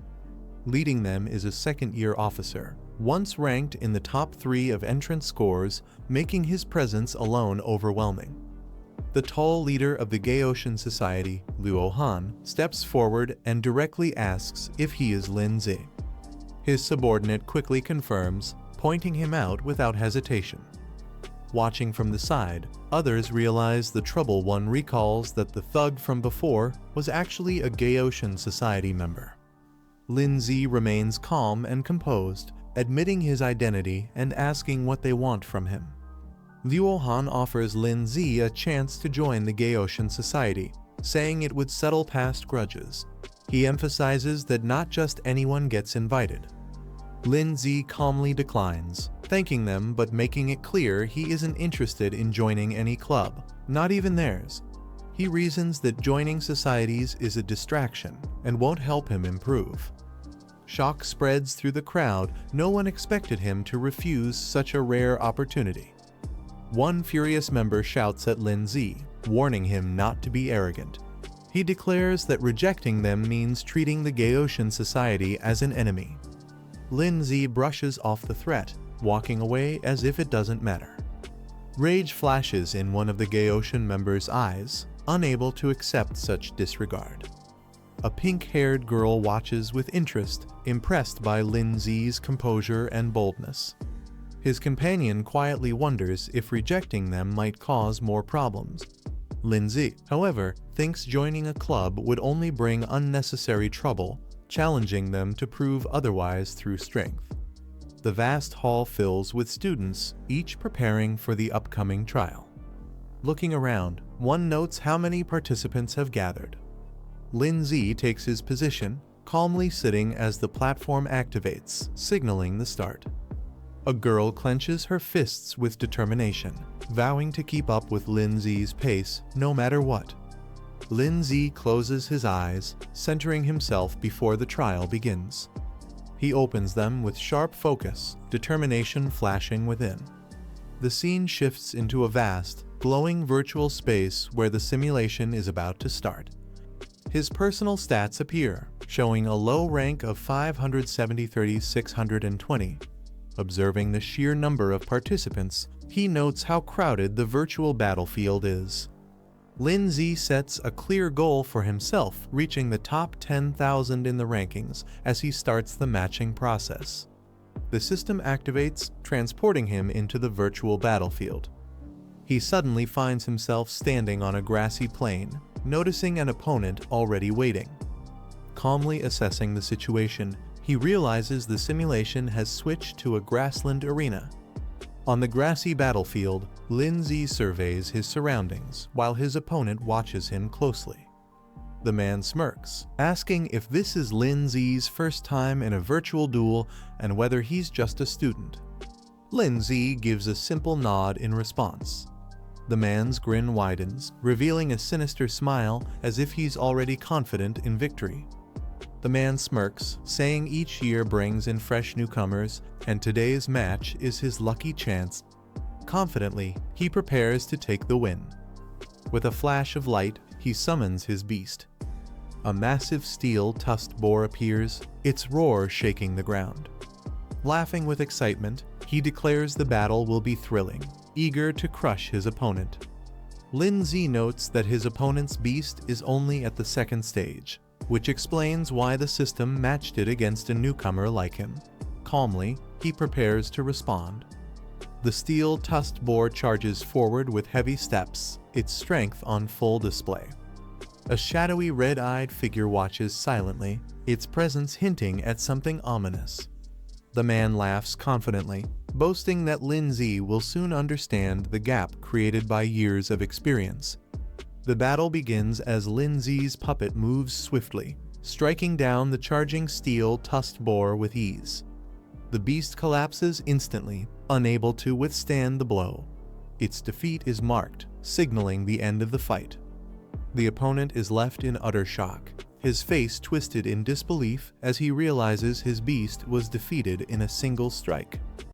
Leading them is a second-year officer, once ranked in the top 3 of entrance scores, making his presence alone overwhelming. The tall leader of the Gaoshan Society, Luo Han, steps forward and directly asks if he is Lin Z. His subordinate quickly confirms, pointing him out without hesitation. Watching from the side, others realize the trouble. One recalls that the thug from before was actually a Gaoshin Society member. Lindsay remains calm and composed, admitting his identity and asking what they want from him. Liu Han offers Lindsay a chance to join the Gaoshin Society, saying it would settle past grudges. He emphasizes that not just anyone gets invited. Lindsay calmly declines, thanking them but making it clear he isn't interested in joining any club, not even theirs. He reasons that joining societies is a distraction and won't help him improve. Shock spreads through the crowd. No one expected him to refuse such a rare opportunity. One furious member shouts at Lindsay, warning him not to be arrogant. He declares that rejecting them means treating the Gaoshin Society as an enemy. Lindsay brushes off the threat, walking away as if it doesn't matter. Rage flashes in one of the Gaoshin members' eyes, unable to accept such disregard. A pink-haired girl watches with interest, impressed by Lindsay's composure and boldness. His companion quietly wonders if rejecting them might cause more problems. Lindsay, however, thinks joining a club would only bring unnecessary trouble, challenging them to prove otherwise through strength. The vast hall fills with students, each preparing for the upcoming trial. Looking around, one notes how many participants have gathered. Lindsay takes his position, calmly sitting as the platform activates, signaling the start. A girl clenches her fists with determination, vowing to keep up with Lindsay's pace no matter what. Lindsay closes his eyes, centering himself before the trial begins. He opens them with sharp focus, determination flashing within. The scene shifts into a vast, glowing virtual space where the simulation is about to start. His personal stats appear, showing a low rank of 570-620. Observing the sheer number of participants, he notes how crowded the virtual battlefield is. Lindsay sets a clear goal for himself, reaching the top 10,000 in the rankings as he starts the matching process. The system activates, transporting him into the virtual battlefield. He suddenly finds himself standing on a grassy plain, noticing an opponent already waiting. Calmly assessing the situation, he realizes the simulation has switched to a grassland arena. On the grassy battlefield, Lindsay surveys his surroundings while his opponent watches him closely. The man smirks, asking if this is Lindsay's first time in a virtual duel and whether he's just a student. Lindsay gives a simple nod in response. The man's grin widens, revealing a sinister smile as if he's already confident in victory. The man smirks, saying each year brings in fresh newcomers, and today's match is his lucky chance. Confidently, he prepares to take the win. With a flash of light, he summons his beast. A massive steel-tusked boar appears, its roar shaking the ground. Laughing with excitement, he declares the battle will be thrilling, eager to crush his opponent. Lindsay notes that his opponent's beast is only at the second stage, which explains why the system matched it against a newcomer like him. Calmly, he prepares to respond. The steel-tusked boar charges forward with heavy steps, its strength on full display. A shadowy red-eyed figure watches silently, its presence hinting at something ominous. The man laughs confidently, boasting that Lindsay will soon understand the gap created by years of experience. The battle begins as Lindsay's puppet moves swiftly, striking down the charging steel-tusked boar with ease. The beast collapses instantly, unable to withstand the blow. Its defeat is marked, signaling the end of the fight. The opponent is left in utter shock, his face twisted in disbelief as he realizes his beast was defeated in a single strike.